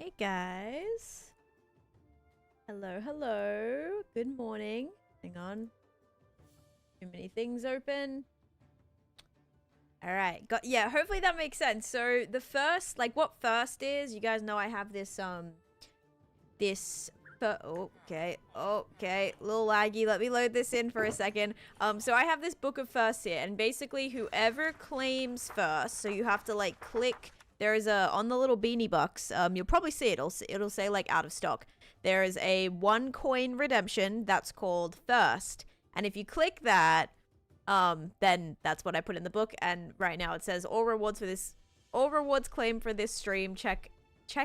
Hey guys. Hello, hello. Good morning. Hang on. Too many things open. All right. Yeah, hopefully that makes sense. So the first, like what first is, you guys know I have this okay, little laggy. Let me load this in for a second. So I have this book of firsts here, and basically whoever claims first, so you have to like click. There is a, on the little beanie box, you'll probably see it. It'll say like out of stock. There is a 1 coin redemption that's called first, and if you click that, then that's what I put in the book. And right now it says all rewards claimed for this stream. Check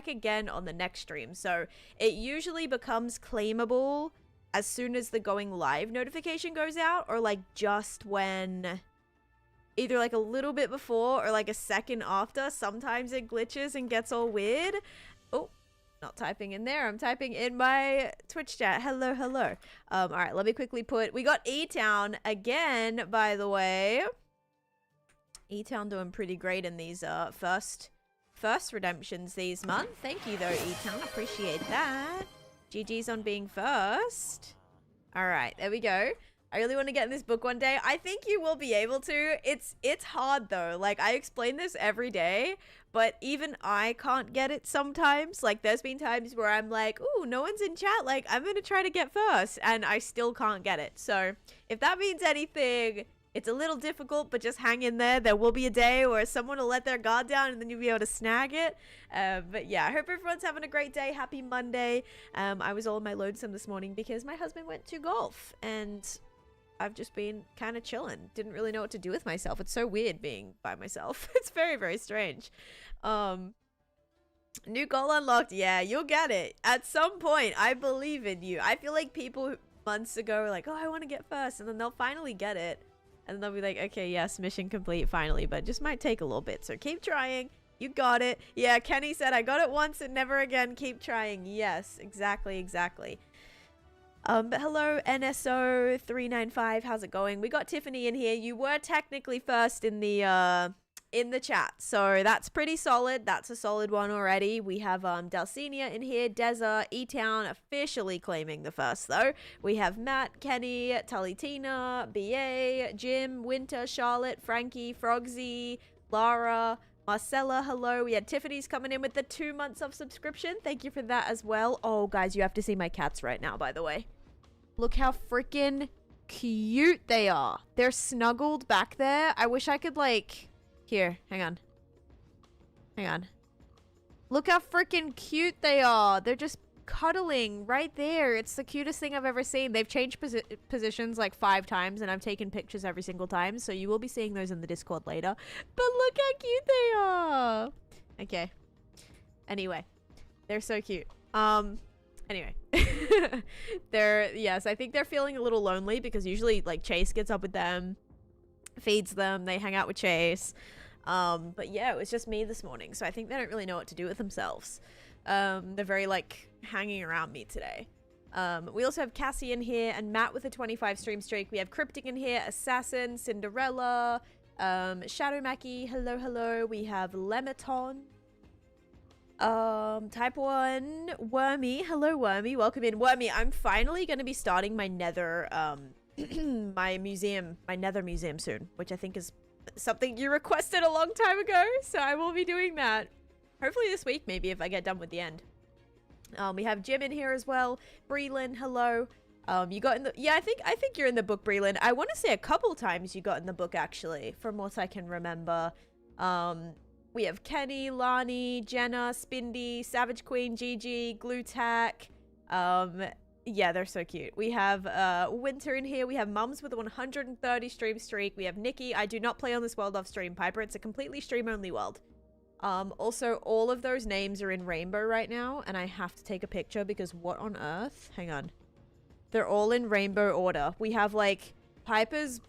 again on the next stream. So it usually becomes claimable as soon as the going live notification goes out, or like just when, either like a little bit before or like a second after. Sometimes it glitches and gets all weird. Oh, not typing in there. I'm typing in my Twitch chat. Hello, hello. All right, let me quickly we got E-Town again, by the way. E-Town doing pretty great in these first redemptions these month. Thank you though, E-Town. Appreciate that. GG's on being first. All right, there we go. I really want to get in this book one day. I think you will be able to. It's hard though. Like I explain this every day, but even I can't get it sometimes. Like there's been times where I'm like, ooh, no one's in chat. Like I'm going to try to get first, and I still can't get it. So if that means anything, it's a little difficult, but just hang in there. There will be a day where someone will let their guard down and then you'll be able to snag it. But yeah, I hope everyone's having a great day. Happy Monday. I was all in my lonesome this morning because my husband went to golf, and I've just been kind of chilling. Didn't really know what to do with myself. It's so weird being by myself. It's very, very strange. New goal unlocked. Yeah, you'll get it. At some point, I believe in you. I feel like people months ago were like, oh, I want to get first. And then they'll finally get it. And they'll be like, okay, yes, mission complete finally. But it just might take a little bit. So keep trying. You got it. Yeah, Kenny said, I got it once and never again. Keep trying. Yes, exactly, exactly. But hello, NSO395. How's it going? We got Tiffany in here. You were technically first in the chat, so that's pretty solid. That's a solid one already. We have Dalcinia in here, Deza, E-Town officially claiming the first though. We have Matt, Kenny, Talitina, BA, Jim, Winter, Charlotte, Frankie, Frogsy, Lara, Marcella, hello. We had Tiffany's coming in with the 2 months of subscription. Thank you for that as well. Oh, guys, you have to see my cats right now, by the way. Look how freaking cute they are. They're snuggled back there. I wish I could, like... Here, hang on. Hang on. Look how freaking cute they are. They're just cuddling right there. It's the cutest thing I've ever seen. They've changed positions like 5 times, and I've taken pictures every single time, so you will be seeing those in the Discord later. But look how cute they are. Okay. Anyway, they're so cute. Anyway. Yes, I think they're feeling a little lonely because usually like Chase gets up with them, feeds them, they hang out with Chase. But yeah, it was just me this morning, so I think they don't really know what to do with themselves. They're very like hanging around me today. We also have Cassie in here and Matt with a 25 stream streak. We have Cryptic in here, Assassin, Cinderella, Shadow Mackie, hello, hello. We have Lematon, Type 1, Wormy, hello Wormy, welcome in. Wormy, I'm finally going to be starting my nether, my nether museum soon, which I think is something you requested a long time ago, so I will be doing that. Hopefully this week, maybe, if I get done with the end. We have Jim in here as well. Breland, hello. You got in the... Yeah, I think you're in the book, Breland. I want to say a couple times you got in the book, actually, from what I can remember. We have Kenny, Lani, Jenna, Spindy, Savage Queen, Gigi, Glutac. Yeah, they're so cute. We have Winter in here. We have Mums with a 130 stream streak. We have Nikki. I do not play on this world off stream, Piper. It's a completely stream-only world. Also, all of those names are in rainbow right now, and I have to take a picture because what on earth? Hang on. They're all in rainbow order. We have, like, Piper's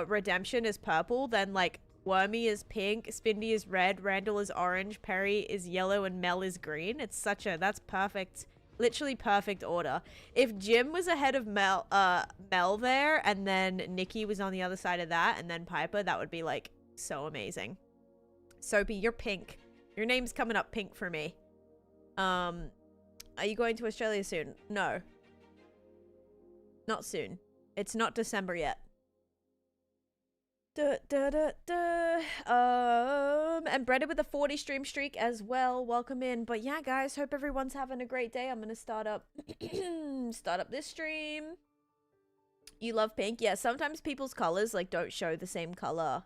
redemption is purple, then, like, Wormy is pink, Spindy is red, Randall is orange, Perry is yellow, and Mel is green. It's such a... That's perfect. Literally perfect order. If Jim was ahead of Mel there, and then Nikki was on the other side of that, and then Piper, that would be, like, so amazing. Soapy, you're pink. Your name's coming up pink for me. Are you going to Australia soon? No. Not soon. It's not December yet. And breaded with a 40 stream streak as well. Welcome in. But yeah, guys, hope everyone's having a great day. I'm gonna start up start up this stream. You love pink? Yeah, sometimes people's colors like don't show the same color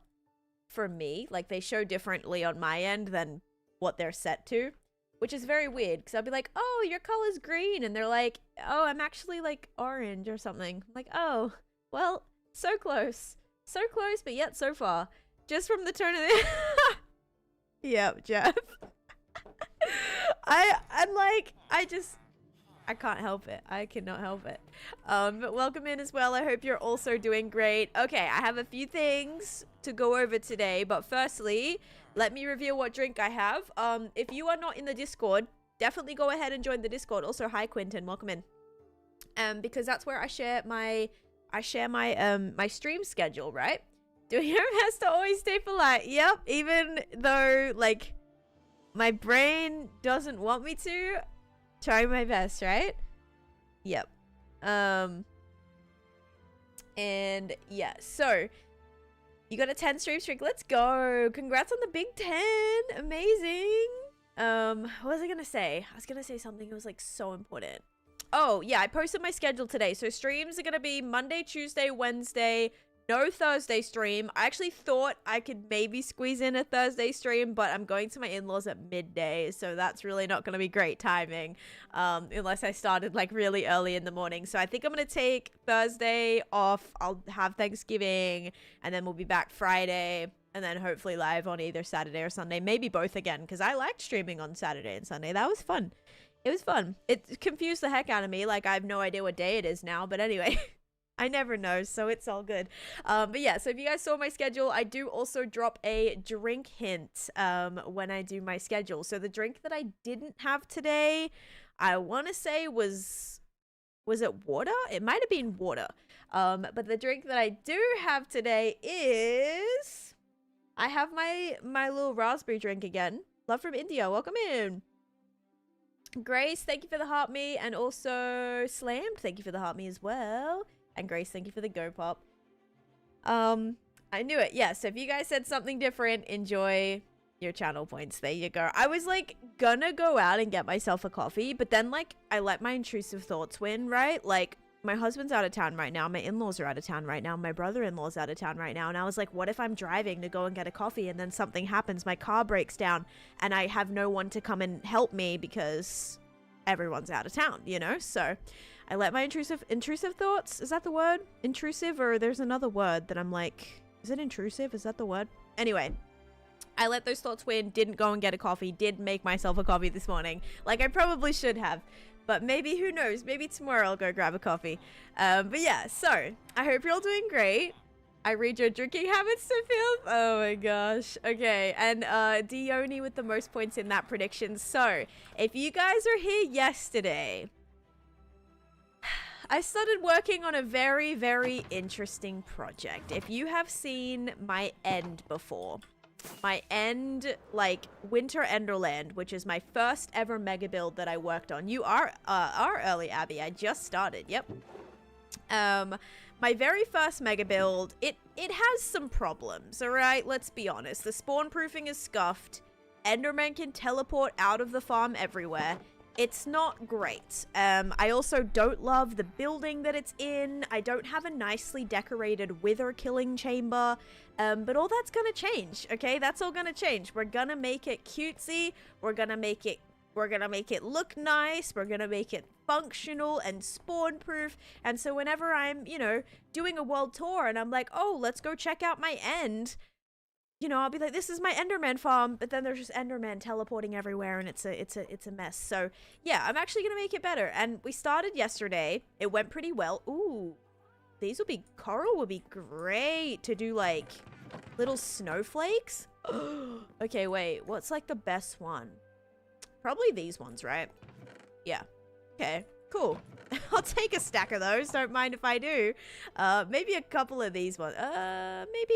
for me. Like they show differently on my end than what they're set to, which is very weird because I'll be like, oh, your color's green, and they're like, oh, I'm actually like orange or something. I'm like, oh, well, so close. So close, but yet so far. Just from the tone of the... Yep, Jeff. I'm like, I can't help it. I cannot help it. But welcome in as well. I hope you're also doing great. Okay, I have a few things to go over today, but firstly, let me reveal what drink I have. If you are not in the Discord, definitely go ahead and join the Discord. Also, hi Quinton, welcome in. Because that's where I share my my stream schedule, right? Doing your best to always stay polite. Yep, even though like my brain doesn't want me to, try my best, right? Yep. And yeah, so you got a 10 stream streak. Let's go. Congrats on the big 10. Amazing. What was I gonna say? I was gonna say something that was like so important. Oh, yeah, I posted my schedule today. So streams are going to be Monday, Tuesday, Wednesday, no Thursday stream. I actually thought I could maybe squeeze in a Thursday stream, but I'm going to my in-laws at midday. So that's really not going to be great timing unless I started like really early in the morning. So I think I'm going to take Thursday off. I'll have Thanksgiving and then we'll be back Friday. And then hopefully live on either Saturday or Sunday. Maybe both again because I liked streaming on Saturday and Sunday. That was fun. It was fun. It confused the heck out of me. Like, I have no idea what day it is now. But anyway, I never know. So it's all good. But yeah, so if you guys saw my schedule, I do also drop a drink hint when I do my schedule. So the drink that I didn't have today, I want to say was it water? It might have been water. But the drink that I do have today is... I have my little raspberry drink again. Love from India. Welcome in. Grace, thank you for the heart me, and also Slammed, thank you for the heart me as well. And Grace, thank you for the go pop. I knew it. Yeah, so if you guys said something different, enjoy your channel points. There you go. I was like gonna go out and get myself a coffee, but then like I let my intrusive thoughts win, right? Like my husband's out of town right now, my in-laws are out of town right now, my brother-in-law's out of town right now, and I was like, what if I'm driving to go and get a coffee and then something happens, my car breaks down and I have no one to come and help me because everyone's out of town, you know? So I let my intrusive thoughts, is that the word? Intrusive, or there's another word that I'm like, is it intrusive? Is that the word? Anyway, I let those thoughts win, didn't go and get a coffee, did make myself a coffee this morning, like I probably should have. But maybe, who knows, maybe tomorrow I'll go grab a coffee. But yeah, so I hope you're all doing great. I read your drinking habits to filth. Oh my gosh. Okay, and Dione with the most points in that prediction. So if you guys are here yesterday, I started working on a very, very interesting project. If you have seen my end before, my end, like WinterEnderland, which is my first ever mega build that I worked on. You are early, Abby. I just started. Yep. My very first mega build, it has some problems, all right? Let's be honest. The spawn proofing is scuffed. Endermen can teleport out of the farm everywhere. It's not great. I also don't love the building that it's in. I don't have a nicely decorated wither killing chamber. But all that's gonna change, okay? That's all gonna change. We're gonna make it cutesy. We're gonna make it look nice. We're gonna make it functional and spawn proof. And so whenever I'm, you know, doing a world tour and I'm like, oh, let's go check out my end, you know, I'll be like, this is my Enderman farm, but then there's just Enderman teleporting everywhere and it's a mess. So yeah, I'm actually gonna make it better. And we started yesterday. It went pretty well. Ooh, coral would be great to do like little snowflakes. Okay, wait, what's like the best one? Probably these ones, right? Yeah. Okay, cool. I'll take a stack of those. Don't mind if I do. Maybe a couple of these ones. Maybe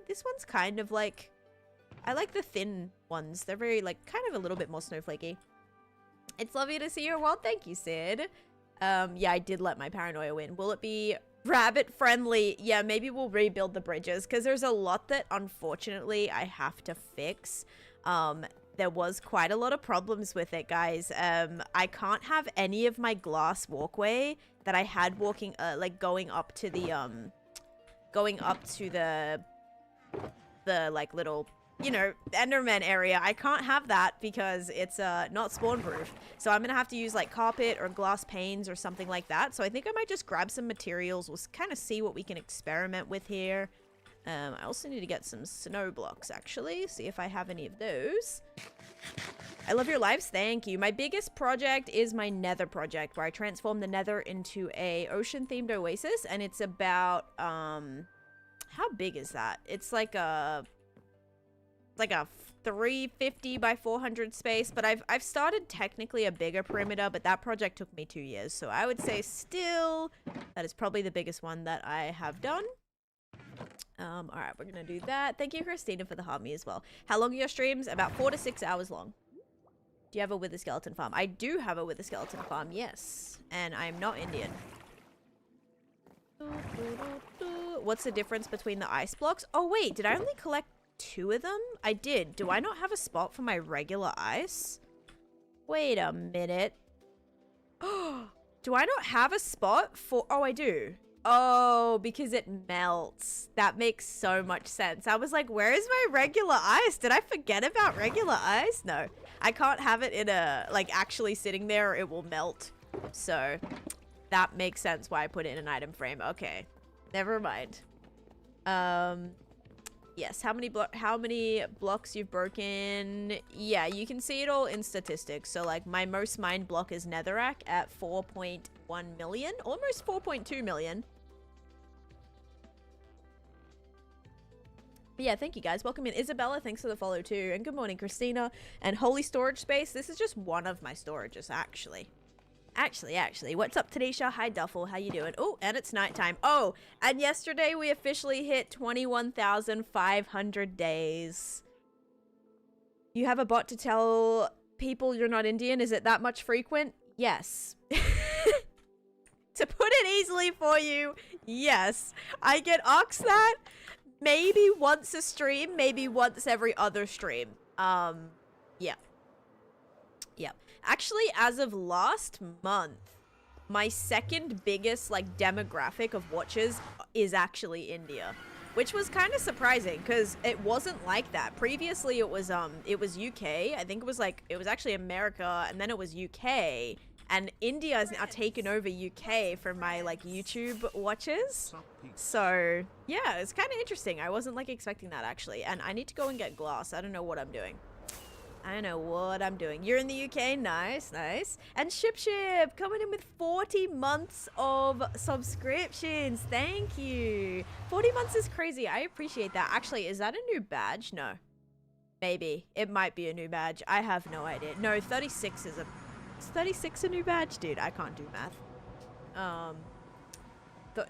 this one's kind of like... I like the thin ones. They're very, like, kind of a little bit more snowflakey. It's lovely to see you. Well, thank you, Sid. Yeah, I did let my paranoia win. Will it be rabbit friendly? Yeah, maybe we'll rebuild the bridges because there's a lot that unfortunately I have to fix. There was quite a lot of problems with it, guys. I can't have any of my glass walkway that I had walking, like going up to the like little, you know, Enderman area. I can't have that because it's not spawn proof. So I'm gonna have to use like carpet or glass panes or something like that. So I think I might just grab some materials. We'll kind of see what we can experiment with here. I also need to get some snow blocks, actually. See if I have any of those. I love your lives. Thank you. My biggest project is my nether project, where I transform the nether into a ocean-themed oasis. And it's about, how big is that? It's like a 350 by 400 space. But I've started technically a bigger perimeter, but that project took me 2 years. So I would say still, that is probably the biggest one that I have done. All right, we're gonna do that. Thank you, Christina, for the harmony as well. How long are your streams? About 4 to 6 hours long. Do you have a wither skeleton farm? I do have a wither skeleton farm, yes. And I'm not Indian. What's the difference between the ice blocks? Oh, wait, did I only collect 2 of them? I did. Do I not have a spot for my regular ice? Wait a minute. Do I not have a spot for... Oh, I do. Oh, because it melts. That makes so much sense. I was like, where is my regular ice? Did I forget about regular ice? No, I can't have it in a, like, actually sitting there or it will melt. So that makes sense why I put it in an item frame. Okay, never mind. Yes, how many blocks you've broken? Yeah, you can see it all in statistics. So like my most mined block is netherrack at 4.1 million, almost 4.2 million. But yeah, thank you guys. Welcome in Isabella. Thanks for the follow too. And good morning, Christina. And Holy Storage Space. This is just one of my storages, actually. Actually. What's up, Taneesha? Hi, Duffel. How you doing? Oh, and it's nighttime. Oh, and yesterday we officially hit 21,500 days. You have a bot to tell people you're not Indian? Is it that much frequent? Yes. To put it easily for you, yes. I get asked that maybe once a stream, maybe once every other stream. Yeah. Actually, as of last month, my second biggest, like, demographic of watchers is actually India. Which was kind of surprising, because it wasn't like that. Previously, it was UK. I think it was actually America, and then it was UK. And India has now taken over UK for my, like, YouTube watches. So, yeah, it's kind of interesting. I wasn't, like, expecting that, actually. And I need to go and get glass. I don't know what I'm doing. You're in the UK? Nice. And Ship coming in with 40 months of subscriptions. Thank you. 40 months is crazy. I appreciate that. Actually, is that a new badge? No. Maybe. It might be a new badge. I have no idea. No, 36 is a... Is 36 a new badge? Dude, I can't do math.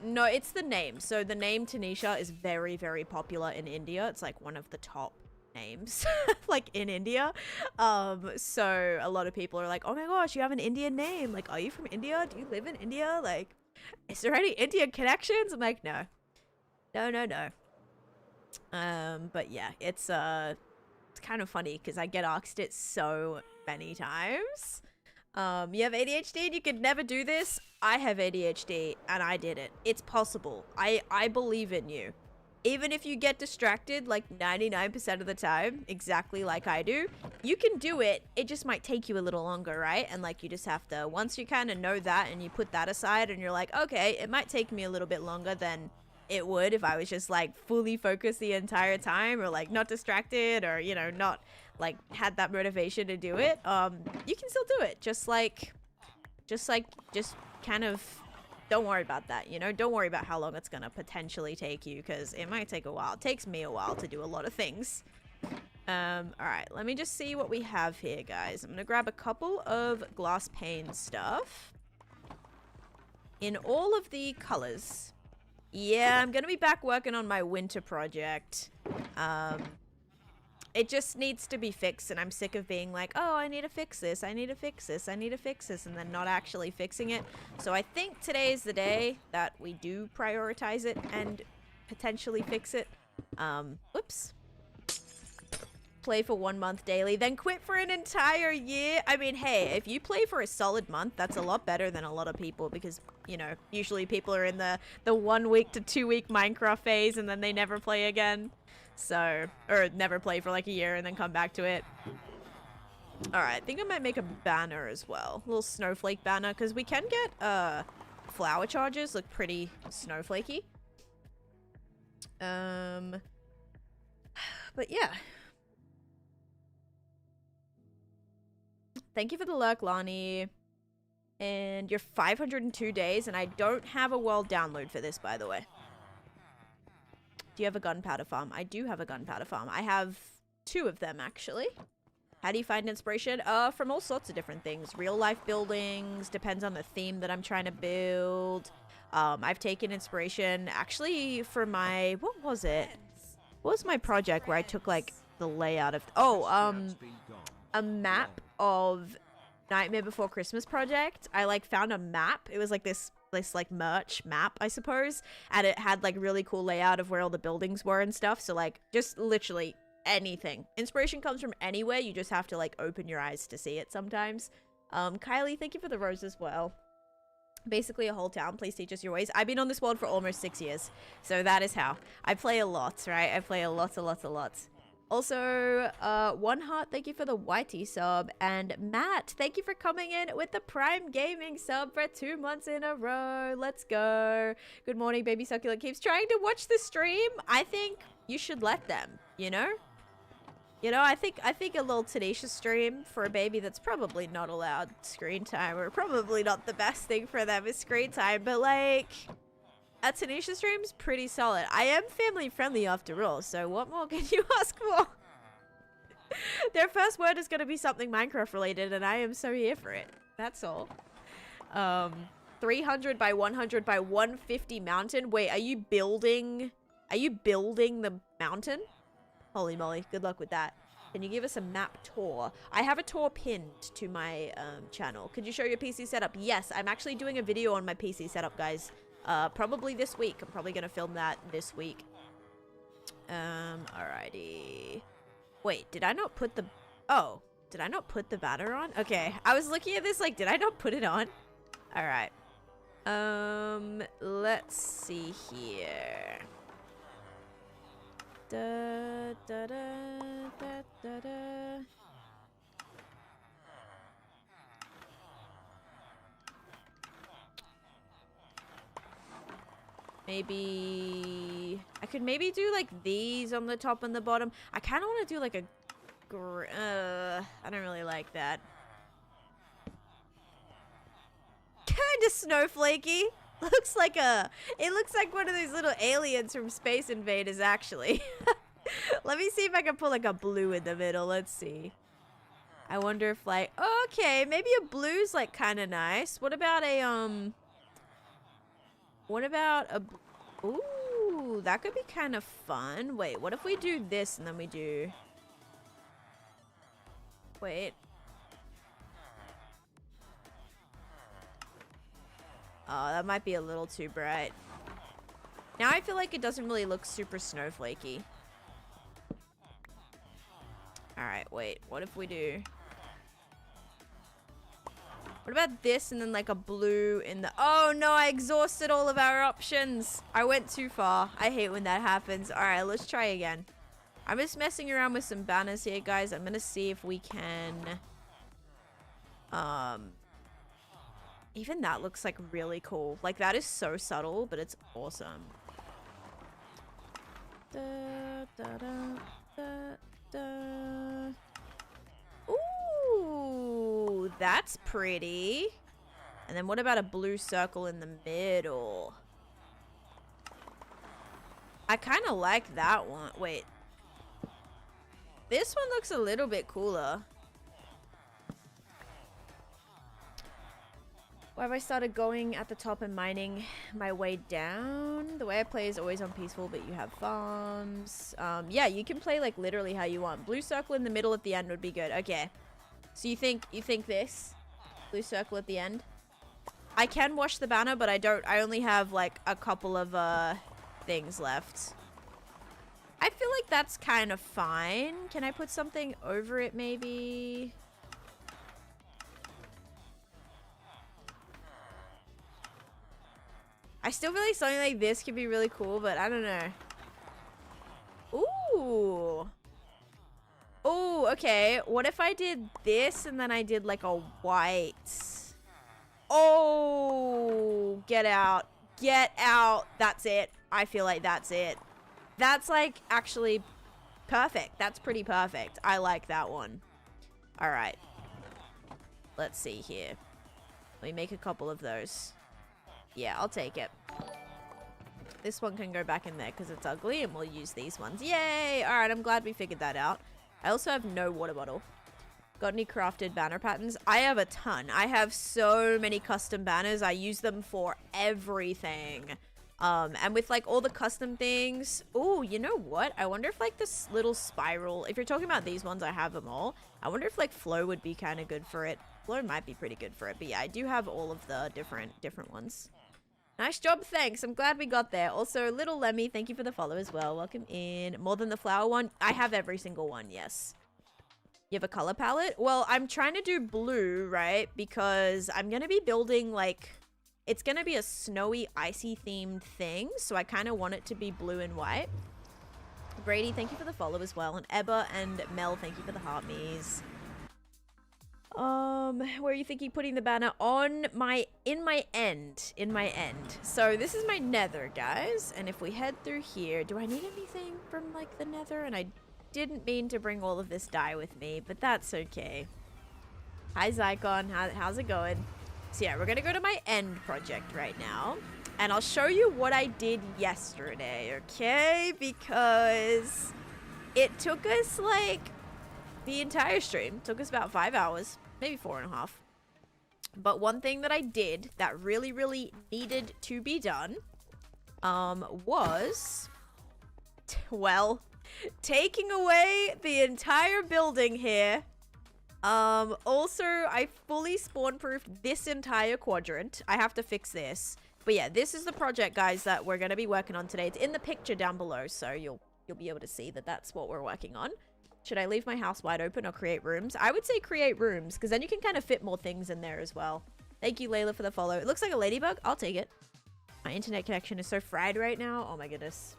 No, it's the name. So the name Taneesha is very, very popular in India. It's like one of the top names like in India. So a lot of people are like, oh my gosh, you have an Indian name. Like, are you from India? Do you live in India? Like, is there any Indian connections? I'm like, no. But yeah, it's kind of funny because I get asked it so many times. You have ADHD and you could never do this? I have ADHD and I did it. It's possible. I believe in you. Even if you get distracted like 99% of the time, exactly like I do, you can do it. It just might take you a little longer, right? And like you just have to, once you kind of know that and you put that aside and you're like, okay, it might take me a little bit longer than it would if I was just like fully focused the entire time or like not distracted or, you know, not like had that motivation to do it. You can still do it. Just kind of... Don't worry about that, you know? Don't worry about how long it's gonna potentially take you, because it might take a while. It takes me a while to do a lot of things. Alright, let me just see what we have here, guys. I'm gonna grab a couple of glass pane stuff. In all of the colors. Yeah, I'm gonna be back working on my winter project. it just needs to be fixed, and I'm sick of being like, oh, I need to fix this, I need to fix this, I need to fix this, and then not actually fixing it. So I think today is the day that we do prioritize it and potentially fix it. Whoops. Play for 1 month daily, then quit for an entire year. I mean, hey, if you play for a solid month, that's a lot better than a lot of people, because, you know, usually people are in the 1 week to 2 week Minecraft phase and then they never play again. So, or never play for like a year and then come back to it. Alright, I think I might make a banner as well. A little snowflake banner, because we can get flower charges look pretty snowflakey. But yeah. Thank you for the lurk, Lani. And you're 502 days, and I don't have a world download for this, by the way. Do you have a gunpowder farm? I do have a gunpowder farm. I have 2 of them, actually. How do you find inspiration? From all sorts of different things. Real life buildings, depends on the theme that I'm trying to build. I've taken inspiration, actually, for my, what was it? What was my project where I took, like, the layout of, a map of Nightmare Before Christmas project. I like found a map. It was like this like merch map, I suppose, and it had like really cool layout of where all the buildings were and stuff. So like just literally anything. Inspiration comes from anywhere. You just have to like open your eyes to see it sometimes. Kylie, thank you for the rose as well. Basically a whole town. Please teach us your ways. I've been on this world for almost 6 years, so that is how I play a lot, right? I play a lot. Also, One Heart, thank you for the Whitey sub. And Matt, thank you for coming in with the Prime Gaming sub for 2 months in a row. Let's go. Good morning, baby succulent keeps trying to watch the stream. I think you should let them, you know? You know, I think a little Taneesha stream for a baby that's probably not allowed screen time, or probably not the best thing for them is screen time, but like... a Taneesha stream's pretty solid. I am family friendly after all, so what more can you ask for? Their first word is going to be something Minecraft related, and I am so here for it. That's all. 300 by 100 by 150 mountain. Wait, are you building the mountain? Holy moly, good luck with that. Can you give us a map tour? I have a tour pinned to my channel. Could you show your PC setup? Yes, I'm actually doing a video on my PC setup, guys. Probably this week. I'm probably gonna film that this week. Alrighty. Wait, did I not put the... oh, did I not put the banner on? Okay, I was looking at this like, did I not put it on? Alright. Let's see here. Da, da, da, da, da, da. Maybe I could maybe do like these on the top and the bottom. I kind of want to do like a I don't really like that. Kind of snowflakey. It looks like one of those little aliens from Space Invaders, actually. Let me see if I can put like a blue in the middle. Let's see. I wonder if like, okay, maybe a blue's like kind of nice. What about a ooh, that could be kind of fun. Wait, what if we do this and then we do... wait. Oh, that might be a little too bright. Now I feel like it doesn't really look super snowflakey. Alright, wait. What if we do... what about this and then like a blue in the... oh no, I exhausted all of our options. I went too far. I hate when that happens. Alright, let's try again. I'm just messing around with some banners here, guys. I'm gonna see if we can... even that looks like really cool. Like that is so subtle, but it's awesome. Da, da, da, da, da. Ooh, that's pretty. And then what about a blue circle in the middle? I kind of like that one. Wait. This one looks a little bit cooler. Why have I started going at the top and mining my way down? The way I play is always on peaceful, but you have farms. Yeah, you can play like literally how you want. Blue circle in the middle at the end would be good. Okay. So you think this? Blue circle at the end? I can wash the banner, but I only have like a couple of things left. I feel like that's kind of fine. Can I put something over it maybe? I still feel like something like this could be really cool, but I don't know. Ooh. Oh, okay. What if I did this and then I did like a white? Oh, get out. Get out. That's it. I feel like that's it. That's like actually perfect. That's pretty perfect. I like that one. All right. Let's see here. Let me make a couple of those. Yeah, I'll take it. This one can go back in there because it's ugly, and we'll use these ones. Yay! All right, I'm glad we figured that out. I also have no water bottle. Got any crafted banner patterns? I have a ton. I have so many custom banners. I use them for everything. And with like all the custom things. Oh, you know what? I wonder if like this little spiral, if you're talking about these ones, I have them all. I wonder if like flow would be kind of good for it. Flow might be pretty good for it, but yeah, I do have all of the different ones. Nice job, thanks. I'm glad we got there. Also, Little Lemmy, thank you for the follow as well. Welcome in. More than the flower one? I have every single one, yes. You have a color palette? Well, I'm trying to do blue, right? Because I'm going to be building, like... It's going to be a snowy, icy themed thing. So I kind of want it to be blue and white. Brady, thank you for the follow as well. And Ebba and Mel, thank you for the heart me's. Where are you thinking putting the banner? In my end. So this is my nether, guys. And if we head through here, do I need anything from like the nether? And I didn't mean to bring all of this dye with me, but that's okay. Hi, Zycon. How's it going? So yeah, we're gonna go to my end project right now. And I'll show you what I did yesterday, okay? Because it took us like the entire stream. Took us about 5 hours. Maybe 4.5. But one thing that I did that really, really needed to be done was, well, taking away the entire building here. Also, I fully spawn-proofed this entire quadrant. I have to fix this. But yeah, this is the project, guys, that we're going to be working on today. It's in the picture down below, so you'll be able to see that that's what we're working on. Should I leave my house wide open or create rooms? I would say create rooms, because then you can kind of fit more things in there as well. Thank you, Layla, for the follow. It looks like a ladybug. I'll take it. My internet connection is so fried right now. Oh my goodness.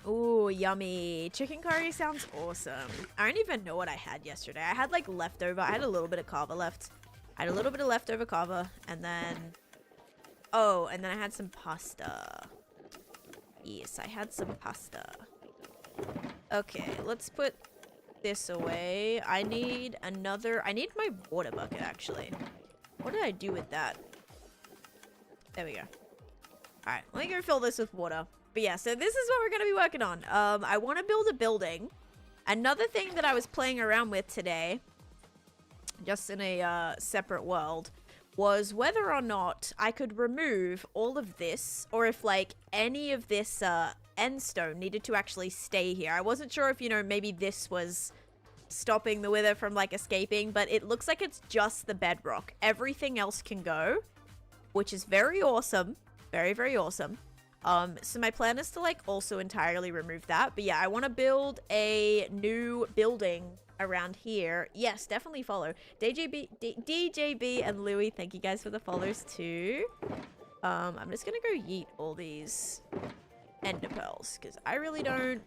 Ooh, yummy. Chicken curry sounds awesome. I don't even know what I had yesterday. I had like leftover. I had a little bit of kava left. I had a little bit of leftover kava, and then... Oh, and then I had some pasta. Yes, I had some pasta. Okay, let's put this away. I need my water bucket, actually. What did I do with that? There we go. Alright, let me go fill this with water. But yeah, so this is what we're going to be working on. I want to build a building. Another thing that I was playing around with today, just in a separate world, was whether or not I could remove all of this, or if like any of this end stone needed to actually stay here. I wasn't sure if, you know, maybe this was stopping the wither from like escaping, but it looks like it's just the bedrock. Everything else can go, which is very awesome. Very, very awesome. So my plan is to like also entirely remove that. But yeah, I want to build a new building around here. Yes, definitely follow. DJB and Louie, thank you guys for the follows too. I'm just gonna go yeet all these ender pearls because I really don't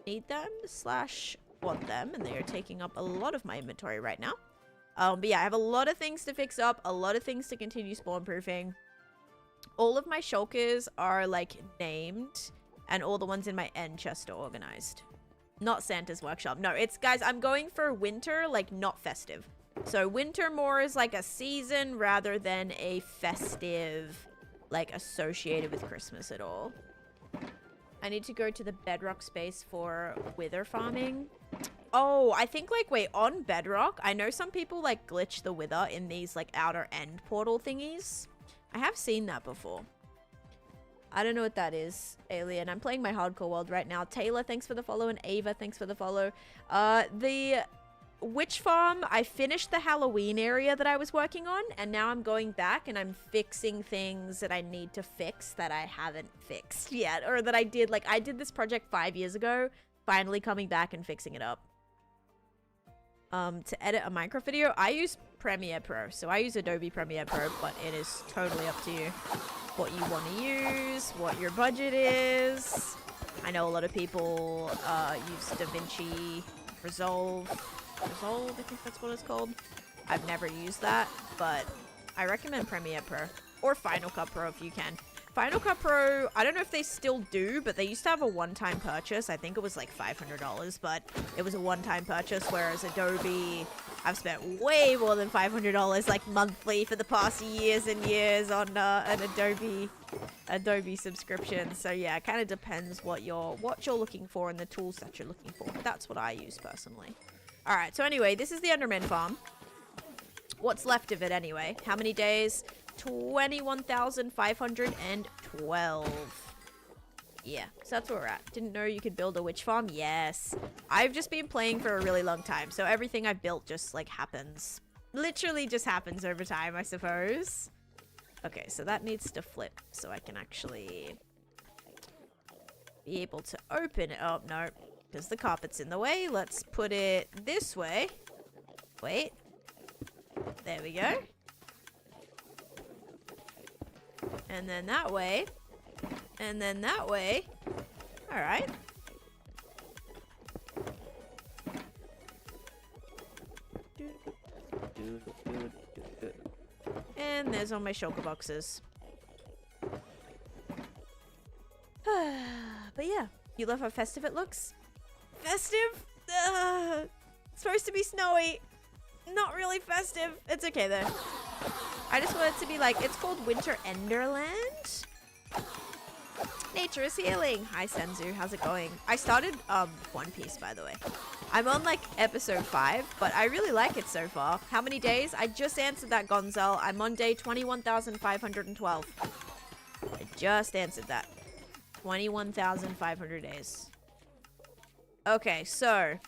need them / want them, and they are taking up a lot of my inventory right now. But yeah, I have a lot of things to fix up, a lot of things to continue spawn proofing. All of my shulkers are like named, and all the ones in my end chest are organized. Not Santa's workshop. No, it's, guys, I'm going for winter, like not festive. So winter more is like a season rather than a festive, like associated with Christmas at all. I need to go to the bedrock space for wither farming. Oh, I think, like, wait, on Bedrock, I know some people, like, glitch the Wither in these, like, outer end portal thingies. I have seen that before. I don't know what that is, Alien. I'm playing my hardcore world right now. Taylor, thanks for the follow, and Ava, thanks for the follow. The witch farm, I finished the Halloween area that I was working on, and now I'm going back and I'm fixing things that I need to fix that I haven't fixed yet, or that I did. Like, I did this project 5 years ago, finally coming back and fixing it up. To edit a Minecraft video, I use Premiere Pro. So I use Adobe Premiere Pro, but it is totally up to you what you want to use, what your budget is. I know a lot of people use DaVinci Resolve. Resolve, I think that's what it's called. I've never used that, but I recommend Premiere Pro. Or Final Cut Pro if you can. Final Cut Pro, I don't know if they still do, but they used to have a one-time purchase. I think it was like $500, but it was a one-time purchase, whereas Adobe, I've spent way more than $500 like monthly for the past years and years on an Adobe subscription. So yeah, it kind of depends what you're looking for and the tools that you're looking for. That's what I use personally. All right, so anyway, this is the Enderman farm. What's left of it anyway? How many days? 21,512. Yeah, so that's where we're at. Didn't know you could build a witch farm? Yes. I've just been playing for a really long time, so everything I've built just, like, happens. Literally just happens over time, I suppose. Okay, so that needs to flip so I can actually be able to open it. Oh, no, because the carpet's in the way. Let's put it this way. Wait. There we go. And then that way. And then that way. Alright. And there's all my shulker boxes. But yeah. You love how festive it looks? Festive? It's supposed to be snowy. Not really festive. It's okay though. I just want it to be like, it's called WinterEnderland. Nature is healing. Hi Senzu, how's it going? I started One Piece, by the way. I'm on like episode 5, but I really like it so far. How many days? I just answered that, Gonzel. I'm on day 21,512. I just answered that. 21,500 days. Okay, so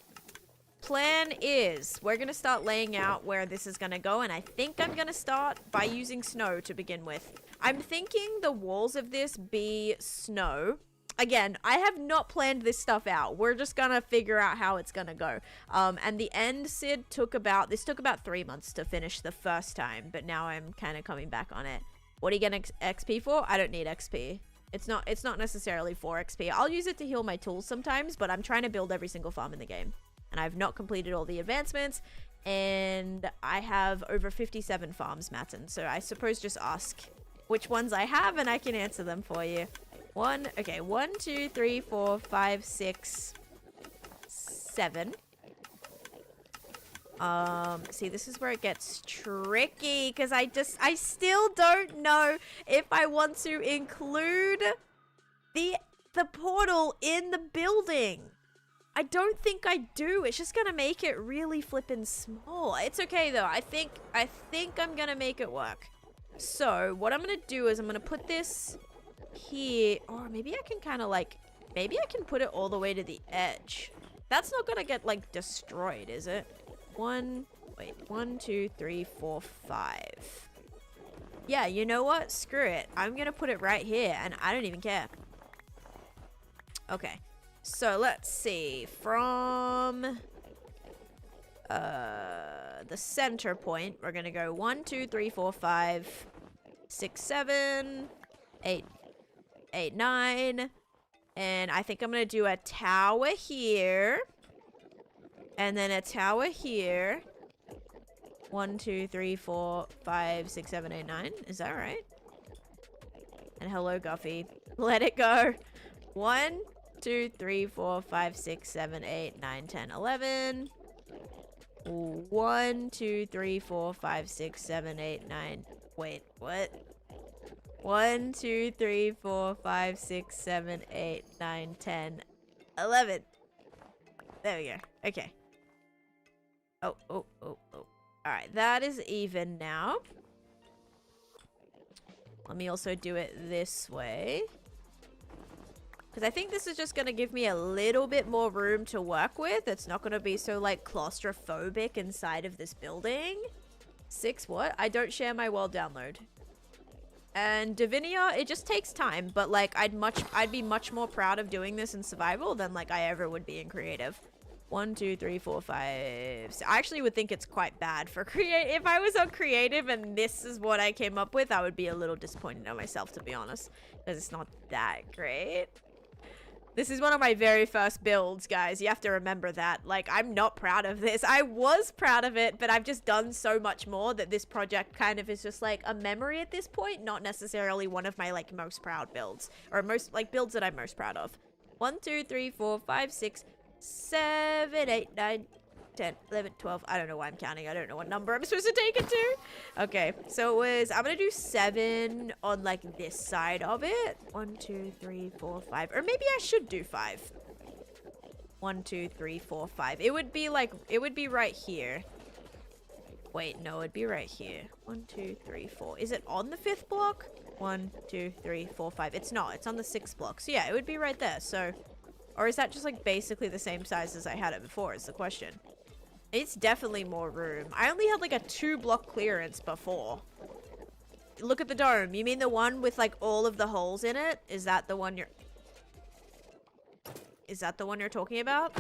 plan is we're gonna start laying out where this is gonna go, and I think I'm gonna start by using snow to begin with. I'm thinking the walls of this be snow. Again, I have not planned this stuff out. We're just gonna figure out how it's gonna go. And the end Sid took about 3 months to finish the first time, but now I'm kind of coming back on it. What are you getting XP for? I don't need XP. It's not necessarily for XP. I'll use it to heal my tools sometimes, but I'm trying to build every single farm in the game. And I've not completed all the advancements, and I have over 57 farms, Matten. So I suppose just ask which ones I have, and I can answer them for you. 1, 2, 3, 4, 5, 6, 7. See, this is where it gets tricky, because I still don't know if I want to include the portal in the building. I don't think I do. It's just gonna make it really flippin' small. It's okay though. I think I'm gonna make it work. So what I'm gonna do is I'm gonna put this here, or maybe I can kind of like, maybe I can put it all the way to the edge. That's not gonna get like destroyed, is it? 1, 2, 3, 4, 5. Yeah, you know what? Screw it. I'm gonna put it right here, and I don't even care. Okay. So let's see, from the center point, we're gonna go 1, 2, 3, 4, 5, 6, 7, 8, 9, and I think I'm gonna do a tower here, and then a tower here. 1, 2, 3, 4, 5, 6, 7, 8, 9. Is that right? And hello, Guffy. Let it go. 1, 2, 3, 4, 5, 6, 7, 8, 9, 10, 11. 1, 2, 3, 4, 5, 6, 7, 8, 9. Wait, what? 1, 2, 3, 4, 5, 6, 7, 8, 9, 10, 11. There we go. Okay. Oh. Alright, that is even now. Let me also do it this way. Because I think this is just going to give me a little bit more room to work with. It's not going to be so, like, claustrophobic inside of this building. 6 what? I don't share my world download. And Divinia, it just takes time. But, like, I'd be much more proud of doing this in survival than, like, I ever would be in creative. 1, 2, 3, 4, 5. So I actually would think it's quite bad for creative. If I was on creative and this is what I came up with, I would be a little disappointed in myself, to be honest. Because it's not that great. This is one of my very first builds, guys. You have to remember that. Like, I'm not proud of this. I was proud of it, but I've just done so much more that this project kind of is just like a memory at this point, not necessarily one of my, like, most proud builds. Or most, like, builds that I'm most proud of. 1, 2, 3, 4, 5, 6, 7, 8, 9, 10, 11, 12. I don't know why I'm counting. I don't know what number I'm supposed to take it to. Okay, so it was, I'm gonna do 7 on, like, this side of it. 1, 2, 3, 4, 5. Or maybe I should do 5. 1, 2, 3, 4, 5. It would be, like, it would be right here. Wait, no, it'd be right here. 1, 2, 3, 4. Is it on the 5th block? 1, 2, 3, 4, 5. It's not. It's on the 6th block. So, yeah, it would be right there. So, or is that just, like, basically the same size as I had it before is the question. It's definitely more room. I only had like a 2-block clearance before. Look at the dome. You mean the one with like all of the holes in it? Is that the one you're... Is that the one you're talking about?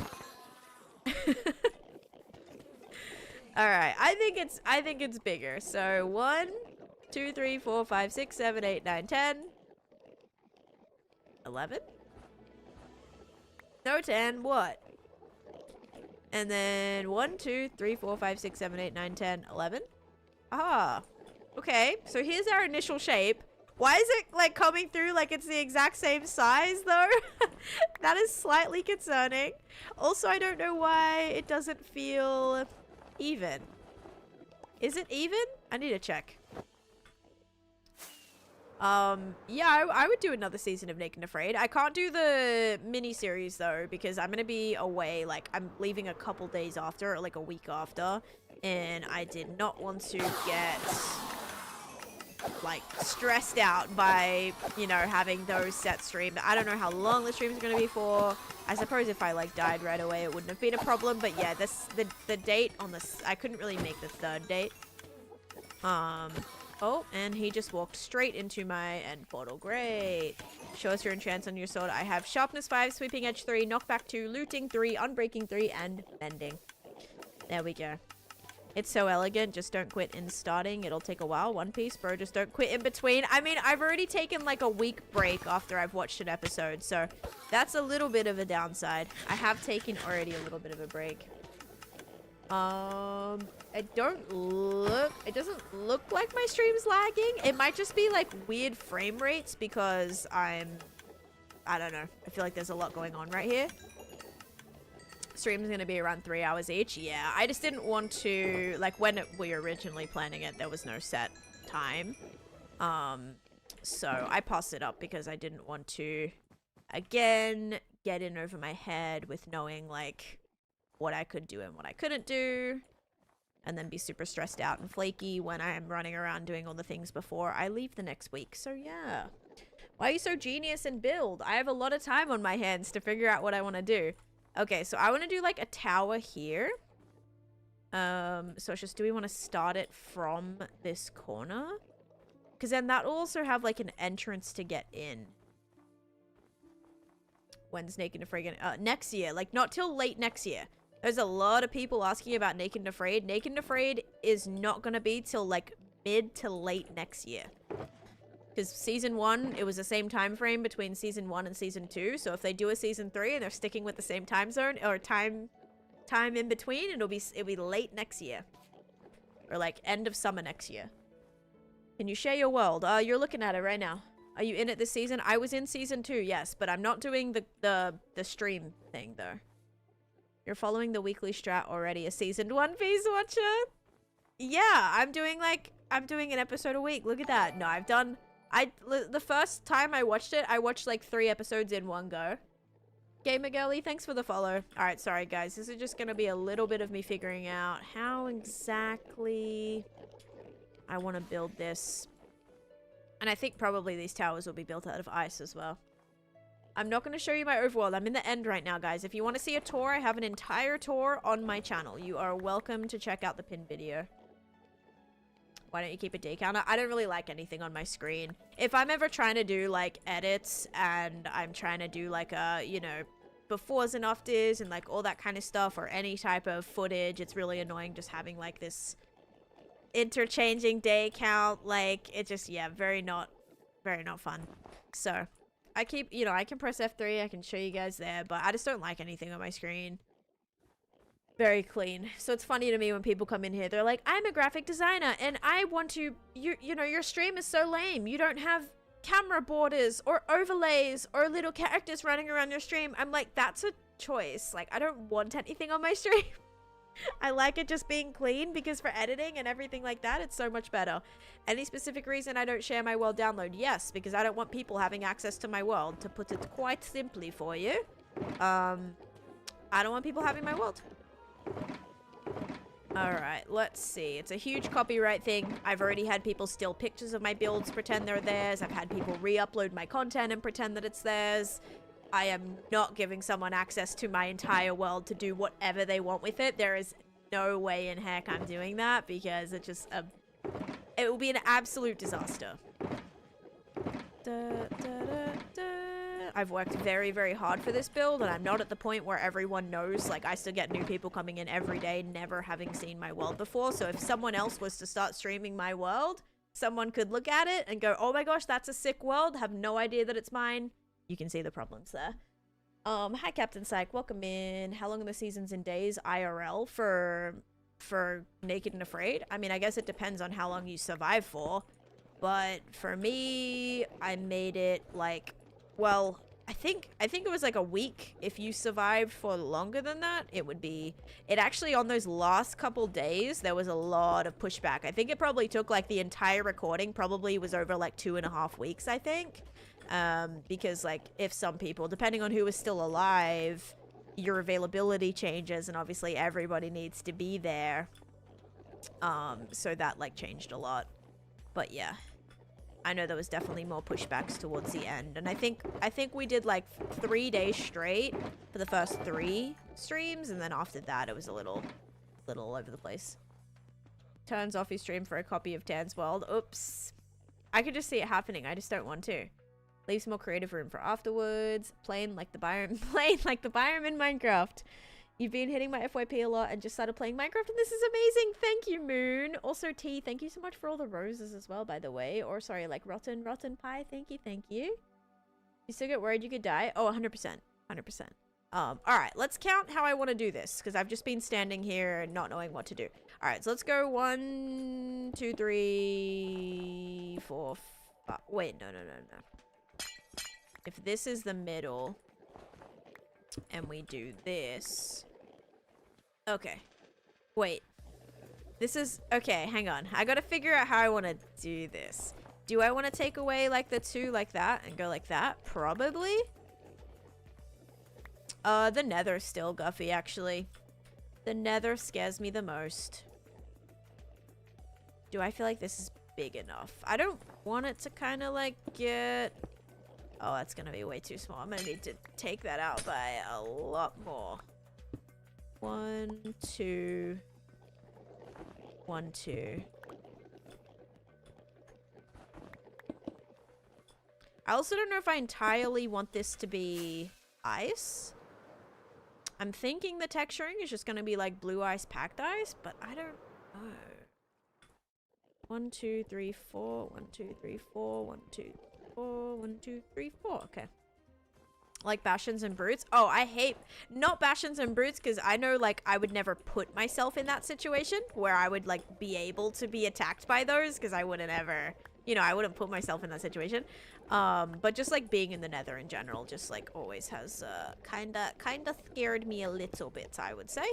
Alright, I think it's bigger. So 1, 2, 3, 4, 5, 6, 7, 8, 9, 10. 11? No, 10. What? And then 1, 2, 3, 4, 5, 6, 7, 8, 9, 10, 11. Ah. Okay. So here's our initial shape. Why is it like coming through like it's the exact same size though? That is slightly concerning. Also, I don't know why it doesn't feel even. Is it even? I need to check. Yeah, I would do another season of Naked and Afraid. I can't do the mini-series, though, because I'm gonna be away, like, I'm leaving a couple days after, or, like, a week after, and I did not want to get, like, stressed out by, you know, having those set streamed. I don't know how long the stream's gonna be for. I suppose if I, like, died right away, it wouldn't have been a problem, but yeah, the date on this, I couldn't really make the 3rd date. Oh, and he just walked straight into my end portal. Great. Show us your enchants on your sword. I have sharpness 5, sweeping edge 3, knockback 2, looting 3, unbreaking 3, and bending. There we go. It's so elegant. Just don't quit in starting. It'll take a while. One Piece, bro. Just don't quit in between. I mean, I've already taken like a week break after I've watched an episode, so that's a little bit of a downside. I have taken already a little bit of a break. It doesn't look like my stream's lagging. It might just be like weird frame rates because I don't know. I feel like there's a lot going on right here. Stream's gonna be around 3 hours each. Yeah, I just didn't want to, like, when we were originally planning it, there was no set time. So I passed it up because I didn't want to, again, get in over my head with knowing, like, what I could do and what I couldn't do, and then be super stressed out and flaky when I am running around doing all the things before I leave the next week. So yeah. Why are you so genius in build? I have a lot of time on my hands to figure out what I want to do. Okay, so I want to do like a tower here. So it's just, do we want to start it from this corner? Because then that will also have like an entrance to get in. When's Naked and Afraid gonna, next year, like not till late next year. There's a lot of people asking about Naked and Afraid. Naked and Afraid is not gonna be till like mid to late next year. Because season 1, it was the same time frame between season 1 and season 2. So if they do a season 3 and they're sticking with the same time zone or time in between, it'll be late next year. Or like end of summer next year. Can you share your world? You're looking at it right now. Are you in it this season? I was in season 2, yes, but I'm not doing the stream thing though. You're following the weekly strat already, a seasoned One Piece watcher? Yeah, I'm doing an episode a week. Look at that. No, the first time I watched it, I watched like 3 episodes in one go. Gamer Girly, thanks for the follow. Alright, sorry guys. This is just gonna be a little bit of me figuring out how exactly I want to build this. And I think probably these towers will be built out of ice as well. I'm not going to show you my overworld. I'm in the end right now, guys. If you want to see a tour, I have an entire tour on my channel. You are welcome to check out the pinned video. Why don't you keep a day counter? I don't really like anything on my screen. If I'm ever trying to do, like, edits and I'm trying to do, like, you know, befores and afters and, like, all that kind of stuff or any type of footage, it's really annoying just having, like, this interchanging day count. Like, it just, yeah, very not fun. So I keep, you know, I can press F3, I can show you guys there, but I just don't like anything on my screen. Very clean. So it's funny to me when people come in here, they're like, I'm a graphic designer and I want to, you know, your stream is so lame. You don't have camera borders or overlays or little characters running around your stream. I'm like, that's a choice. Like, I don't want anything on my stream. I like it just being clean because for editing and everything like that, it's so much better. Any specific reason I don't share my world download? Yes, because I don't want people having access to my world, to put it quite simply for you. I don't want people having my world. Alright, let's see. It's a huge copyright thing. I've already had people steal pictures of my builds, pretend they're theirs. I've had people re-upload my content and pretend that it's theirs. I am not giving someone access to my entire world to do whatever they want with it. There is no way in heck I'm doing that because it just, it will be an absolute disaster. I've worked very, very hard for this build and I'm not at the point where everyone knows. Like, I still get new people coming in every day, never having seen my world before. So if someone else was to start streaming my world, someone could look at it and go, oh my gosh, that's a sick world. Have no idea that it's mine. You can see the problems there. Hi Captain Psych, welcome in. How long are the seasons in days IRL for Naked and Afraid? I mean, I guess it depends on how long you survive for. But for me, I made it like, well, I think it was like a week. If you survived for longer than that, it would be, it actually on those last couple days, there was a lot of pushback. I think it probably took like the entire recording probably was over like 2.5 weeks, I think. Because like if some people, depending on who is still alive, your availability changes and obviously everybody needs to be there. So that like changed a lot. But yeah, I know there was definitely more pushbacks towards the end. And I think we did like 3 days straight for the first 3 streams. And then after that, it was a little all over the place. Turns off his stream for a copy of Tan's World. Oops. I could just see it happening. I just don't want to. Leaves more creative room for afterwards. Playing like the biome in Minecraft. You've been hitting my FYP a lot and just started playing Minecraft and this is amazing. Thank you, Moon. Also, T, thank you so much for all the roses as well, by the way. Or sorry, like rotten pie. Thank you, thank you. You still get worried you could die? Oh, 100%. 100%. Alright, let's count how I want to do this because I've just been standing here and not knowing what to do. Alright, so let's go 1, 2, 3, 4, 5. Wait, no. If this is the middle and we do this. Okay. Wait. This is... Okay, hang on. I gotta figure out how I want to do this. Do I want to take away like the 2 like that and go like that? Probably. The nether's still guffy, actually. The nether scares me the most. Do I feel like this is big enough? I don't want it to kind of like get... Oh, that's gonna be way too small. I'm gonna need to take that out by a lot more. 1, 2. 1, 2. I also don't know if I entirely want this to be ice. I'm thinking the texturing is just gonna be like blue ice, packed ice, but I don't know. 1, 2, 3, 4. 1, 2, 3, 4. 1, 2, 4. 1, 2, 3, 4. Okay. Like Bastions and Brutes. Oh, I hate not Bastions and Brutes because I know like I would never put myself in that situation where I would like be able to be attacked by those because I wouldn't ever, you know, I wouldn't put myself in that situation. But just like being in the nether in general just like always has kinda scared me a little bit, I would say.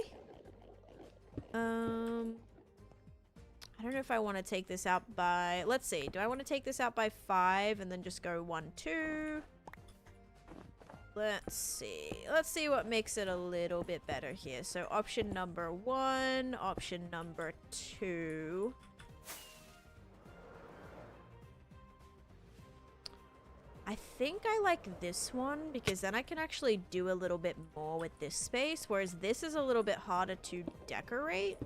I don't know if I want to take this out by, let's see, do I want to take this out by 5 and then just go 1, 2? Let's see. Let's see what makes it a little bit better here. So option number 1, option number 2. I think I like this one because then I can actually do a little bit more with this space, whereas this is a little bit harder to decorate,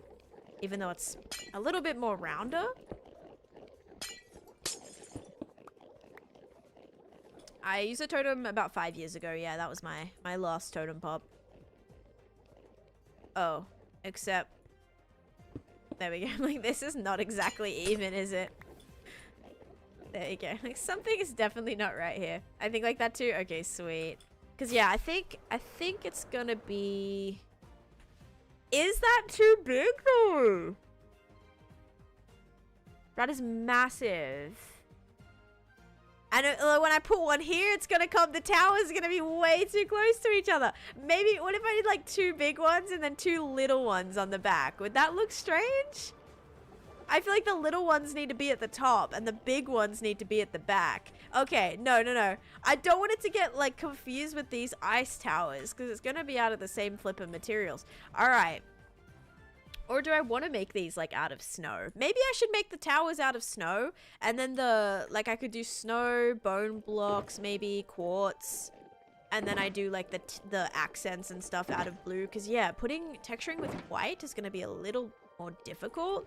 even though it's a little bit more rounder. I used a totem about 5 years ago. Yeah, that was my last totem pop. Oh, except... There we go. Like, this is not exactly even, is it? There you go. Like, something is definitely not right here. I think like that too? Okay, sweet. Because, yeah, I think it's gonna be... Is that too big, though? That is massive. And when I put one here, it's gonna come. The tower's gonna be way too close to each other. Maybe, what if I did like 2 big ones and then 2 little ones on the back? Would that look strange? I feel like the little ones need to be at the top and the big ones need to be at the back. Okay, no. I don't want it to get like confused with these ice towers because it's gonna be out of the same flippin' materials. All right. Or do I want to make these like out of snow? Maybe I should make the towers out of snow and then like I could do snow, bone blocks, maybe quartz. And then I do like the accents and stuff out of blue. Cause yeah, texturing with white is going to be a little more difficult.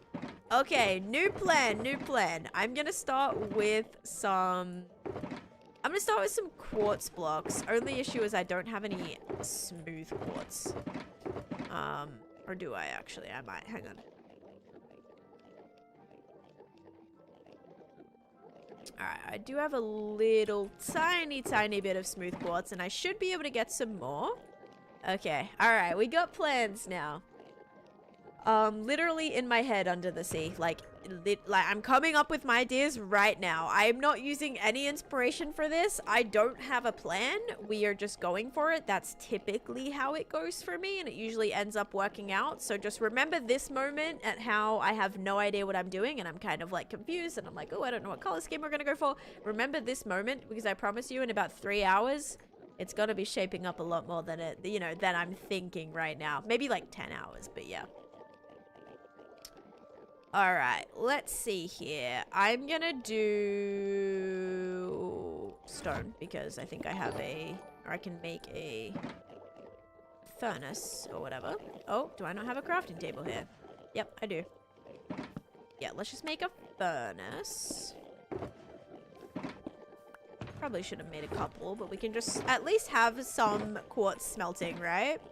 Okay, new plan. I'm going to start with some quartz blocks. Only issue is I don't have any smooth quartz. Or do I actually? I might. Hang on. Alright, I do have a little tiny bit of smooth quartz and I should be able to get some more. Okay, alright, we got plans now. Literally in my head under the sea. Like I'm coming up with my ideas right now. I'm not using any inspiration for this. I don't have a plan. We are just going for it. That's typically how it goes for me, and it usually ends up working out. So just remember this moment at how I have no idea what I'm doing and I'm kind of like confused and I'm like, oh, I don't know what color scheme we're gonna go for. Remember this moment because I promise you in about 3 hours, it's gonna be shaping up a lot more than than I'm thinking right now. Maybe like 10 hours, but yeah. Alright, let's see here. I'm gonna do stone because I think I have or I can make a furnace or whatever. Oh, do I not have a crafting table here? Yep, I do. Yeah, let's just make a furnace. Probably should have made a couple, but we can just at least have some quartz smelting, right?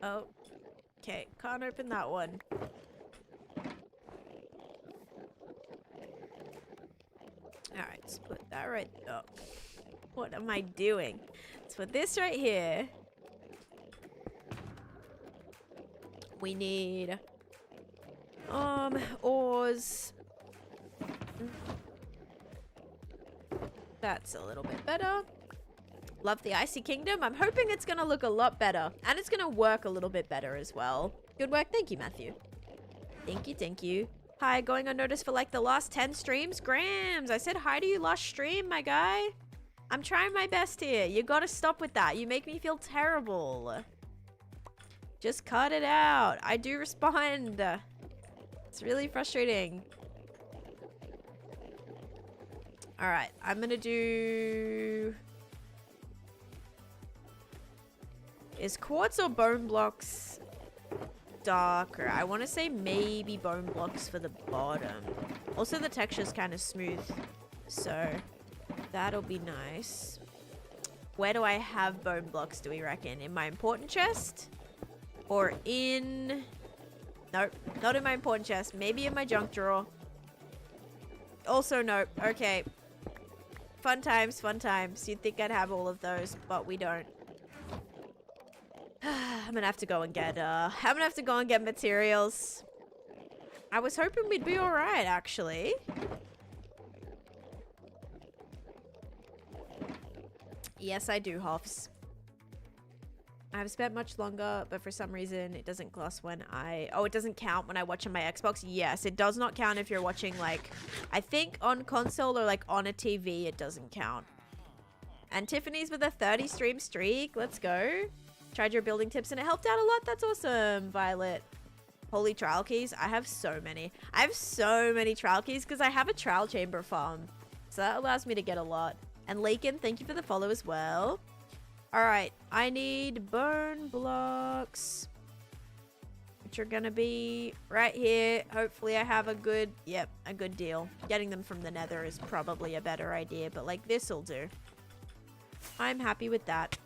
Oh, okay. Can't open that one. Alright, let's put that right... Oh, what am I doing? Let's put this right here. We need... ores. That's a little bit better. Love the Icy Kingdom. I'm hoping it's going to look a lot better. And it's going to work a little bit better as well. Good work. Thank you, Matthew. Thank you. Hi, going unnoticed for like the last 10 streams? Grams, I said hi to you last stream, my guy. I'm trying my best here. You got to stop with that. You make me feel terrible. Just cut it out. I do respond. It's really frustrating. All right, I'm going to do... Is quartz or bone blocks darker? I want to say maybe bone blocks for the bottom. Also, the texture's kind of smooth, so that'll be nice. Where do I have bone blocks, do we reckon? In my important chest? Or in... Nope, not in my important chest. Maybe in my junk drawer. Also, nope. Okay. Fun times, fun times. You'd think I'd have all of those, but we don't. I'm gonna have to go and get materials. I was hoping we'd be alright, actually. Yes, I do, Hoffs. I've spent much longer, but for some reason it doesn't gloss when I... Oh, it doesn't count when I watch on my Xbox? Yes, it does not count if you're watching, like... I think on console or, like, on a TV, it doesn't count. And Tiffany's with a 30 stream streak. Let's go. Tried your building tips and it helped out a lot. That's awesome, Violet. Holy trial keys. I have so many. I have so many trial keys because I have a trial chamber farm. So that allows me to get a lot. And Lakin, thank you for the follow as well. Alright, I need bone blocks, which are gonna be right here. Hopefully I have a good, yep, a good deal. Getting them from the nether is probably a better idea, but like this'll do. I'm happy with that.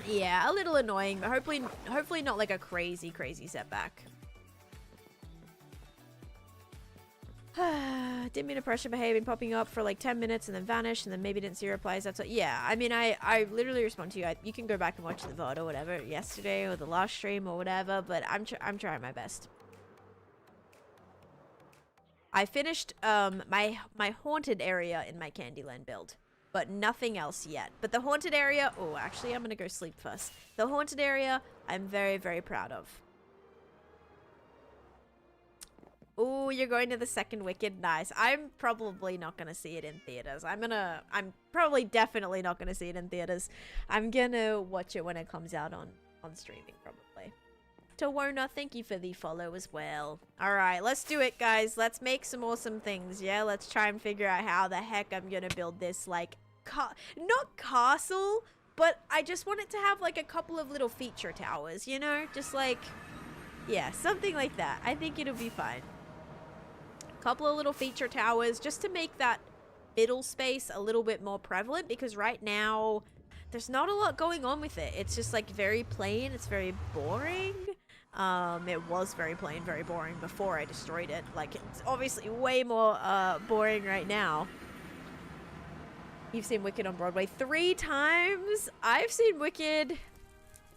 Yeah, a little annoying, but hopefully not like a crazy setback. Didn't mean to pressure behaving, popping up for like 10 minutes and then vanish and then maybe didn't see your replies. That's what, yeah, I mean, I literally respond to you. You can go back and watch the VOD or whatever yesterday or the last stream or whatever, but I'm trying my best. I finished my haunted area in my Candyland build, but nothing else yet. But the haunted area, oh, actually, I'm gonna go sleep first. The haunted area, I'm very, very proud of. Oh, you're going to the second Wicked? Nice. I'm probably not going to see it in theaters. I'm probably definitely not going to see it in theaters. I'm going to watch it when it comes out on streaming, probably. Tawona, thank you for the follow as well. All right, let's do it, guys. Let's make some awesome things, yeah? Let's try and figure out how the heck I'm going to build this, like, not castle, but I just want it to have, like, a couple of little feature towers, you know? Just, like, yeah, something like that. I think it'll be fine. Couple of little feature towers just to make that middle space a little bit more prevalent, because right now there's not a lot going on with it. It's just like very plain. It's very boring. It was very plain, very boring before I destroyed it. Like, it's obviously way more boring right now. You've seen Wicked on Broadway 3 times. I've seen Wicked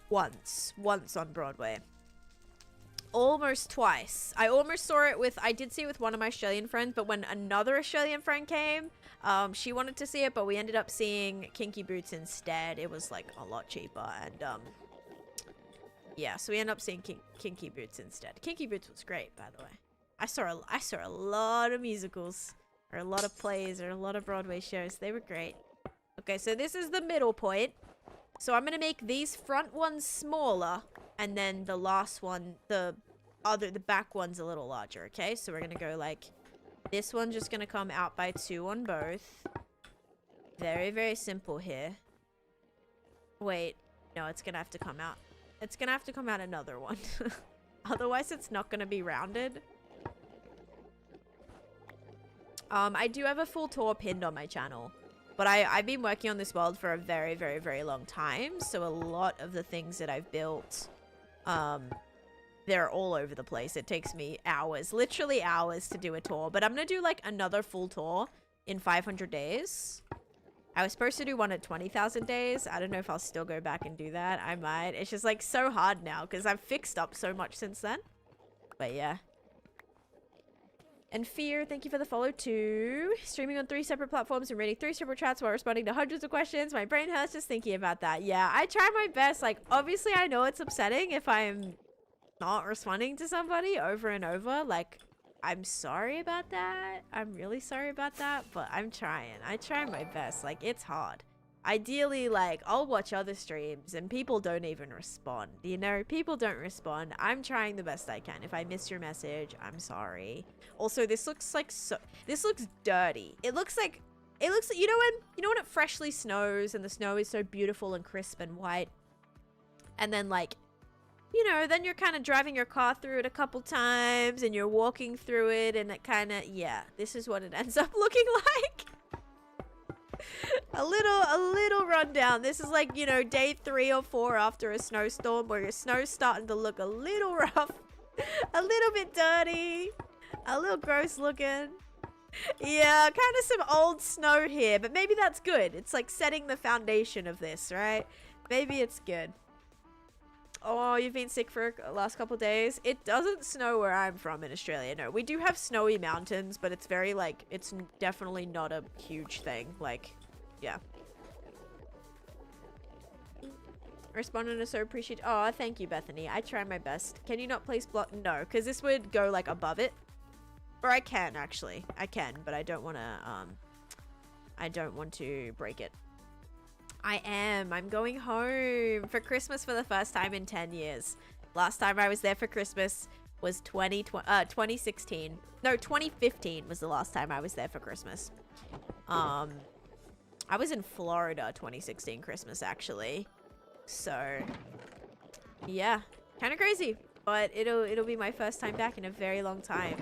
once on Broadway. Almost twice. I almost saw it with, I did see it with one of my Australian friends, but when another Australian friend came, she wanted to see it, but we ended up seeing Kinky Boots instead. It was like a lot cheaper, and yeah, so we ended up seeing Kinky Boots instead. Kinky Boots was great, by the way. I saw a lot of musicals, or a lot of plays, or a lot of Broadway shows. They were great. Okay, so this is the middle point. So I'm gonna make these front ones smaller, and then the last one, the back one's a little larger, okay? So we're gonna go like, this one's just gonna come out by 2 on both. Very, very simple here. Wait, no, it's gonna have to come out. It's gonna have to come out another one. Otherwise, it's not gonna be rounded. I do have a full tour pinned on my channel. But I've been working on this world for a very, very, very long time. So a lot of the things that I've built, they're all over the place. It takes me hours, literally hours to do a tour. But I'm going to do like another full tour in 500 days. I was supposed to do one at 20,000 days. I don't know if I'll still go back and do that. I might. It's just like so hard now because I've fixed up so much since then. But yeah. And Fear, thank you for the follow too. Streaming on 3 separate platforms and reading 3 separate chats while responding to hundreds of questions. My brain hurts just thinking about that. Yeah, I try my best. Like, obviously I know it's upsetting if I'm not responding to somebody over and over. Like, I'm sorry about that. I'm really sorry about that, but I'm trying. I try my best. Like, it's hard. Ideally, like, I'll watch other streams and people don't even respond, you know? People don't respond. I'm trying the best I can. If I miss your message, I'm sorry. Also, this looks like this looks dirty. It looks like, you know when it freshly snows and the snow is so beautiful and crisp and white? And then, like, you know, then you're kind of driving your car through it a couple times and you're walking through it and it kind of, yeah, this is what it ends up looking like. a little rundown. This is like, you know, day 3 or 4 after a snowstorm where your snow's starting to look a little rough, a little bit dirty, a little gross looking. Yeah, kind of some old snow here, but maybe that's good. It's like setting the foundation of this, right? Maybe it's good. Oh, you've been sick for the last couple days? It doesn't snow where I'm from in Australia. No, we do have snowy mountains, but it's very, like, it's definitely not a huge thing. Like, yeah. Responding is so appreciated. Oh, thank you, Bethany. I try my best. Can you not place block? No, because this would go like above it. Or I can actually. I can, but I don't want to break it. I am. I'm going home for Christmas for the first time in 10 years. Last time I was there for Christmas was 2016. No, 2015 was the last time I was there for Christmas. I was in Florida 2016 Christmas actually. So yeah, kind of crazy, but it'll be my first time back in a very long time.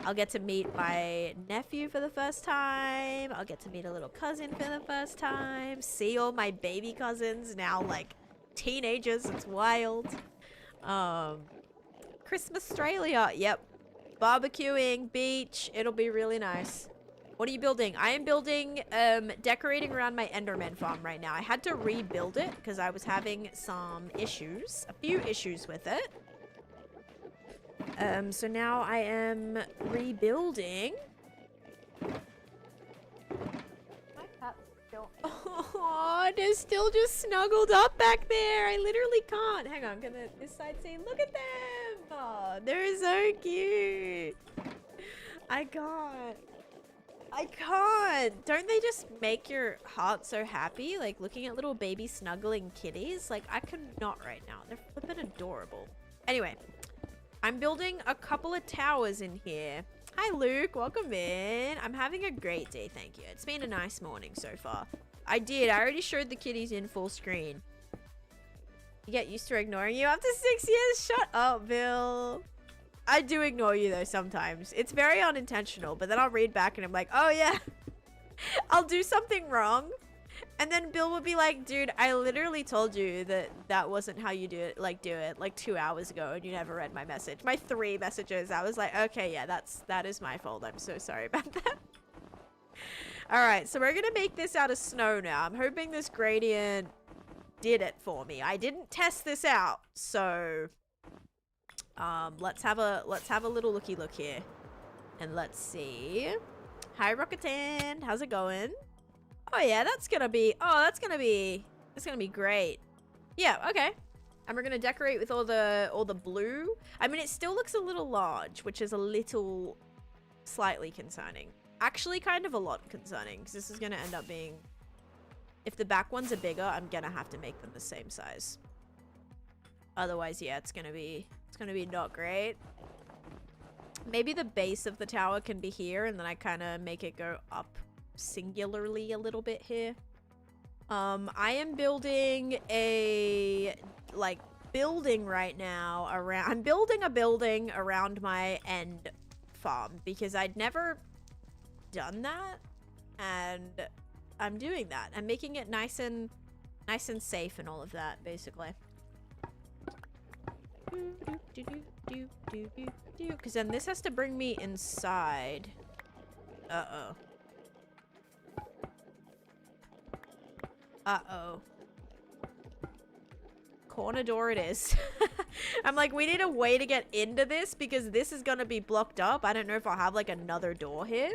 I'll get to meet my nephew for the first time. I'll get to meet a little cousin for the first time. See all my baby cousins now, like teenagers. It's wild. Christmas Australia. Yep. Barbecuing, beach. It'll be really nice. What are you building? I am building, decorating around my Enderman farm right now. I had to rebuild it because I was having some issues. A few issues with it. So now I am rebuilding. My cat's still... Oh, they're still just snuggled up back there. I literally can't. Hang on, can this side say, look at them. Oh, they're so cute. I can't. Don't they just make your heart so happy? Like looking at little baby snuggling kitties? Like I could not right now. They're flippin' adorable. Anyway. I'm building a couple of towers in here. Hi, Luke. Welcome in. I'm having a great day, thank you. It's been a nice morning so far. I already showed the kitties in full screen. You get used to ignoring you after 6 years? Shut up, Bill. I do ignore you, though, sometimes. It's very unintentional, but then I'll read back and I'm like, oh, yeah. I'll do something wrong. And then Bill would be like, dude, I literally told you that wasn't how you do it like 2 hours ago and you never read my message. My 3 messages. I was like, okay, yeah, that is my fault. I'm so sorry about that. All right, so we're going to make this out of snow now. I'm hoping this gradient did it for me. I didn't test this out. So let's have a little looky look here. And let's see. Hi, Rocketan. How's it going? Oh yeah, that's gonna be great. Yeah, okay. And we're gonna decorate with all the blue. I mean, it still looks a little large, which is a little slightly concerning. Actually, kind of a lot concerning, because this is gonna end up being, if the back ones are bigger, I'm gonna have to make them the same size. Otherwise, yeah, it's gonna be not great. Maybe the base of the tower can be here, and then I kind of make it go up singularly a little bit here. I am building a building right now around, I'm building a building around my end farm because I'd never done that, and I'm doing that. I'm making it nice and safe and all of that, basically. Because then this has to bring me inside. Uh-oh. Uh-oh. Corner door it is. I'm like, we need a way to get into this because this is gonna be blocked up. I don't know if I'll have like another door here.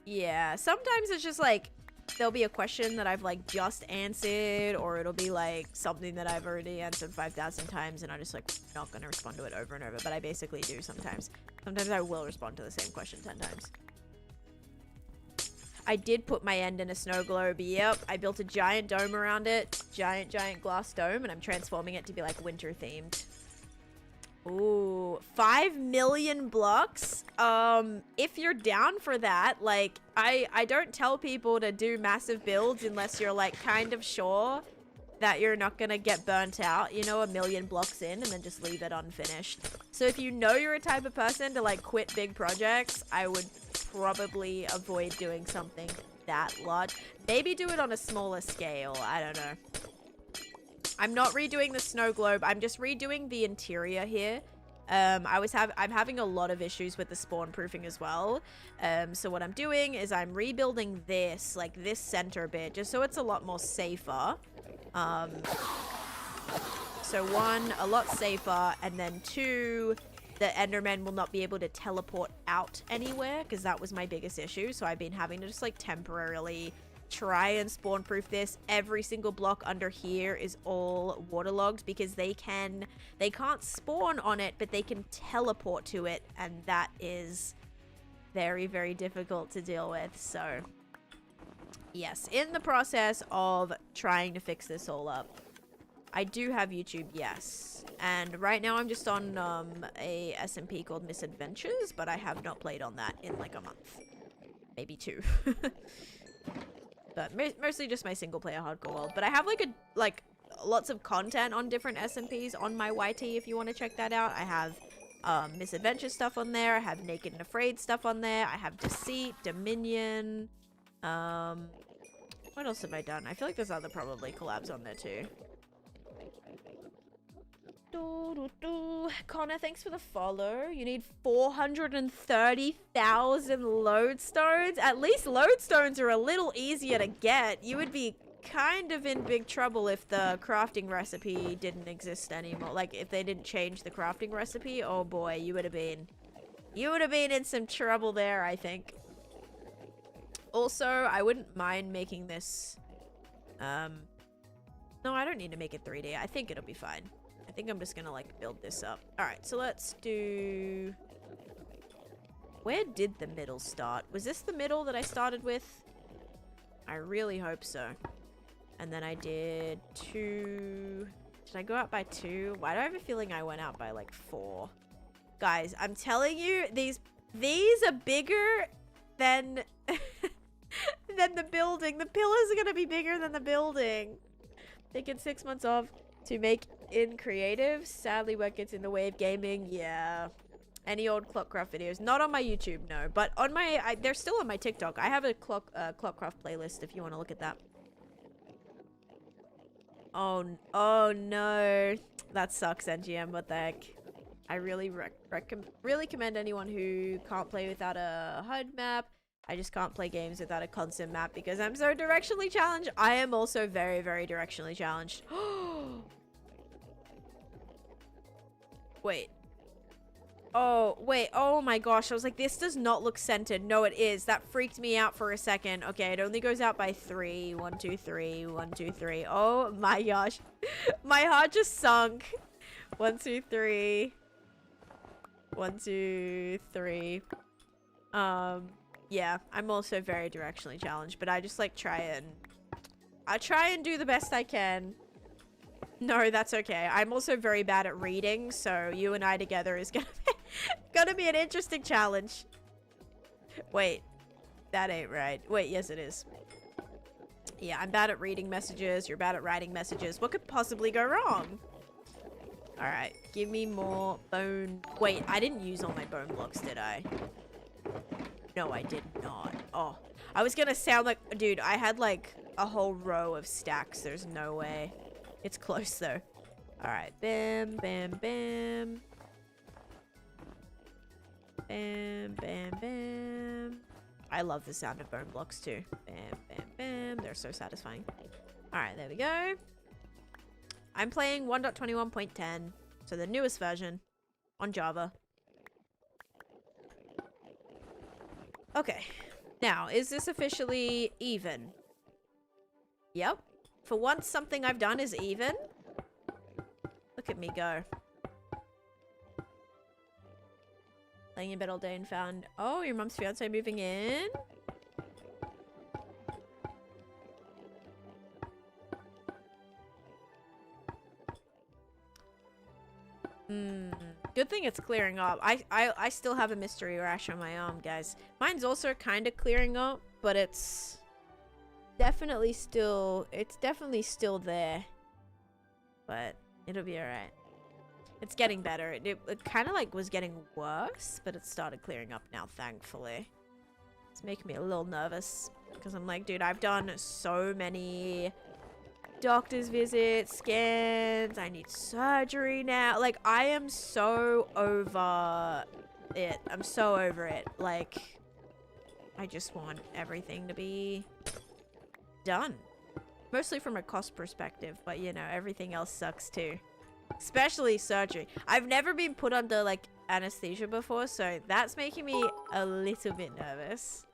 Yeah, sometimes it's just like there'll be a question that I've like just answered, or it'll be like something that I've already answered 5,000 times and I'm just like not gonna respond to it over and over, but I basically do sometimes. Sometimes I will respond to the same question 10 times. I did put my end in a snow globe. Yep, I built a giant dome around it. Giant glass dome, and I'm transforming it to be like winter themed. Ooh, 5 million blocks? If you're down for that, like, I don't tell people to do massive builds unless you're like kind of sure that you're not gonna get burnt out, you know, a million blocks in and then just leave it unfinished. So if you know you're a type of person to like quit big projects, I would probably avoid doing something that large. Maybe do it on a smaller scale. I don't know. I'm not redoing the snow globe. I'm just redoing the interior here. I'm having a lot of issues with the spawn proofing as well. So what I'm doing is I'm rebuilding this, like this center bit, just so it's a lot more safer. So 1, a lot safer, and then 2, the Enderman will not be able to teleport out anywhere, because that was my biggest issue. So I've been having to just like temporarily try and spawn proof this. Every single block under here is all waterlogged because they can't spawn on it, but they can teleport to it, and that is very, very difficult to deal with. So yes, in the process of trying to fix this all up. I do have YouTube, yes. And right now I'm just on a SMP called Misadventures, but I have not played on that in like a month. Maybe 2. But mostly just my single player hardcore world. But I have like lots of content on different SMPs on my YT if you want to check that out. I have Misadventure stuff on there. I have Naked and Afraid stuff on there. I have Deceit, Dominion. What else have I done? I feel like there's other probably collabs on there too. Connor, thanks for the follow. You need 430,000 lodestones. At least lodestones are a little easier to get. You would be kind of in big trouble if the crafting recipe didn't exist anymore. Like if they didn't change the crafting recipe. Oh boy, you would have been in some trouble there, I think. Also, I wouldn't mind making this no, I don't need to make it 3D. I think it'll be fine. I think I'm just gonna like build this up. Alright, so let's do... Where did the middle start? Was this the middle that I started with? I really hope so. And then I did 2... Did I go out by 2? Why do I have a feeling I went out by like 4? Guys, I'm telling you, these are bigger than... than the building. The pillars are gonna be bigger than the building. Taking 6 months off to make in creative. Sadly, work gets in the way of gaming. Yeah. Any old Clockcraft videos. Not on my YouTube, no. But on my... they're still on my TikTok. I have a Clockcraft playlist if you want to look at that. Oh no. That sucks, NGM. What the heck? I really recommend anyone who can't play without a HUD map. I just can't play games without a constant map because I'm so directionally challenged. I am also very, very directionally challenged. Wait. Oh, wait. Oh my gosh. I was like, this does not look centered. No, it is. That freaked me out for a second. Okay, it only goes out by 3. 1, 2, 3. 1, 2, 3. Oh my gosh. My heart just sunk. 1, 2, 3. 1, 2, 3. Yeah, I'm also very directionally challenged, but I just like try and do the best I can. No, that's okay. I'm also very bad at reading, so you and I together is gonna be an interesting challenge. Wait, that ain't right. Wait, yes it is. Yeah, I'm bad at reading messages. You're bad at writing messages. What could possibly go wrong? Alright, give me more bone. Wait, I didn't use all my bone blocks, did I? No, I did not. Oh, I was gonna sound like... Dude, I had like a whole row of stacks. There's no way. It's close though. Alright, bam, bam, bam. Bam, bam, bam. I love the sound of bone blocks too. Bam, bam, bam. They're so satisfying. Alright, there we go. I'm playing 1.21.10. So the newest version on Java. Okay. Now, is this officially even? Yep. For once, something I've done is even. Look at me go. Laying in bed all day and found... Oh, your mum's fiancé moving in? Good thing it's clearing up. I still have a mystery rash on my arm, guys. Mine's also kind of clearing up, but it's definitely still there. But it'll be alright. It's getting better. It kind of like was getting worse, but it started clearing up now, thankfully. It's making me a little nervous because I'm like, dude, I've done so many doctor's visits, scans, I need surgery now. Like, I am so over it. I'm so over it. Like, I just want everything to be done. Mostly from a cost perspective, but you know, everything else sucks too. Especially surgery. I've never been put under like anesthesia before, so that's making me a little bit nervous.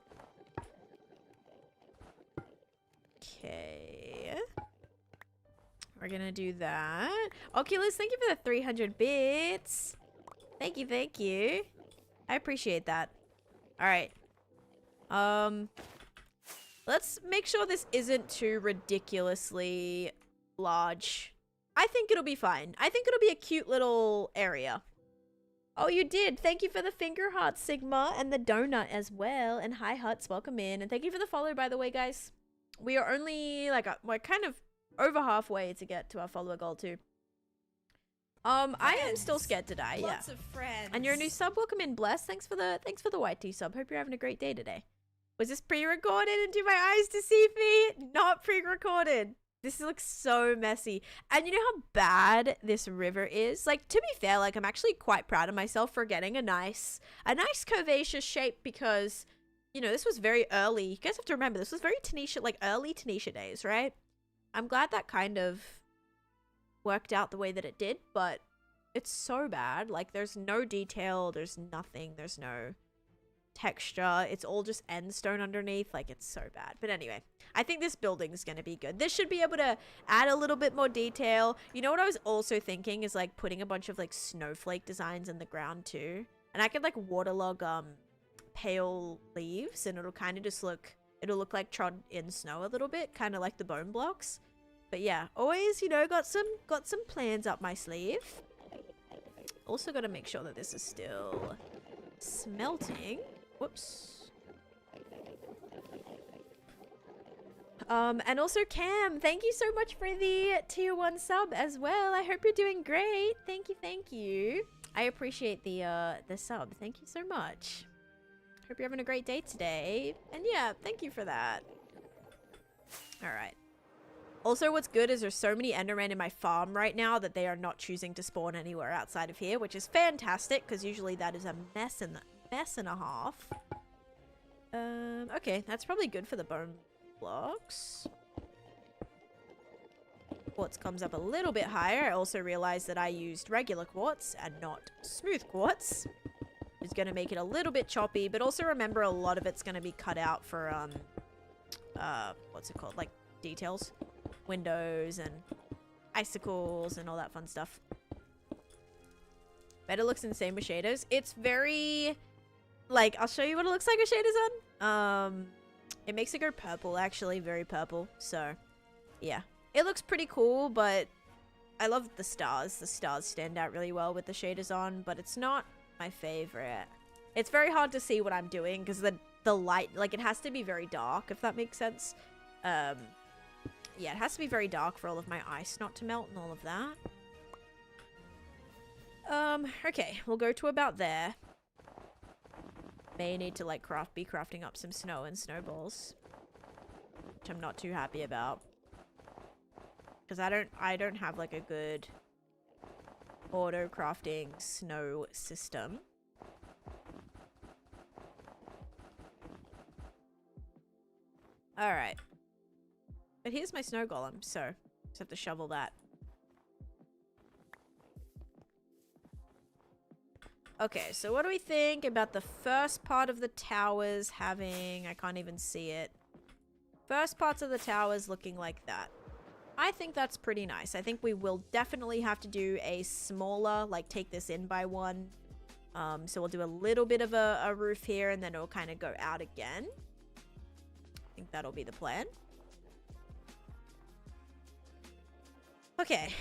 We're gonna do that. Oculus, thank you for the 300 bits. Thank you, thank you. I appreciate that. Alright. Let's make sure this isn't too ridiculously large. I think it'll be fine. I think it'll be a cute little area. Oh, you did. Thank you for the finger heart, Sigma, and the donut as well. And hi, Huts. Welcome in. And thank you for the follow, by the way, guys. We are only, like, we're kind of over halfway to get to our follower goal, too. I am still scared to die, Lots of friends. And you're a new sub. Welcome in, Bless. Thanks for the white tea sub. Hope you're having a great day today. Was this pre-recorded and do my eyes deceive me? Not pre-recorded. This looks so messy. And you know how bad this river is? Like, to be fair, like, I'm actually quite proud of myself for getting a nice curvaceous shape because, you know, this was very early. You guys have to remember, this was very Taneesha, like, early Taneesha days, right? I'm glad that kind of worked out the way that it did, but it's so bad. Like, there's no detail, there's nothing, there's no texture. It's all just end stone underneath. Like, it's so bad. But anyway, I think this building is going to be good. This should be able to add a little bit more detail. You know what I was also thinking is like putting a bunch of like snowflake designs in the ground too. And I could like waterlog pale leaves and it'll kind of just look, it'll look like trod in snow a little bit, kind of like the bone blocks. But yeah, always, you know, got some plans up my sleeve. Also got to make sure that this is still smelting. Whoops. And also Cam, thank you so much for the tier 1 sub as well. I hope you're doing great. Thank you. I appreciate the sub. Thank you so much. Hope you're having a great day today. And yeah, thank you for that. All right. Also, what's good is there's so many endermen in my farm right now that they are not choosing to spawn anywhere outside of here, which is fantastic because usually that is a mess and a half. Okay, that's probably good for the bone blocks. Quartz comes up a little bit higher. I also realized that I used regular quartz and not smooth quartz. It's going to make it a little bit choppy, but also remember a lot of it's going to be cut out for, what's it called? Like, details. Windows and icicles and all that fun stuff. Better looks insane with shaders. It's very, like, I'll show you what it looks like with shaders on. It makes it go purple, actually, very purple. So, yeah. It looks pretty cool, but I love the stars. The stars stand out really well with the shaders on, but it's not my favorite. It's very hard to see what I'm doing because the light, like, it has to be very dark, if that makes sense. Yeah, it has to be very dark for all of my ice not to melt and all of that. Okay, we'll go to about there. May need to, like, be crafting up some snow and snowballs. Which I'm not too happy about. Because I don't have, like, a good auto-crafting snow system. Alright. But here's my snow golem, so just have to shovel that. Okay, so what do we think about the first part of the towers having... I can't even see it. First parts of the towers looking like that. I think that's pretty nice. I think we will definitely have to do a smaller, like take this in by one. So we'll do a little bit of a roof here and then it'll kind of go out again. I think that'll be the plan. Okay.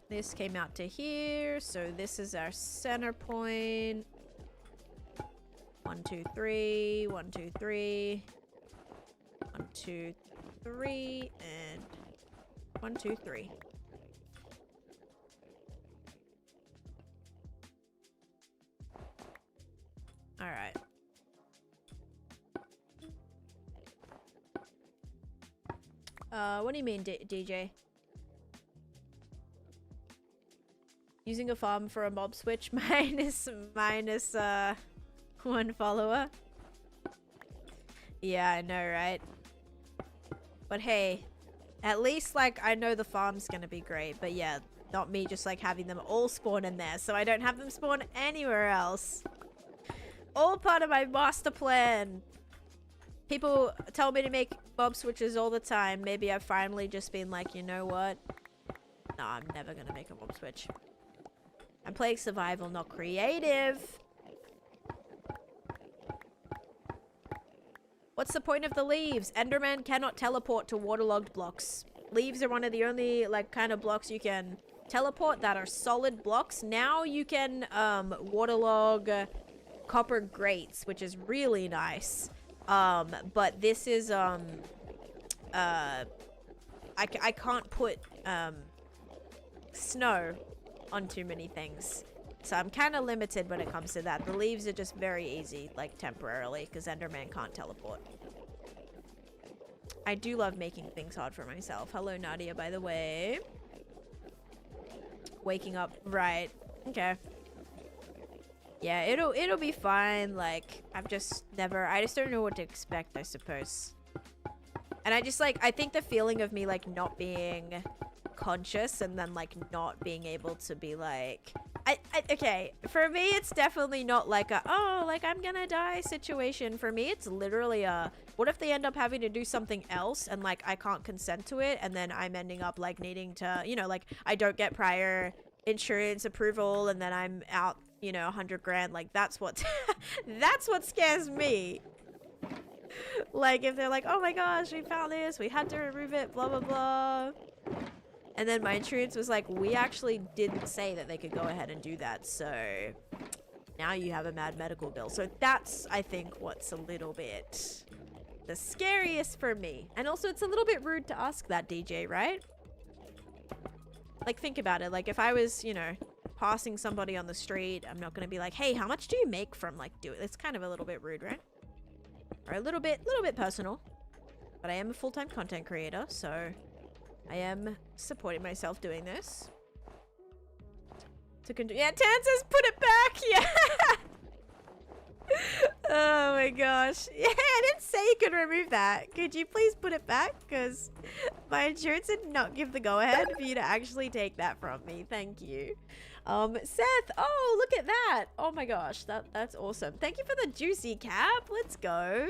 This came out to here, so this is our center point. 1, 2, 3, 1, 2, 3. 1, 2, 3, and 1, 2, 3. All right. What do you mean, DJ? Using a farm for a mob switch minus 1 follower. Yeah, I know, right? But hey, at least, like, I know the farm's gonna be great. But yeah, not me just, like, having them all spawn in there. So I don't have them spawn anywhere else. All part of my master plan. People tell me to make mob switches all the time. Maybe I've finally just been like, you know what? No, I'm never gonna make a mob switch. I'm playing survival, not creative. What's the point of the leaves? Enderman cannot teleport to waterlogged blocks. Leaves are one of the only, like, kind of blocks you can teleport that are solid blocks. Now you can waterlog copper grates, which is really nice. But this is I can't put snow on too many things, so I'm kind of limited when it comes to that. The leaves are just very easy, like temporarily, because Enderman can't teleport. I do love making things hard for myself. Hello Nadia, by the way. Waking up, right? Okay. Yeah, it'll be fine. Like, I just don't know what to expect, I suppose. And I think the feeling of me, like, not being conscious and then, like, not being able to be, like... okay, for me, it's definitely not like a, oh, like, I'm gonna die situation. For me, it's literally a, what if they end up having to do something else and, like, I can't consent to it, and then I'm ending up, like, needing to, you know, like, I don't get prior insurance approval, and then I'm out, you know, 100 grand. Like, that's what that's what scares me. Like, if they're like, oh my gosh, we found this, we had to remove it, blah blah blah, and then my insurance was like, we actually didn't say that they could go ahead and do that, so now you have a mad medical bill. So that's, I think, what's a little bit the scariest for me. And also, it's a little bit rude to ask that, DJ, right? Like, think about it. Like, if I was, you know, passing somebody on the street, I'm not gonna be like, hey, how much do you make from, like, doing it's kind of a little bit rude, right? Or a little bit personal. But I am a full-time content creator, so I am supporting myself doing this. Yeah, Tan says put it back. Yeah. Oh my gosh. Yeah, I didn't say you could remove that. Could you please put it back? Because my insurance did not give the go-ahead for you to actually take that from me. Thank you. Seth. Oh, look at that. Oh my gosh. That's awesome. Thank you for the juicy cap. Let's go.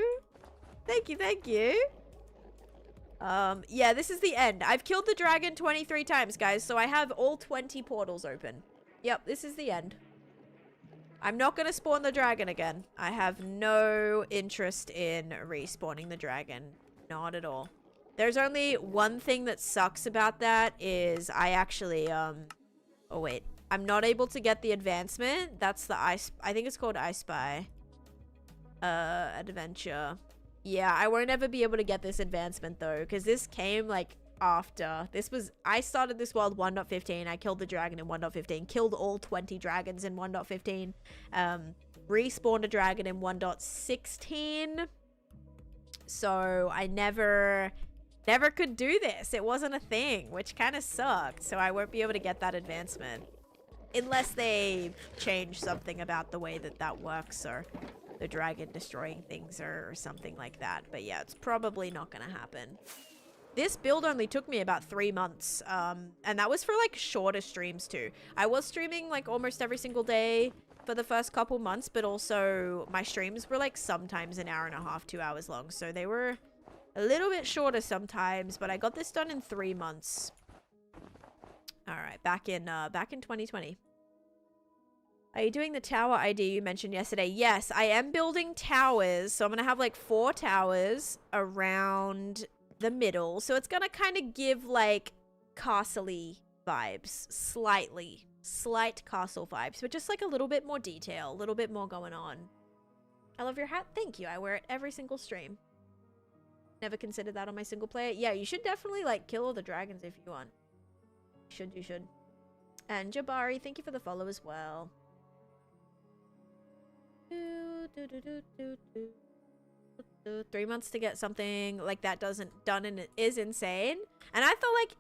Thank you. Thank you. Yeah, this is the end. I've killed the dragon 23 times, guys, so I have all 20 portals open. Yep, this is the end. I'm not gonna spawn the dragon again. I have no interest in respawning the dragon. Not at all. There's only one thing that sucks about that is I actually, oh wait. I'm not able to get the advancement. That's the I think it's called I Spy. Adventure. Yeah, I won't ever be able to get this advancement though, because this came like after. I started this world 1.15. I killed the dragon in 1.15. Killed all 20 dragons in 1.15. Respawned a dragon in 1.16. So I never could do this. It wasn't a thing, which kind of sucked. So I won't be able to get that advancement. Unless they change something about the way that works, or the dragon destroying things or something like that. But yeah, it's probably not gonna happen. This build only took me about 3 months, and that was for like shorter streams too. I was streaming like almost every single day for the first couple months, but also my streams were like sometimes an hour and a half, 2 hours long, so they were a little bit shorter sometimes, but I got this done in 3 months. All right, back in 2020. Are you doing the tower ID you mentioned yesterday? Yes, I am building towers, so I'm gonna have like 4 towers around the middle, so it's gonna kind of give like castle-y vibes, slight castle vibes, but just like a little bit more detail, a little bit more going on. I love your hat. Thank you. I wear it every single stream. Never considered that on my single player. Yeah, you should definitely like kill all the dragons if you want. You should. And Jabari, thank you for the follow as well. 3 months to get something like that done and it is insane. And I felt like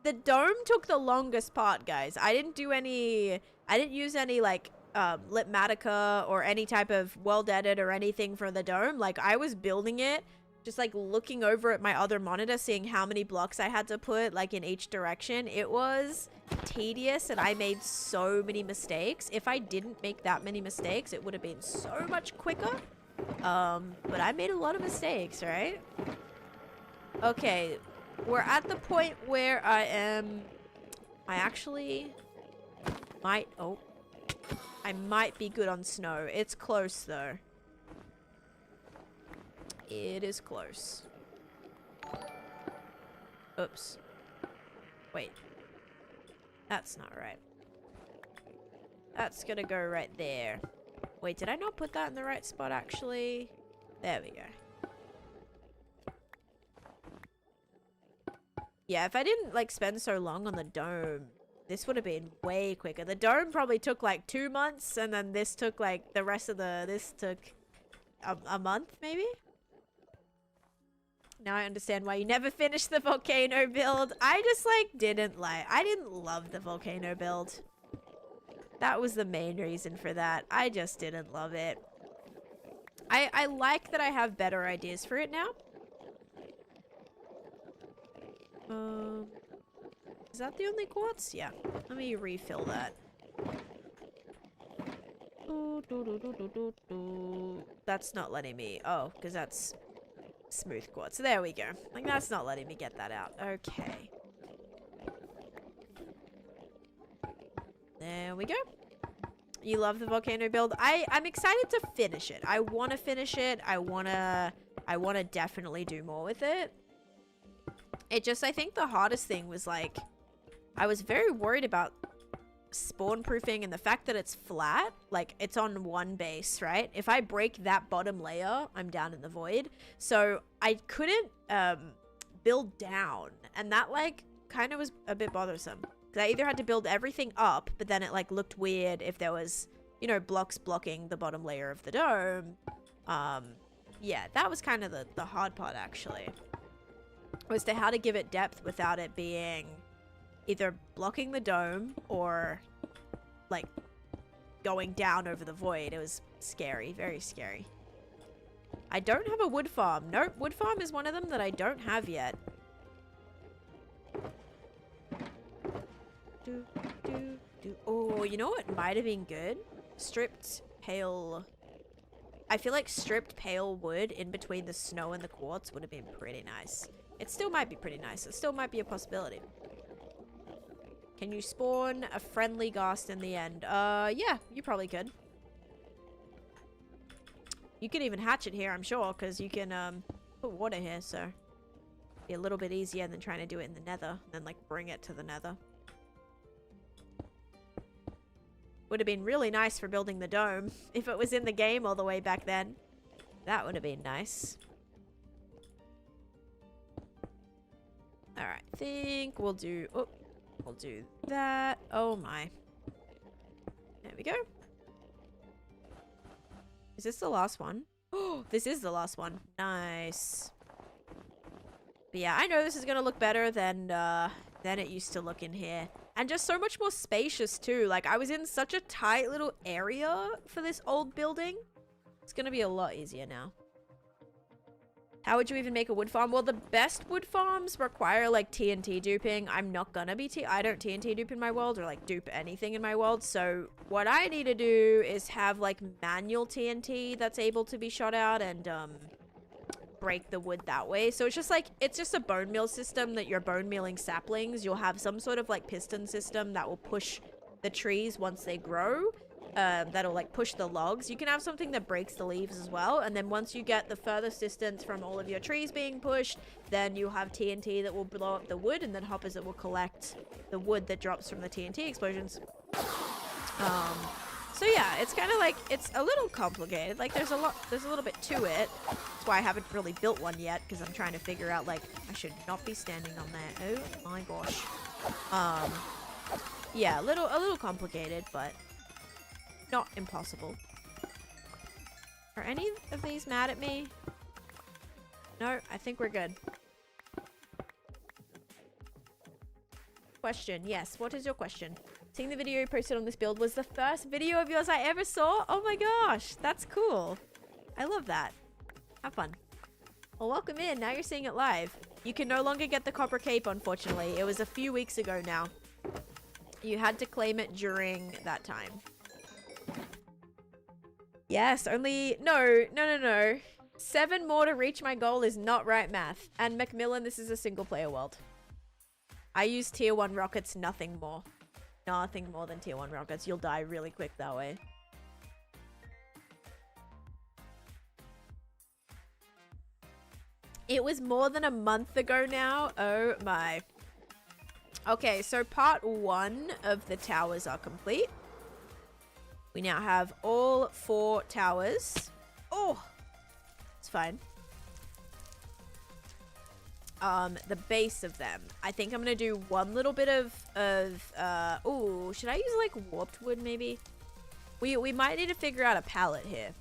the dome took the longest part, guys. I didn't use any like Litmatica or any type of world edit or anything for the dome. Like, I was building it, just like looking over at my other monitor, seeing how many blocks I had to put like in each direction. It was tedious and I made so many mistakes. If I didn't make that many mistakes, it would have been so much quicker. But I made a lot of mistakes, right? Okay, we're at the point where I actually might, oh, I might be good on snow. It's close though. It is close. Oops. Wait. That's not right. That's gonna go right there. Wait, did I not put that in the right spot actually? There we go. Yeah, if I didn't like spend so long on the dome, this would have been way quicker. The dome probably took like 2 months, and then this took like the rest of this took a month maybe. Now I understand why you never finished the volcano build. I just like I didn't love the volcano build. That was the main reason for that. I just didn't love it. I like that I have better ideas for it now. Is that the only quartz? Yeah. Let me refill that. That's not letting me. Oh, because that's smooth quartz. There we go. Like, that's not letting me get that out. Okay. There we go. You love the volcano build. I'm excited to finish it. I want to finish it. I want to definitely do more with it. It just, I think the hardest thing was like, I was very worried about spawn proofing and the fact that it's flat. Like, it's on one base, right? If I break that bottom layer, I'm down in the void. So I couldn't build down, and that like kind of was a bit bothersome. I either had to build everything up, but then it like looked weird if there was, you know, blocks blocking the bottom layer of the dome. Yeah, that was kind of the hard part actually. Was to how to give it depth without it being either blocking the dome or like going down over the void. It was scary, very scary. I don't have a wood farm. Nope, wood farm is one of them that I don't have yet. Oh, you know what might have been good? Stripped pale. I feel like stripped pale wood in between the snow and the quartz would have been pretty nice. It still might be pretty nice. It still might be a possibility. Can you spawn a friendly ghast in the end? Yeah, you probably could. You could even hatch it here, I'm sure, because you can put water here, so be a little bit easier than trying to do it in the nether, and then like bring it to the nether. Would have been really nice for building the dome if it was in the game all the way back then. That would have been nice. Alright, I think we'll do that. Oh my. There we go. Is this the last one? Oh, this is the last one. Nice. But yeah, I know this is gonna look better than it used to look in here. And just so much more spacious too. Like, I was in such a tight little area for this old building. It's gonna be a lot easier now. How would you even make a wood farm? Well, the best wood farms require like TNT duping. I'm not gonna be I don't TNT dupe in my world, or like dupe anything in my world. So what I need to do is have like manual TNT that's able to be shot out and break the wood that way. So it's just like, it's just a bone meal system that you're bone mealing saplings. You'll have some sort of like piston system that will push the trees once they grow. That'll like push the logs. You can have something that breaks the leaves as well, and then once you get the furthest distance from all of your trees being pushed, then you'll have TNT that will blow up the wood, and then hoppers that will collect the wood that drops from the TNT explosions. So yeah, it's kind of like, it's a little complicated. Like, there's a little bit to it. That's why I haven't really built one yet, because I'm trying to figure out, like, I should not be standing on there. Oh my gosh. Yeah, a little complicated, but not impossible. Are any of these mad at me? No, I think we're good. Question. Yes, what is your question? Seeing the video you posted on this build was the first video of yours I ever saw. Oh my gosh, that's cool. I love that. Have fun. Well, welcome in. Now you're seeing it live. You can no longer get the copper cape, unfortunately. It was a few weeks ago now. You had to claim it during that time. Yes, only... No. 7 more to reach my goal is not right math. And Macmillan, this is a single player world. I use tier 1 rockets, nothing more. Nothing more than tier 1 rockets. You'll die really quick that way. It was more than a month ago now. Oh my. Okay, so part 1 of the towers are complete. We now have all 4 towers. Oh, it's fine. The base of them. I think I'm gonna do one little bit of oh, should I use like warped wood maybe? We might need to figure out a palette here.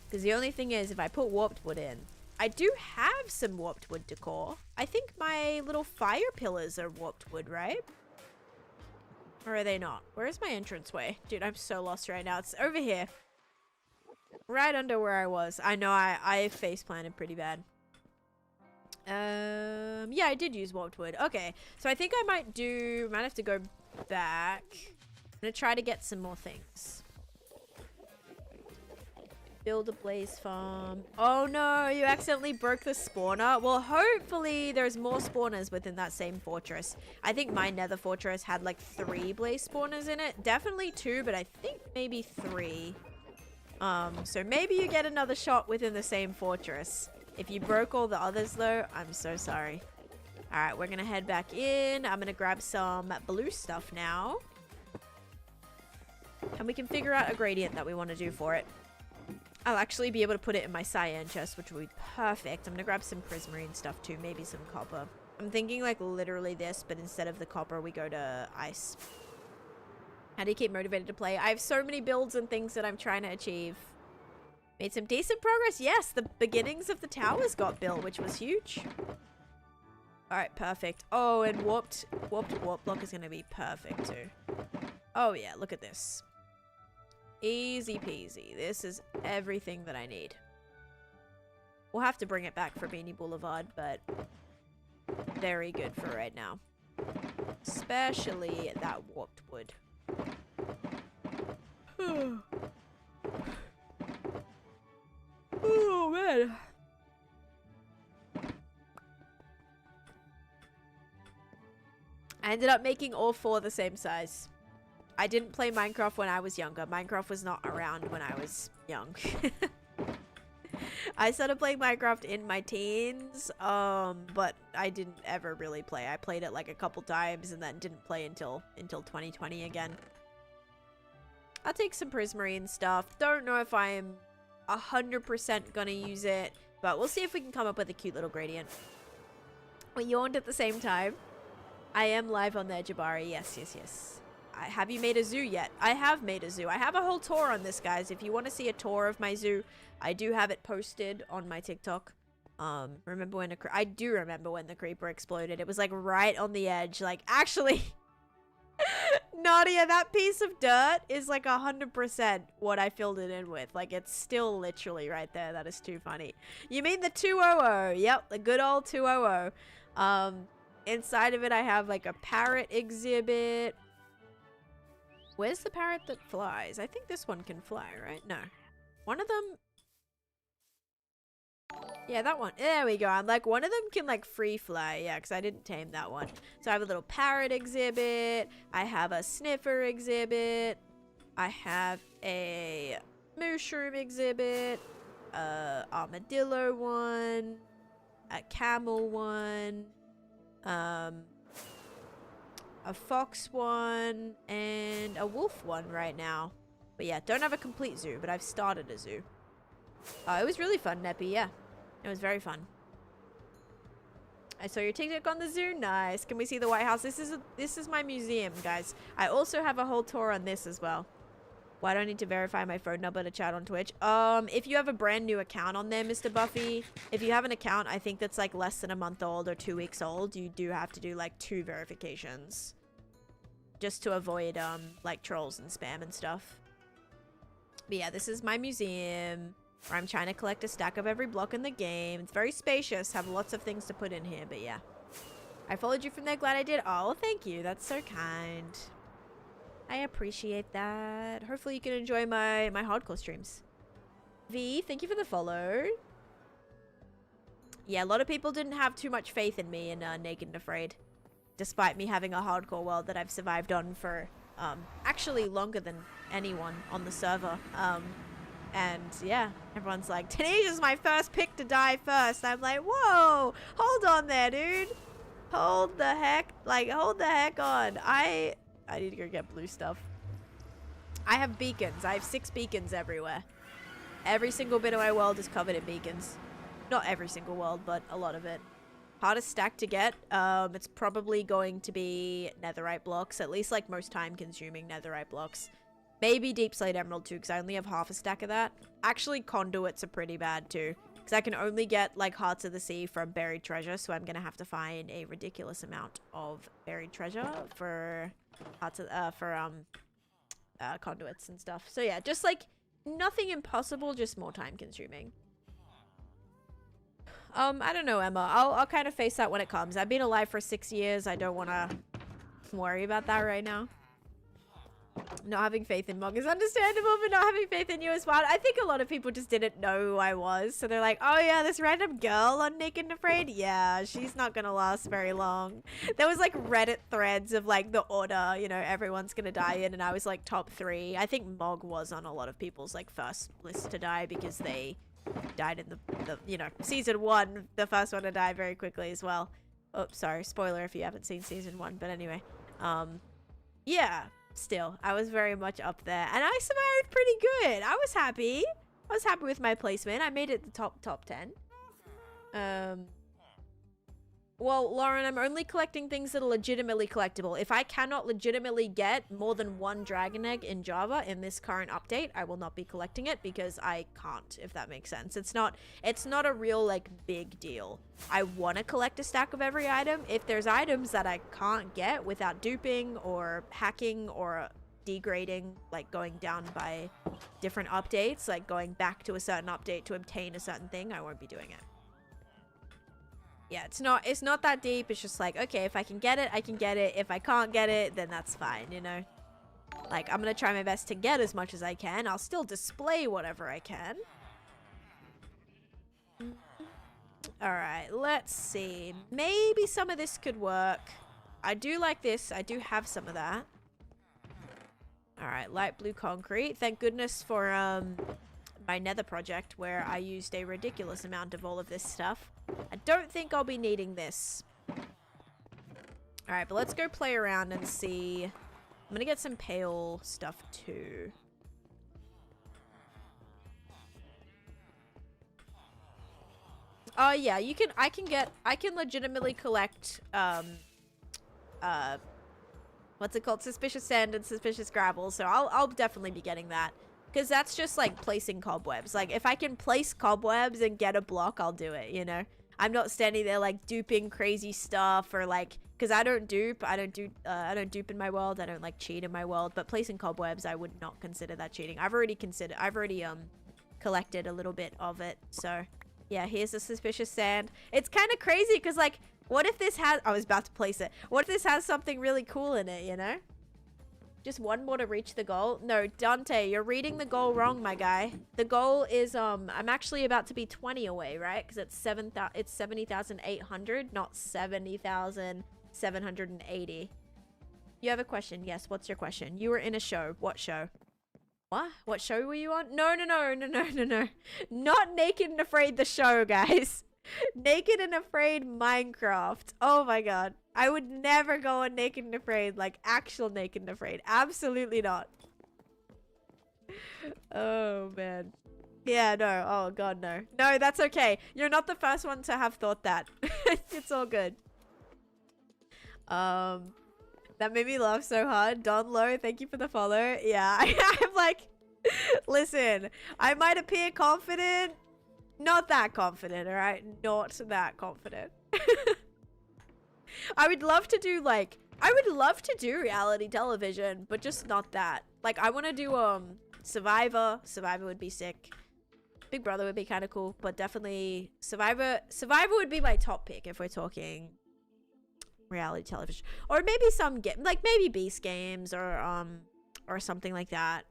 Because the only thing is, if I put warped wood in, I do have some warped wood decor. I think my little fire pillars are warped wood, right? Or are they not? Where is my entranceway? Dude, I'm so lost right now. It's over here. Right under where I was. I know I face planted pretty bad. Yeah, I did use warped wood. Okay, so I think I might have to go back. I'm gonna try to get some more things. Build a blaze farm. Oh no, you accidentally broke the spawner. Well, hopefully there's more spawners within that same fortress. I think my nether fortress had like 3 blaze spawners in it. Definitely 2, but I think maybe 3. So maybe you get another shot within the same fortress. If you broke all the others though, I'm so sorry. All right, we're gonna head back in. I'm gonna grab some blue stuff now. And we can figure out a gradient that we want to do for it. I'll actually be able to put it in my cyan chest, which will be perfect. I'm gonna grab some prismarine stuff too, maybe some copper. I'm thinking like literally this, but instead of the copper, we go to ice. How do you keep motivated to play? I have so many builds and things that I'm trying to achieve. Made some decent progress. Yes, the beginnings of the towers got built, which was huge. All right, perfect. Oh, and warped warp block is gonna be perfect too. Oh yeah, look at this. Easy peasy. This is everything that I need. We'll have to bring it back for Beanie Boulevard, but very good for right now. Especially that warped wood. Oh man. I ended up making all 4 the same size. I didn't play Minecraft when I was younger. Minecraft was not around when I was young. I started playing Minecraft in my teens, but I didn't ever really play. I played it like a couple times and then didn't play until 2020 again. I'll take some prismarine stuff. Don't know if I'm 100% gonna use it, but we'll see if we can come up with a cute little gradient. We yawned at the same time. I am live on there, Jabari. Yes, yes, yes. Have you made a zoo yet? I have made a zoo. I have a whole tour on this, guys. If you want to see a tour of my zoo, I do have it posted on my TikTok. Remember when I do remember when the creeper exploded. It was like right on the edge. Like, actually, Nadia, that piece of dirt is like 100% what I filled it in with. Like, it's still literally right there. That is too funny. You mean the 200? Yep, the good old 200. Inside of it, I have like a parrot exhibit. Where's the parrot that flies? I think this one can fly, right? No. One of them... Yeah, that one. There we go. I'm like, one of them can like free fly. Yeah, because I didn't tame that one. So I have a little parrot exhibit. I have a sniffer exhibit. I have a mushroom exhibit. Armadillo one. A camel one. A fox one, and a wolf one right now. But yeah, don't have a complete zoo, but I've started a zoo. It was really fun, Neppy, yeah. It was very fun. I saw your TikTok on the zoo. Nice. Can we see the White House? This is my museum, guys. I also have a whole tour on this as well. Why do I need to verify my phone number to chat on Twitch? If you have a brand new account on there, Mr. Buffy, if you have an account, I think that's like less than a month old or 2 weeks old, you do have to do like 2 verifications. Just to avoid, like trolls and spam and stuff. But yeah, this is my museum where I'm trying to collect a stack of every block in the game. It's very spacious, have lots of things to put in here, but yeah. I followed you from there, glad I did. Oh, thank you. That's so kind. I appreciate that. Hopefully you can enjoy my hardcore streams. V, thank you for the follow. Yeah, a lot of people didn't have too much faith in me in Naked and Afraid. Despite me having a hardcore world that I've survived on for actually longer than anyone on the server. And yeah, everyone's like, Taneesha's my first pick to die first. I'm like, whoa, hold on there, dude. Hold the heck, like, hold the heck on. I need to go get blue stuff. I have beacons. I have 6 beacons everywhere. Every single bit of my world is covered in beacons. Not every single world, but a lot of it. Hardest stack to get, it's probably going to be netherite blocks. At least, like, most time-consuming netherite blocks. Maybe deep slate emerald too, because I only have half a stack of that. Actually, conduits are pretty bad too, because I can only get like hearts of the sea from buried treasure, so I'm gonna have to find a ridiculous amount of buried treasure for hearts of, conduits and stuff. So yeah, just like nothing impossible, just more time consuming. I don't know, Emma. I'll kind of face that when it comes. I've been alive for 6 years. I don't want to worry about that right now. Not having faith in Mog is understandable, but not having faith in you is fine. I think a lot of people just didn't know who I was. So they're like, oh yeah, this random girl on Naked and Afraid? Yeah, she's not gonna last very long. There was like Reddit threads of like the order, you know, everyone's gonna die in, and I was like top 3. I think Mog was on a lot of people's like first list to die because they died in the you know, season 1, the first one to die very quickly as well. Oh, sorry, spoiler if you haven't seen season 1, but anyway. Yeah. Still, I was very much up there, and I survived pretty good. I was happy. I was happy with my placement. I made it the top 10. Well, Lauren, I'm only collecting things that are legitimately collectible. If I cannot legitimately get more than 1 dragon egg in Java in this current update, I will not be collecting it because I can't, if that makes sense. It's not a real, like, big deal. I want to collect a stack of every item. If there's items that I can't get without duping or hacking or degrading, like going down by different updates, like going back to a certain update to obtain a certain thing, I won't be doing it. Yeah, it's not that deep. It's just like, okay, if I can get it, I can get it. If I can't get it, then that's fine, you know? Like, I'm gonna try my best to get as much as I can. I'll still display whatever I can. Alright, let's see. Maybe some of this could work. I do like this. I do have some of that. Alright, light blue concrete. Thank goodness for, my nether project where I used a ridiculous amount of all of this stuff. I don't think I'll be needing this. Alright, but let's go play around and see. I'm gonna get some pale stuff too. Oh yeah, I can legitimately collect what's it called? Suspicious sand and suspicious gravel, so I'll definitely be getting that. Because that's just like placing cobwebs. Like if I can place cobwebs and get a block, I'll do it, you know? I'm not standing there like duping crazy stuff or like, because I don't dupe. I don't dupe in my world. I don't like cheat in my world, but placing cobwebs, I would not consider that cheating. I've already collected a little bit of it. So yeah, here's the suspicious sand. It's kind of crazy because like, what if this has, I was about to place it. What if this has something really cool in it, you know? Just 1 more to reach the goal. No, Dante, you're reading the goal wrong, my guy. The goal is, I'm actually about to be 20 away, right? Because it's 70,800, not 70,780. You have a question? Yes, what's your question? You were in a show. What show? What? What show were you on? No. Not Naked and Afraid the show, guys. Naked and Afraid Minecraft. Oh my god. I would never go on Naked and Afraid, like actual Naked and Afraid. Absolutely not. Oh man. Yeah, no. Oh god, no. No, that's okay. You're not the first one to have thought that. It's all good. That made me laugh so hard. Don Low, thank you for the follow. Yeah, I'm like, listen, I might appear confident. Not that confident, alright? Not that confident. I would love to do, like, I would love to do reality television, but just not that. Like, I want to do, Survivor. Survivor would be sick. Big Brother would be kind of cool, but definitely Survivor. Survivor would be my top pick if we're talking reality television. Or maybe some, like, maybe Beast Games or something like that.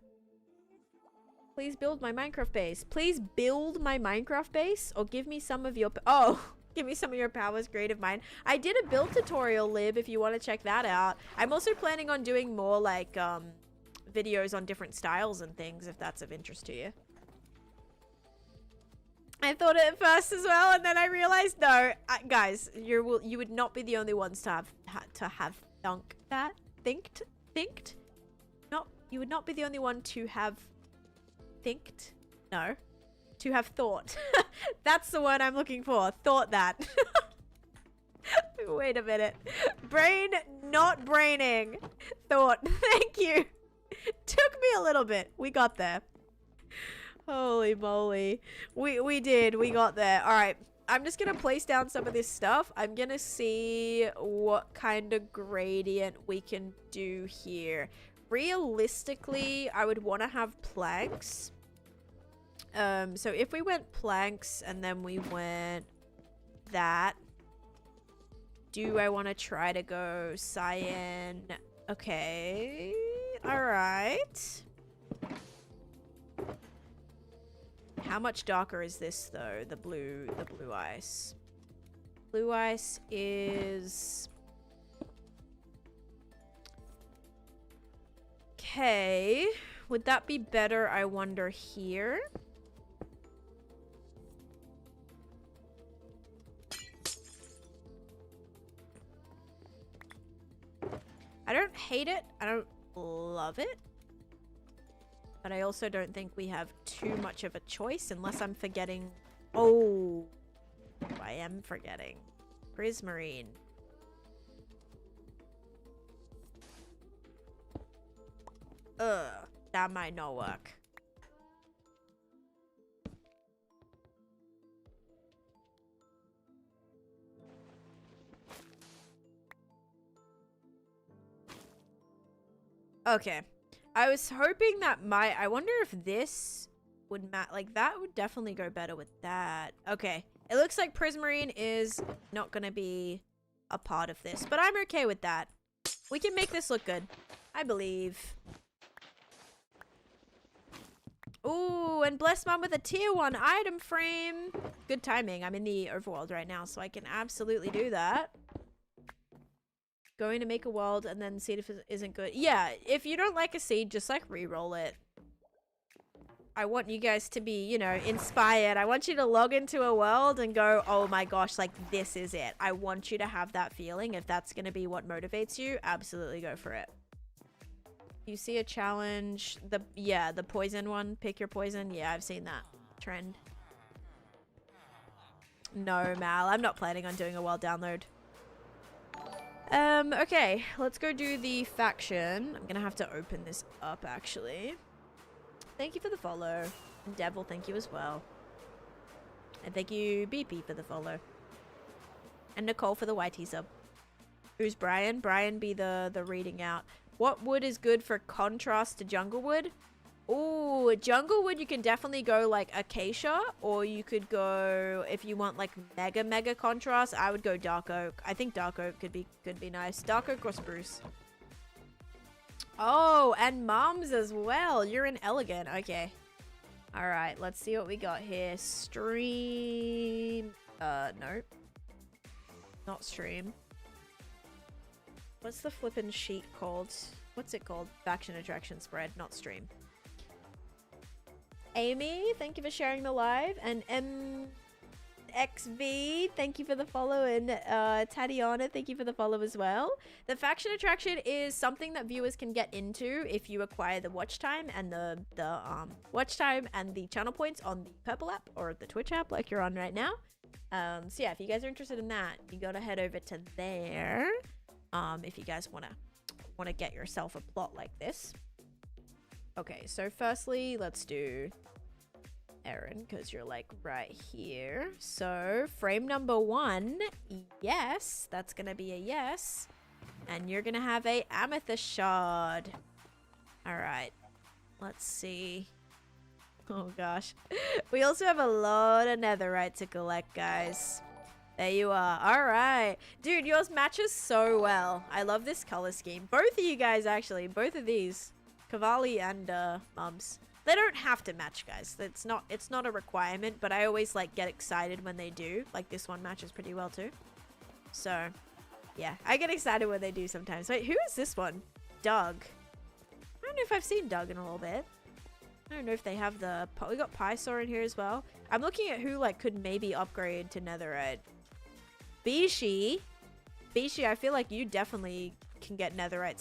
Please build my Minecraft base. Please build my Minecraft base or give me some of your... Oh, Give me some of your powers, creative mind. I did a build tutorial, Lib, if you want to check that out. I'm also planning on doing more, like, videos on different styles and things, if that's of interest to you. I thought it at first as well, and then I realized, no. Guys, you would not be the only ones to have thunk that. Thinked? No, you would not be the only one to have thinked. No. To have thought. That's the word I'm looking for. Thought that. Wait a minute. Brain not braining. Thought. Thank you. Took me a little bit. We got there. Holy moly. We did. We got there. All right. I'm just going to place down some of this stuff. I'm going to see what kind of gradient we can do here. Realistically, I would want to have planks. So if we went planks and then we went that, do I want to try to go cyan? Okay. All right. How much darker is this though? The blue ice. Blue ice is... Okay. Would that be better, I wonder, here? I don't hate it. I don't love it. But I also don't think we have too much of a choice unless I'm forgetting. Oh, I am forgetting. Prismarine. Ugh, that might not work. Okay. I was hoping that I wonder if this would like that would definitely go better with that. Okay. It looks like Prismarine is not going to be a part of this, but I'm okay with that. We can make this look good. I believe. Ooh, and bless mom with a tier 1 item frame. Good timing. I'm in the overworld right now, so I can absolutely do that. Going to make a world and then see if it isn't good. Yeah, if you don't like a seed, just like re-roll it. I want you guys to be, you know, inspired. I want you to log into a world and go, oh my gosh, like this is it. I want you to have that feeling. If that's going to be what motivates you, absolutely go for it. You see a challenge, the poison one, pick your poison. Yeah, I've seen that trend. No, Mal, I'm not planning on doing a world download. Okay, let's go do the faction. I'm gonna have to open this up, actually. Thank you for the follow. And Devil, thank you as well. And thank you, BP, for the follow. And Nicole for the YT sub. Who's Brian? Brian be the reading out. What wood is good for contrast to jungle wood? Ooh, jungle wood, you can definitely go like acacia, or you could go, if you want like mega contrast, I would go dark oak. I think dark oak could be nice. Dark oak or spruce. Oh, and mums as well. You're an elegant. Okay. All right, let's see what we got here. Stream. No. Not stream. What's the flippin' sheet called? What's it called? Faction attraction spread, not stream. Amy, thank you for sharing the live. And MXV, thank you for the follow. And Tatiana, thank you for the follow as well. The faction attraction is something that viewers can get into if you acquire the watch time and the watch time and the channel points on the Purple app or the Twitch app like you're on right now. So yeah, if you guys are interested in that, you gotta head over to there. If you guys wanna get yourself a plot like this. Okay, so firstly, let's do Erin, because you're like right here. So frame number 1, yes, that's gonna be a yes. And you're gonna have a amethyst shard. All right, let's see. Oh gosh. We also have a lot of netherite to collect, guys. There you are. All right. Dude, yours matches so well. I love this color scheme. Both of you guys, actually. Both of these. Cavalli and Mums. They don't have to match, guys. It's not a requirement, but I always like get excited when they do. Like this one matches pretty well too. So, yeah, I get excited when they do sometimes. Wait, who is this one? Doug. I don't know if I've seen Doug in a little bit. I don't know if they have the... We got Pysaur in here as well. I'm looking at who, like, could maybe upgrade to netherite. Bishi. Bishi, I feel like you definitely can get netherite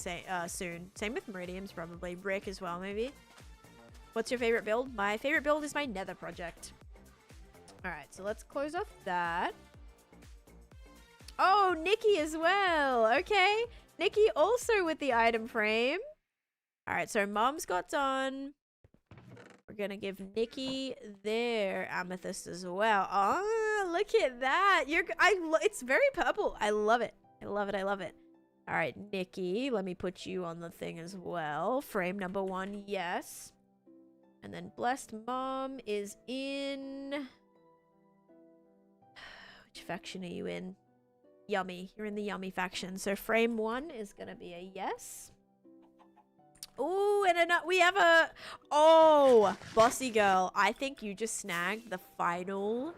soon. Same with Meridians, probably. Brick as well, maybe. What's your favorite build? My favorite build is my nether project. Alright, so let's close off that. Oh, Nikki as well. Okay. Nikki also with the item frame. Alright, so Mom's got done. We're gonna give Nikki their amethyst as well. Oh, look at that. It's very purple. I love it. I love it. I love it. All right, Nikki, let me put you on the thing as well. Frame number 1, yes. And then Blessed Mom is in... Which faction are you in? Yummy. You're in the Yummy faction. So frame 1 is gonna be a yes. Ooh, and we have a... Oh, Bossy Girl. I think you just snagged the final...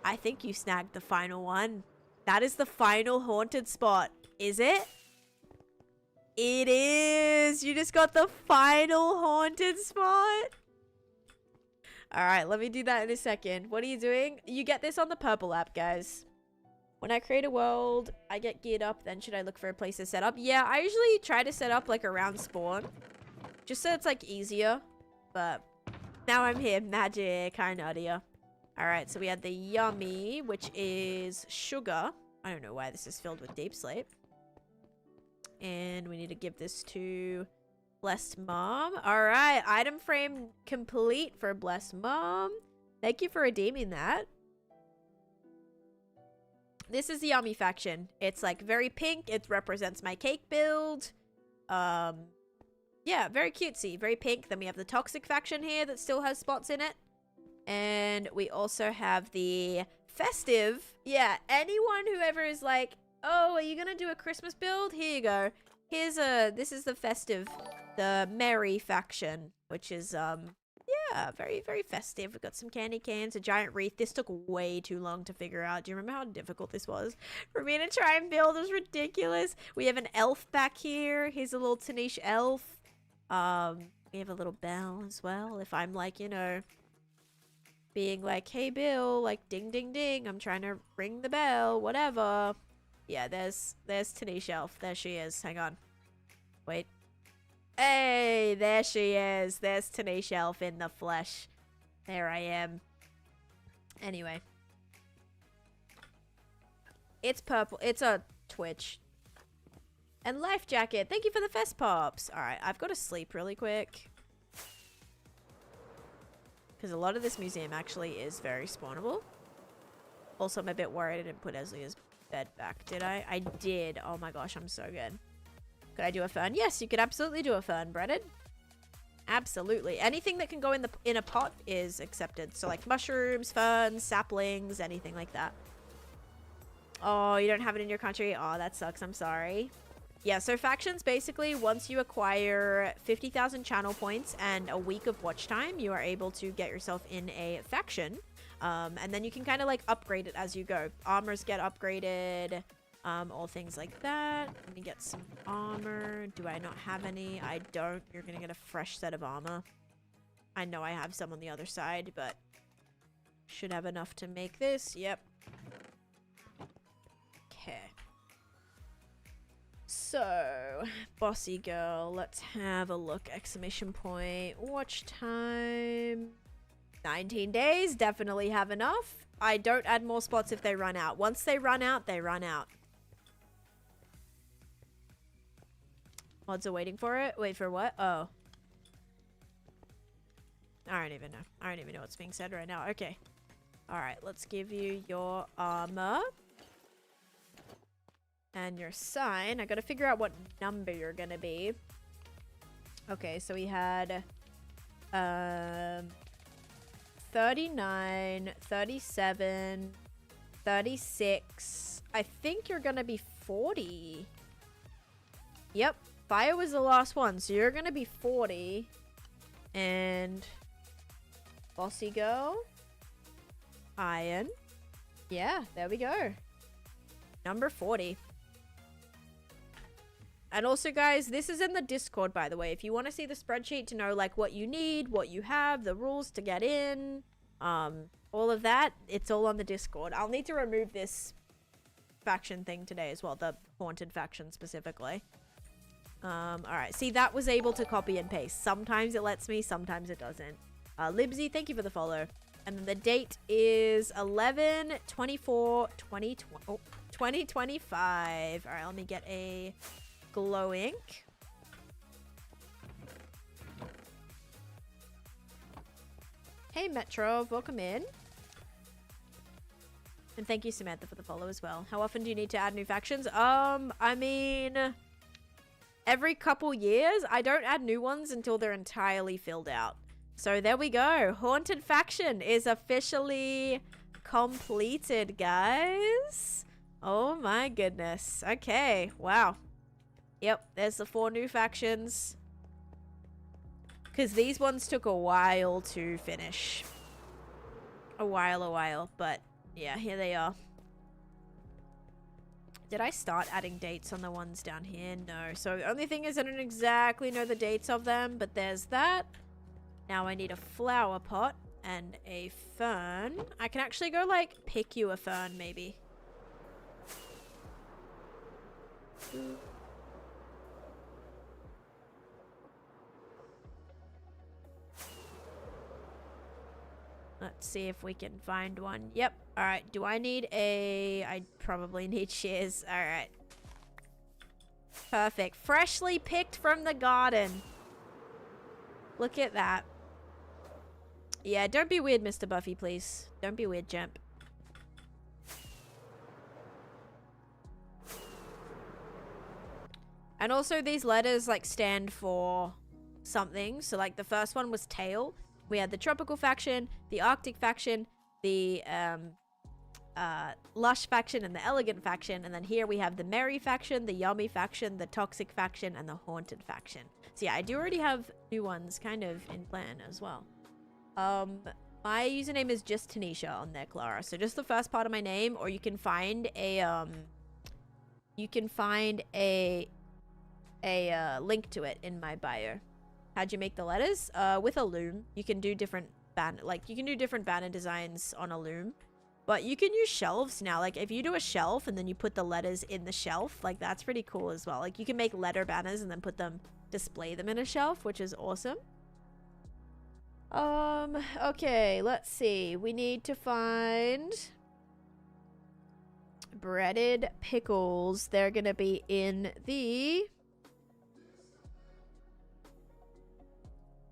I think you snagged the final one. That is the final haunted spot. Is it? It is. You just got the final haunted spot. Alright, let me do that in a second. What are you doing? You get this on the purple app, guys. When I create a world, I get geared up. Then should I look for a place to set up? Yeah, I usually try to set up like around spawn. Just so it's like easier. But now I'm here. Magic. Hi, Nadia. Alright, so we had the Yummy, which is sugar. I don't know why this is filled with deep sleep. And we need to give this to Blessed Mom. Alright, item frame complete for Blessed Mom. Thank you for redeeming that. This is the Yummy faction. It's like very pink. It represents my cake build. Yeah, very cutesy. Very pink. Then we have the Toxic faction here that still has spots in it. And we also have the Festive. Yeah, anyone who ever is like, oh, are you gonna do a Christmas build? Here you go. This is the Festive, the Merry faction, which is, yeah, very, very festive. We've got some candy cans, a giant wreath. This took way too long to figure out. Do you remember how difficult this was for me to try and build? It was ridiculous. We have an elf back here. Here's a little Taneesha elf. We have a little bell as well. If I'm like, you know, being like, hey, Bill, like, ding, ding, ding. I'm trying to ring the bell, whatever. Yeah, there's Taneesha elf. There she is. Hang on. Wait. Hey, there she is. There's Taneesha elf in the flesh. There I am. Anyway. It's purple. It's a Twitch. And Life Jacket. Thank you for the Fest Pops. Alright, I've got to sleep really quick. Because a lot of this museum actually is very spawnable. Also, I'm a bit worried I didn't put Esley's bed back, did I? I did. Oh my gosh, I'm so good. Could I do a fern? Yes, you could absolutely do a fern, Brennan. Absolutely. Anything that can go in a pot is accepted. So like mushrooms, ferns, saplings, anything like that. Oh, you don't have it in your country? Oh, that sucks. I'm sorry. Yeah, so factions, basically, once you acquire 50,000 channel points and a week of watch time, you are able to get yourself in a faction. And then you can kind of like upgrade it as you go. Armors get upgraded, all things like that. Let me get some armor. Do I not have any? I don't. You're gonna get a fresh set of armor. I know I have some on the other side, but should have enough to make this. Yep. Okay. So, Bossy Girl, let's have a look. Exclamation point. Watch time. 19 days. Definitely have enough. I don't add more spots if they run out. Once they run out, they run out. Mods are waiting for it. Wait for what? Oh. I don't even know. I don't even know what's being said right now. Okay. Alright, let's give you your armor. And your sign. I gotta figure out what number you're gonna be. Okay, so we had 39, 37, 36. I think you're gonna be 40. Yep, fire was the last one, so you're gonna be 40. And Bossy girl. Iron. Yeah, there we go. Number 40. And also, guys, this is in the Discord, by the way. If you want to see the spreadsheet to know, like, what you need, what you have, the rules to get in, all of that, it's all on the Discord. I'll need to remove this faction thing today as well, the haunted faction specifically. Alright, see, that was able to copy and paste. Sometimes it lets me, sometimes it doesn't. Libsy, thank you for the follow. And then the date is 11/24/2025. Alright, let me get a glow ink. Hey Metro, welcome in. And thank you Samantha for the follow as well. How often do you need to add new factions? I mean, every couple years. I don't add new ones until they're entirely filled out. So there we go. Haunted faction is officially completed, guys. Oh my goodness. Okay, wow. Yep, there's the 4 new factions. Because these ones took a while to finish. A while. But yeah, here they are. Did I start adding dates on the ones down here? No. So the only thing is I don't exactly know the dates of them. But there's that. Now I need a flower pot and a fern. I can actually go like pick you a fern maybe. Let's see if we can find one. Yep. All right. Do I need a... I probably need shears. All right. Perfect. Freshly picked from the garden. Look at that. Yeah, don't be weird, Mr. Buffy, please. Don't be weird, champ. And also these letters like stand for something. So like the first one was tail. We had the tropical faction, the arctic faction, the lush faction, and the elegant faction. And then here we have the merry faction, the yummy faction, the toxic faction, and the haunted faction. So yeah, I do already have new ones kind of in plan as well. My username is just Taneesha on there, Clara. So just the first part of my name, or you can find a link to it in my bio. How'd you make the letters? With a loom. You can do different banner designs on a loom. But you can use shelves now. Like if you do a shelf and then you put the letters in the shelf, like that's pretty cool as well. Like you can make letter banners and then display them in a shelf, which is awesome. Okay, let's see. We need to find breaded pickles. They're gonna be in the...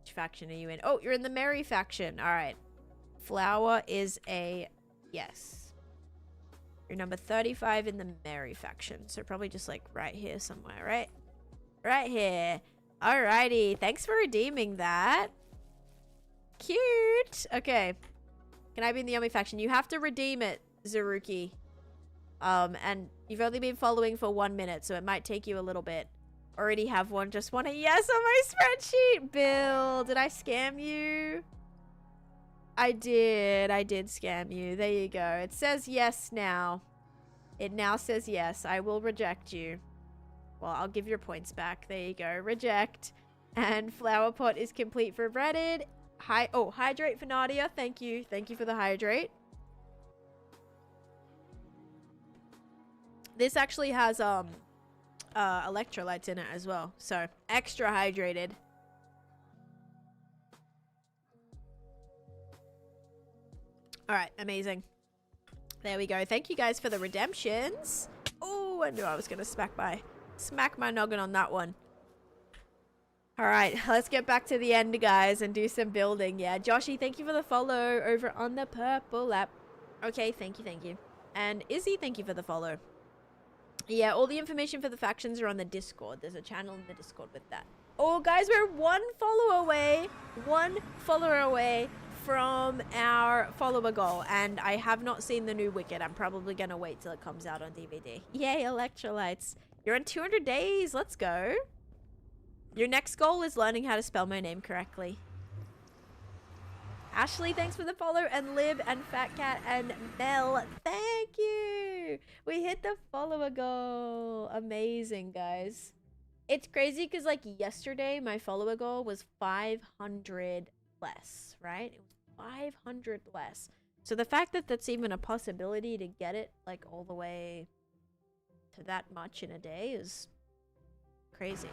Which faction are you in? Oh, you're in the merry faction. All right. Flower is a yes. You're number 35 in the merry faction. So probably just like right here somewhere, right? Right here. Alrighty. Thanks for redeeming that. Cute. Okay. Can I be in the yummy faction? You have to redeem it, Zaruki. And you've only been following for 1 minute, so it might take you a little bit. Already have one. Just want a yes on my spreadsheet. Bill, did I scam you? I did scam you. There you go. It says yes now. It now says yes. I will reject you. Well, I'll give your points back. There you go. Reject. And flower pot is complete for breaded. Hydrate for Nadia. Thank you. Thank you for the hydrate. This actually has electrolytes in it as well, so extra hydrated. All right, amazing. There we go. Thank you guys for the redemptions. Oh, I knew I was gonna smack my noggin on that one. All right, let's get back to the end, guys, and do some building. Yeah, Joshy, thank you for the follow over on the purple app. Okay, thank you. And Izzy, thank you for the follow. Yeah, all the information for the factions are on the Discord. There's a channel in the Discord with that. Oh, guys, we're one follower away from our follower goal. And I have not seen the new Wicked. I'm probably going to wait till it comes out on DVD. Yay, electrolytes. You're on 200 days. Let's go. Your next goal is learning how to spell my name correctly. Ashley, thanks for the follow, and Lib and Fat Cat and Mel, thank you. We hit the follower goal. Amazing, guys. It's crazy because like yesterday my follower goal was 500 less, right? It was 500 less. So the fact that that's even a possibility to get it like all the way to that much in a day is crazy.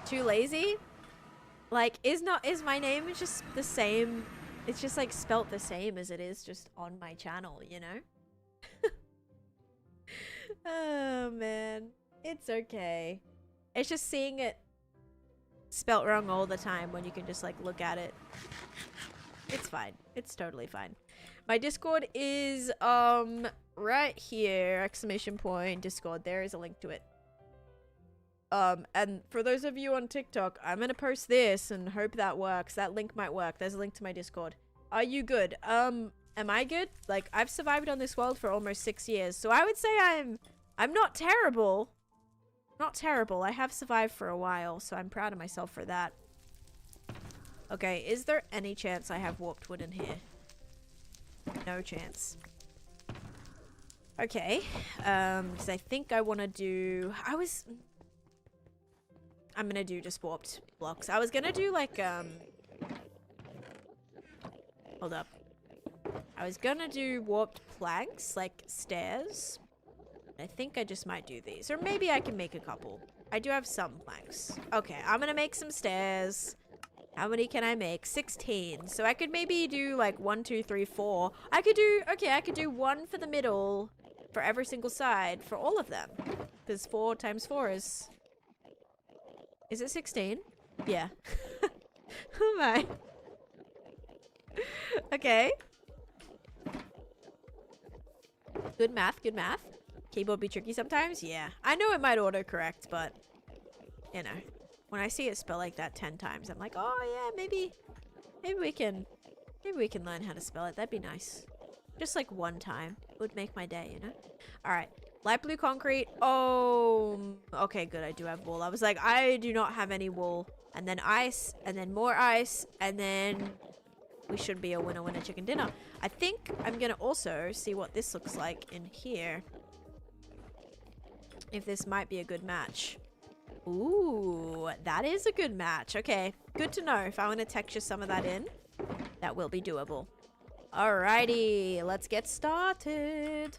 Too lazy? Like, is my name just the same? It's just like spelt the same as it is just on my channel, you know? Oh man, it's okay. It's just seeing it spelt wrong all the time when you can just like look at it. It's fine. It's totally fine. My Discord is right here, exclamation point Discord. There is a link to it. And for those of you on TikTok, I'm gonna post this and hope that works. That link might work. There's a link to my Discord. Are you good? Am I good? Like, I've survived on this world for almost 6 years, so I would say I'm not terrible. Not terrible. I have survived for a while, so I'm proud of myself for that. Okay, is there any chance I have warped wood in here? No chance. Okay, because I think I want to do... I'm gonna do just warped blocks. I was gonna do like, hold up. I was gonna do warped planks, like stairs. I think I just might do these. Or maybe I can make a couple. I do have some planks. Okay, I'm gonna make some stairs. How many can I make? 16. So I could maybe do like 1, 2, 3, 4. I could do one for the middle for every single side for all of them. Because 4 times 4 is... Is it 16? Yeah. Oh my. Okay. Good math, good math. Keyboard be tricky sometimes? Yeah. I know it might autocorrect, but... You know. When I see it spell like that 10 times, I'm like, oh yeah, maybe we can learn how to spell it. That'd be nice. Just like one time. It would make my day, you know? Alright. Light blue concrete. Oh, okay, good. I do have wool. I was like, I do not have any wool. And then ice, and then more ice, and then we should be a winner chicken dinner. I think I'm gonna also see what this looks like in here. If this might be a good match. Ooh, that is a good match. Okay, good to know. If I want to texture some of that in, that will be doable. Alrighty, let's get started.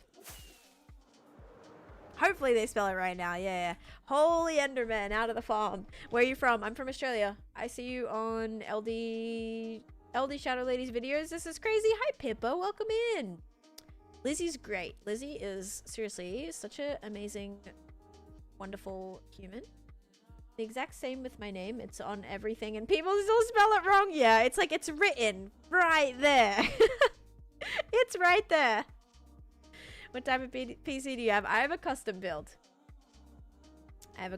Hopefully they spell it right now. Yeah. Holy Enderman out of the farm. Where are you from? I'm from Australia. I see you on LD Shadow Lady's videos. This is crazy. Hi, Pippa. Welcome in. Lizzie's great. Lizzie is seriously such an amazing, wonderful human. The exact same with my name. It's on everything and people still spell it wrong. Yeah, it's like it's written right there. It's right there. What type of PC do you have? I have a custom build. And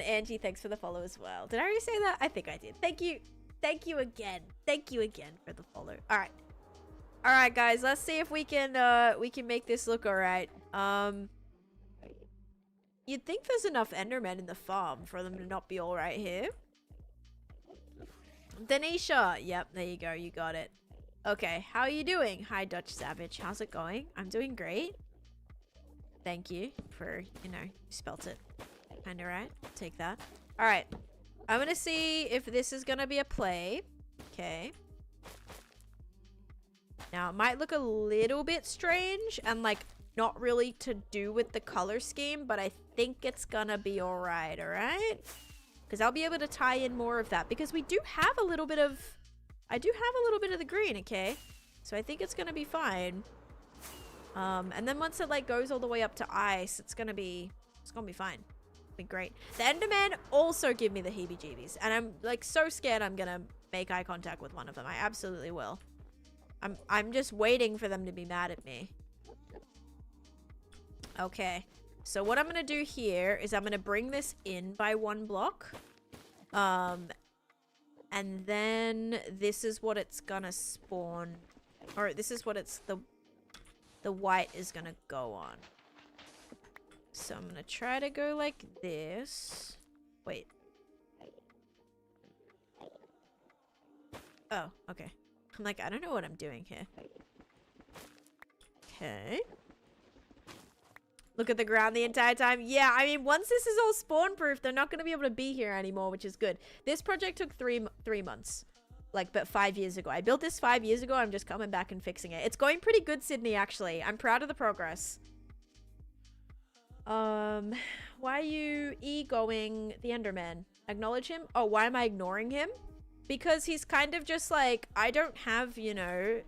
Angie, thanks for the follow as well. Did I already say that? I think I did. Thank you. Thank you again. Thank you again for the follow. All right. All right, guys. Let's see if we can make this look all right. You'd think there's enough Endermen in the farm for them to not be all right here. Taneesha. Yep, there you go. You got it. Okay, how are you doing? Hi, Dutch Savage. How's it going? I'm doing great. Thank you for, you know, you spelt it kind of right. Take that. All right. I'm going to see if this is going to be a play. Okay. Now, it might look a little bit strange and, like, not really to do with the color scheme, but I think it's going to be all right, Because I'll be able to tie in more of that because we do have a little bit of... I do have a little bit of the green, okay? So I think it's gonna be fine. And then once it like goes all the way up to ice, it's gonna be fine. It'll be great. The Endermen also give me the heebie-jeebies, and I'm like so scared I'm gonna make eye contact with one of them. I absolutely will. I'm just waiting for them to be mad at me. Okay. So what I'm gonna do here is I'm gonna bring this in by 1 block. And then this is what it's gonna spawn. Or this is what it's the white is gonna go on. So I'm gonna try to go like this. Wait. Oh, okay. I'm like, I don't know what I'm doing here. Okay. Look at the ground the entire time. Yeah, I mean, once this is all spawn-proof, they're not going to be able to be here anymore, which is good. This project took three months. Like, but 5 years ago. I built this 5 years ago. I'm just coming back and fixing it. It's going pretty good, Sydney, actually. I'm proud of the progress. Why are you egoing the Enderman? Acknowledge him? Oh, why am I ignoring him? Because he's kind of just like, I don't have, you know...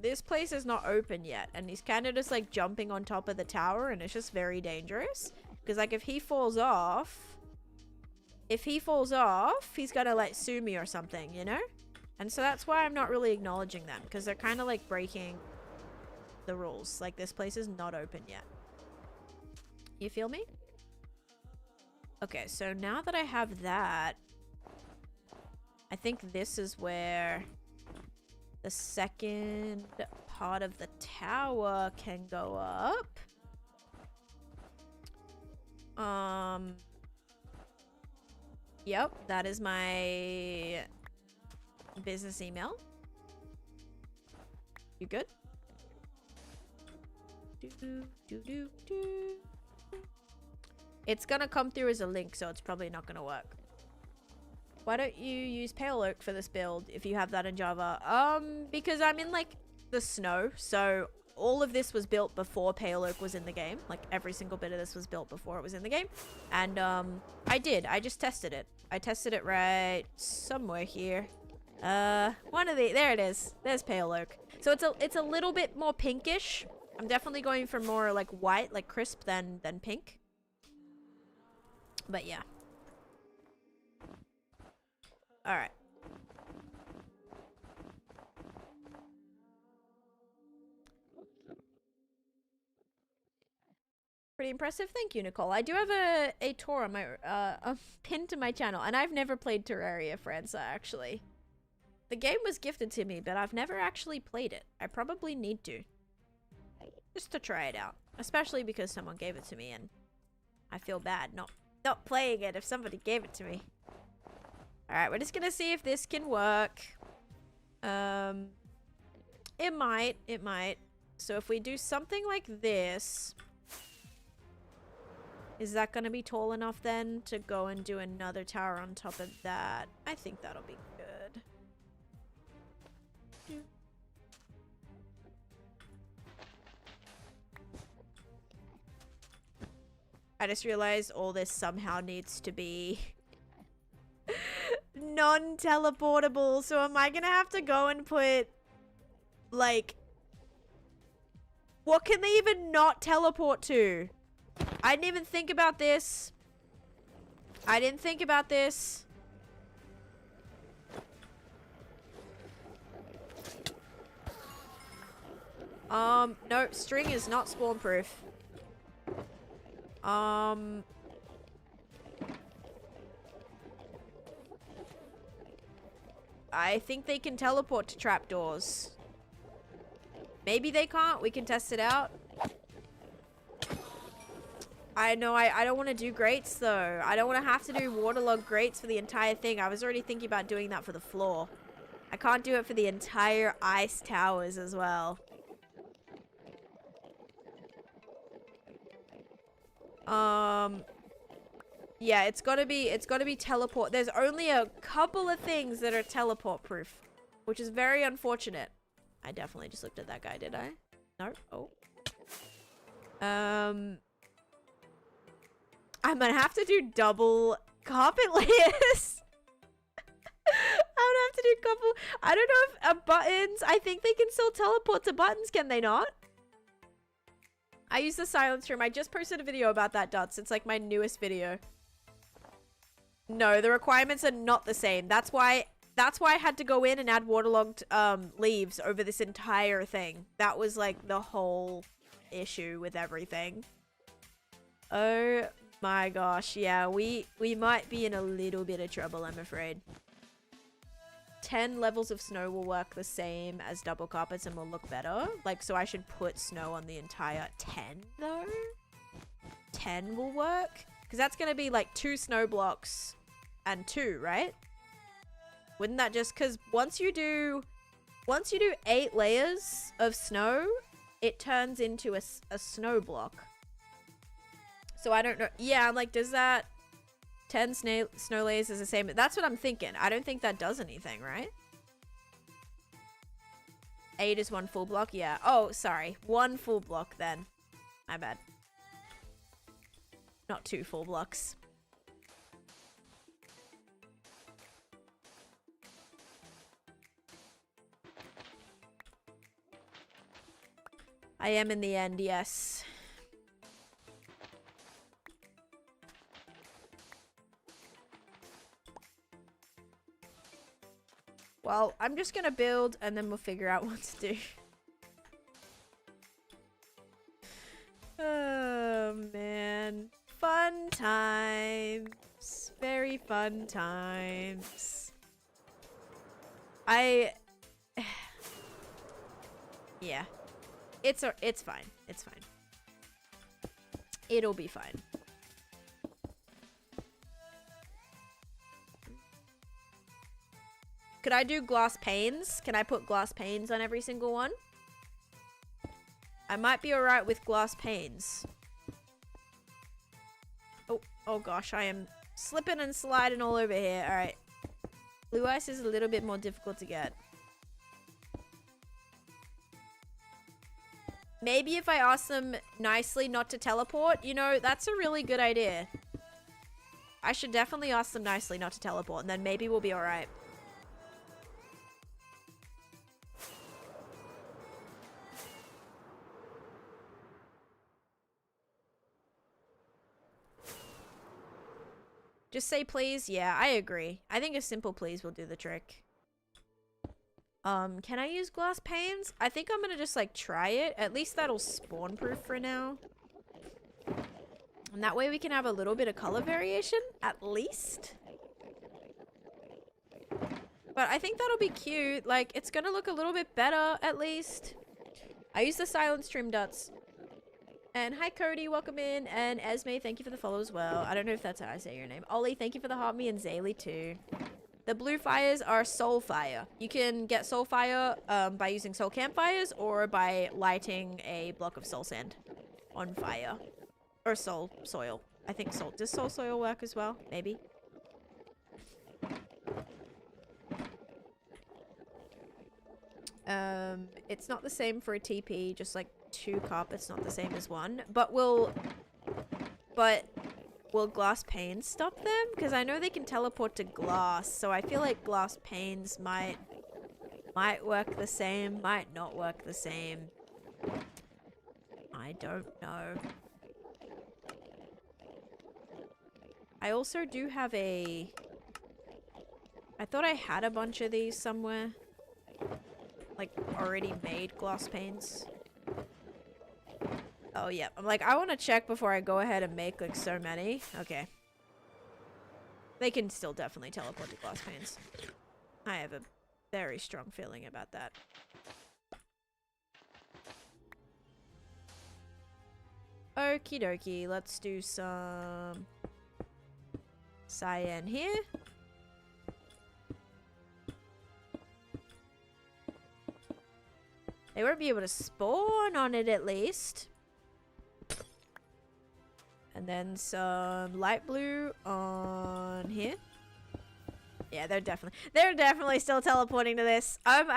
This place is not open yet. And he's kind of just, like, jumping on top of the tower. And it's just very dangerous. Because, like, if he falls off... he's gonna, like, sue me or something, you know? And so that's why I'm not really acknowledging them. Because they're kind of, like, breaking the rules. Like, this place is not open yet. You feel me? Okay, so now that I have that... I think this is where... the second part of the tower can go up. Yep, that is my business email. You good? It's gonna come through as a link, so it's probably not gonna work. Why don't you use pale oak for this build if you have that in Java? Because I'm in, like, the snow, so all of this was built before pale oak was in the game. Like, every single bit of this was built before it was in the game. And, I just tested it. I tested it right somewhere here. There it is. There's pale oak. So it's a little bit more pinkish. I'm definitely going for more, like, white, like, crisp than pink. But, yeah. Alright. Pretty impressive. Thank you, Nicole. I do have a tour on my a pin to my channel, and I've never played Terraria Franza, actually. The game was gifted to me, but I've never actually played it. I probably need to. Just to try it out. Especially because someone gave it to me, and I feel bad not playing it if somebody gave it to me. Alright, we're just gonna see if this can work. It might. So if we do something like this... Is that gonna be tall enough then to go and do another tower on top of that? I think that'll be good. I just realized all this somehow needs to be non-teleportable. So am I gonna have to go and put, like, what can they even not teleport to? I didn't even think about this. I didn't think about this. No, string is not spawn proof. I think they can teleport to trapdoors. Maybe they can't. We can test it out. I know, I don't want to do grates, though. I don't want to have to do waterlogged grates for the entire thing. I was already thinking about doing that for the floor. I can't do it for the entire ice towers as well. Yeah, it's gotta be teleport. There's only a couple of things that are teleport proof, which is very unfortunate. I definitely just looked at that guy, did I? No? Oh. I'm gonna have to do double carpet layers. I'm gonna have to do couple. I don't know if buttons. I think they can still teleport to buttons, can they not? I use the silence room. I just posted a video about that, Dots. It's like my newest video. No, the requirements are not the same. That's why I had to go in and add waterlogged leaves over this entire thing. That was like the whole issue with everything. Oh my gosh, yeah, we might be in a little bit of trouble, I'm afraid. 10 levels of snow will work the same as double carpets and will look better. Like, so I should put snow on the entire 10 though? 10 will work? Because that's going to be like 2 snow blocks and 2, right? Wouldn't that just, because once you do 8 layers of snow, it turns into a snow block. So I don't know. Yeah, I'm like, does that 10 snow layers is the same? That's what I'm thinking. I don't think that does anything, right? 8 is 1 full block? Yeah. Oh, sorry. 1 full block then. My bad. Not 2 full blocks. I am in the end, yes. Well, I'm just gonna build and then we'll figure out what to do. Oh, man. Fun times. Very fun times. Yeah. It's fine. It's fine. It'll be fine. Could I do glass panes? Can I put glass panes on every single one? I might be alright with glass panes. Oh gosh, I am slipping and sliding all over here. Alright. Blue ice is a little bit more difficult to get. Maybe if I ask them nicely not to teleport, you know, that's a really good idea. I should definitely ask them nicely not to teleport, and then maybe we'll be alright. Just say please. Yeah, I agree. I think a simple please will do the trick. Can I use glass panes? I think I'm gonna just like try it. At least that'll spawn proof for now. And that way we can have a little bit of color variation, at least. But I think that'll be cute. Like, it's gonna look a little bit better, at least. I use the silent stream dots. And hi Cody, welcome in. And Esme, thank you for the follow as well. I don't know if that's how I say your name. Ollie, thank you for the heart me, and Zaylee too. The blue fires are soul fire. You can get soul fire by using soul campfires or by lighting a block of soul sand on fire. Or soul soil. I think soul. Does soul soil work as well? Maybe. It's not the same for a TP, just like 2 cup. It's not the same as 1. But will glass panes stop them? Because I know they can teleport to glass, so I feel like glass panes might work the same, might not work the same. I don't know. I also do have I thought I had a bunch of these somewhere. Like, already made glass panes. Oh, yeah. I'm like, I want to check before I go ahead and make, like, so many. Okay. They can still definitely teleport to glass panes. I have a very strong feeling about that. Okie dokie. Let's do some cyan here. They won't be able to spawn on it at least. And then some light blue on here. Yeah, they're definitely still teleporting to this. I'm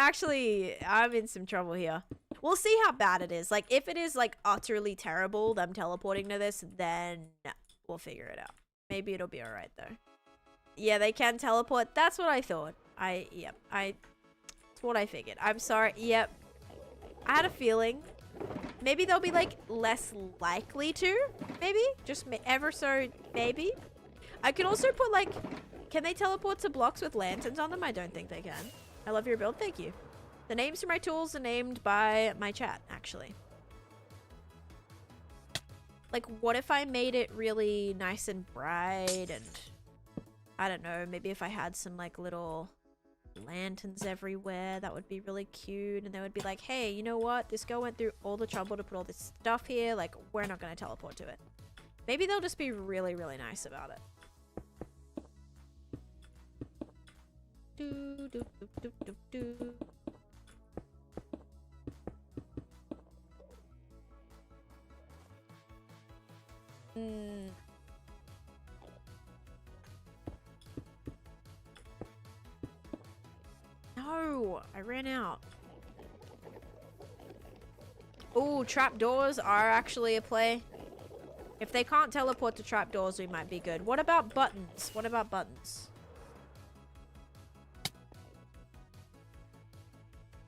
in some trouble here. We'll see how bad it is. Like, if it is, like, utterly terrible, them teleporting to this, then we'll figure it out. Maybe it'll be alright, though. Yeah, they can teleport. That's what I thought. It's what I figured. I'm sorry. Yep. I had a feeling. Maybe they'll be, like, less likely to. Maybe. Just ever so, maybe. I could also put, like... Can they teleport to blocks with lanterns on them? I don't think they can. I love your build. Thank you. The names for my tools are named by my chat, actually. Like, what if I made it really nice and bright and... I don't know. Maybe if I had some, like, little... lanterns everywhere, that would be really cute, and they would be like, hey, you know what, this girl went through all the trouble to put all this stuff here, like, we're not going to teleport to it. Maybe they'll just be really, really nice about it. Do, do, do, do, do, do. No, I ran out. Ooh, trapdoors are actually a play. If they can't teleport to trapdoors, we might be good. What about buttons? What about buttons?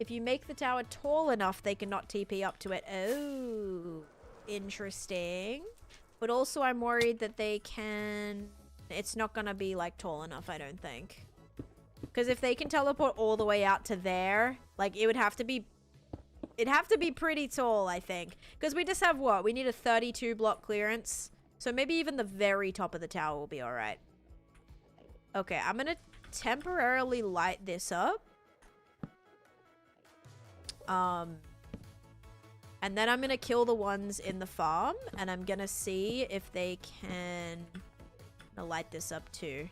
If you make the tower tall enough, they cannot TP up to it. Oh, interesting. But also I'm worried that they can... It's not gonna be, like, tall enough, I don't think. Because if they can teleport all the way out to there, like, it would have to be... It'd have to be pretty tall, I think. Because we just have what? We need a 32 block clearance. So maybe even the very top of the tower will be alright. Okay, I'm gonna temporarily light this up. And then I'm gonna kill the ones in the farm. And I'm gonna see if they can... I'm gonna light this up too.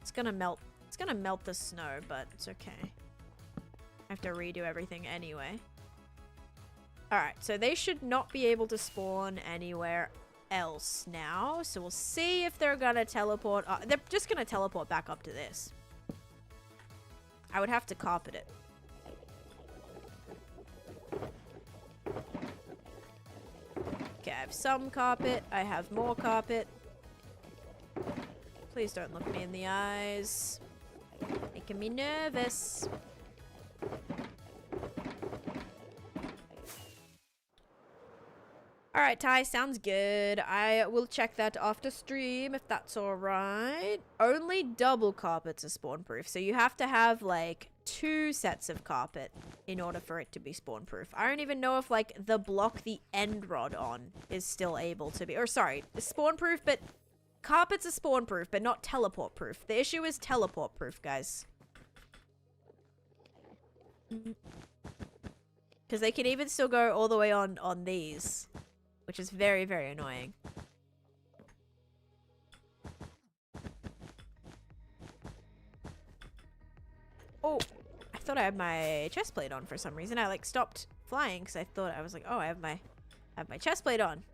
It's gonna melt. It's gonna melt the snow, but it's okay. I have to redo everything anyway. Alright, so they should not be able to spawn anywhere else now. So we'll see if they're gonna teleport. They're just gonna teleport back up to this. I would have to carpet it. Okay, I have some carpet. I have more carpet. Please don't look me in the eyes. Making me nervous. Alright, Ty, sounds good. I will check that after stream if that's alright. Only double carpets are spawn proof, so you have to have like 2 sets of carpet in order for it to be spawn proof. I don't even know if like the block the end rod on is still able to be, or sorry, spawn proof, but carpets are spawn proof, but not teleport proof. The issue is teleport proof, guys. Because they can even still go all the way on these. Which is very, very annoying. Oh, I thought I had my chest plate on for some reason. I like stopped flying because I thought I was like, oh, I have my chest plate on.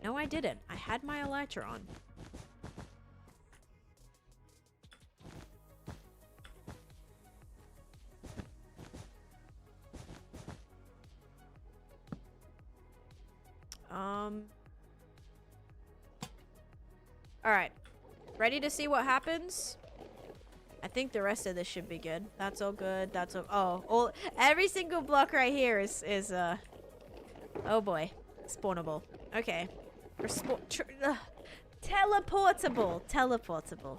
No, I didn't. I had my elytra on. Alright. Ready to see what happens? I think the rest of this should be good. That's all good. That's all... Oh, every single block right here is oh boy. Spawnable. Okay. Teleportable. Teleportable.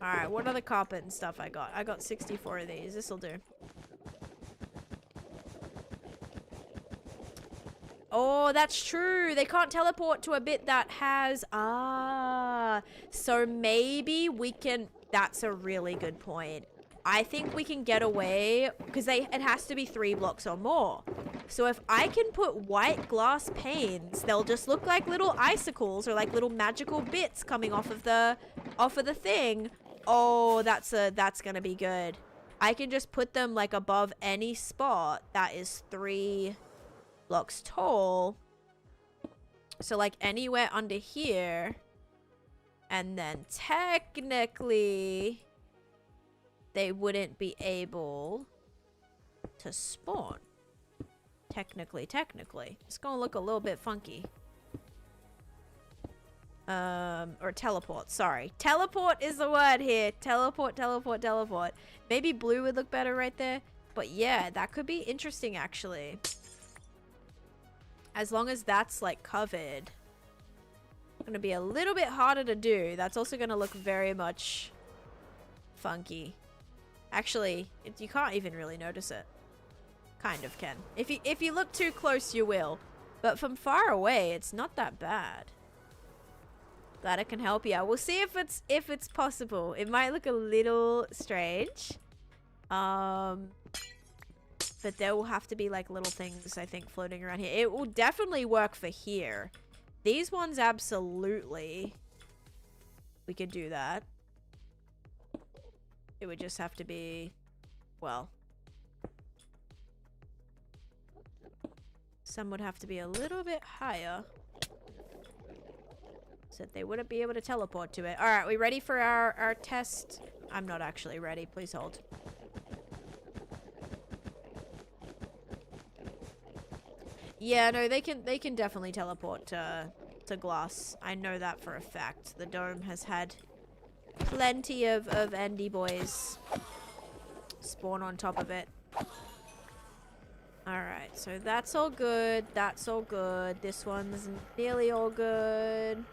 Alright, what other carpet and stuff I got? I got 64 of these. This'll do. Oh, that's true. They can't teleport to a bit that has... So maybe we can... That's a really good point. I think we can get away... Because it has to be 3 blocks or more. So if I can put white glass panes, they'll just look like little icicles or like little magical bits coming off of the thing. Oh, that's gonna be good. I can just put them like above any spot that is 3... blocks tall, so like anywhere under here, and then technically they wouldn't be able to spawn. Technically it's gonna look a little bit funky. Or teleport, sorry, teleport is the word here. Teleport. Maybe blue would look better right there, but yeah, that could be interesting actually. As long as that's like covered. Gonna be a little bit harder to do. That's also gonna look very much funky. Actually, you can't even really notice it. Kind of can. If you look too close, you will. But from far away, it's not that bad. Glad I can help you. We'll see if it's possible. It might look a little strange. But there will have to be like little things, I think, floating around here. It will definitely work for here. These ones absolutely We could do that. It would just have to be, well, some would have to be a little bit higher so that they wouldn't be able to teleport to it. All right, we ready for our test? I'm not actually ready. Please hold. Yeah, no, they can definitely teleport to glass. I know that for a fact. The dome has had plenty of Endy boys spawn on top of it. Alright, so that's all good. That's all good. This one's nearly all good.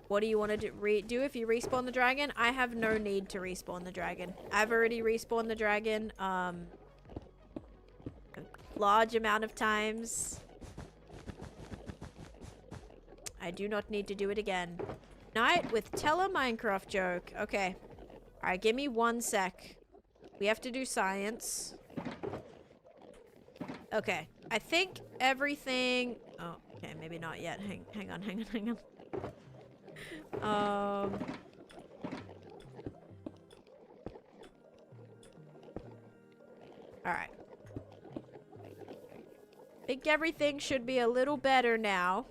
What do you want to do if you respawn the dragon? I have no need to respawn the dragon. I've already respawned the dragon a large amount of times. I do not need to do it again. Night with Tella Minecraft joke. Okay. Alright, give me 1 sec. We have to do science. Okay. I think everything... Oh, okay. Maybe not yet. Hang on. Alright. Think everything should be a little better now.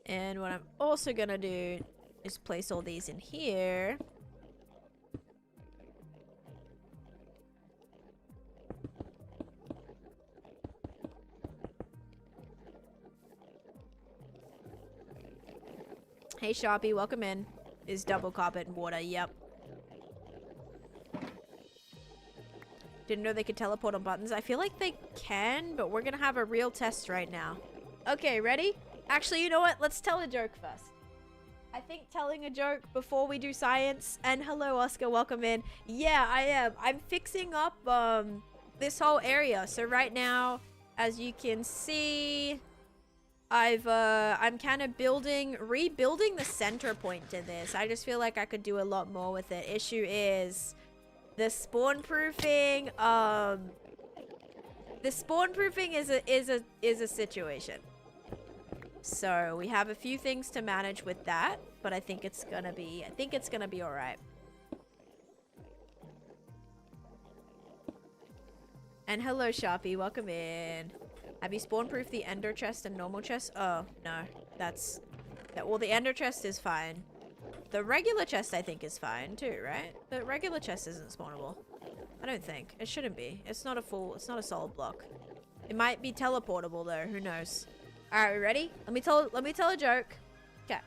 And what I'm also gonna do is place all these in here. Hey Sharpie, welcome in. Is double carpet and water, yep. Didn't know they could teleport on buttons. I feel like they can, but we're gonna have a real test right now. Okay, ready? Actually, you know what? Let's tell a joke first. I think telling a joke before we do science. And hello, Oscar, welcome in. Yeah, I am. I'm fixing up this whole area. So right now, as you can see, I'm kind of rebuilding the center point to this. I just feel like I could do a lot more with it. Issue is the spawn proofing. The spawn proofing is a situation. So we have a few things to manage with that, but I think it's gonna be all right. And hello, Sharpie, welcome in. Have you spawn proofed the ender chest and normal chest? Oh no, well, the ender chest is fine. The regular chest I think is fine too, right? The regular chest isn't spawnable. I don't think it shouldn't be. It's not a solid block. It might be teleportable though. Who knows? All right, we ready? Let me tell a joke. Okay.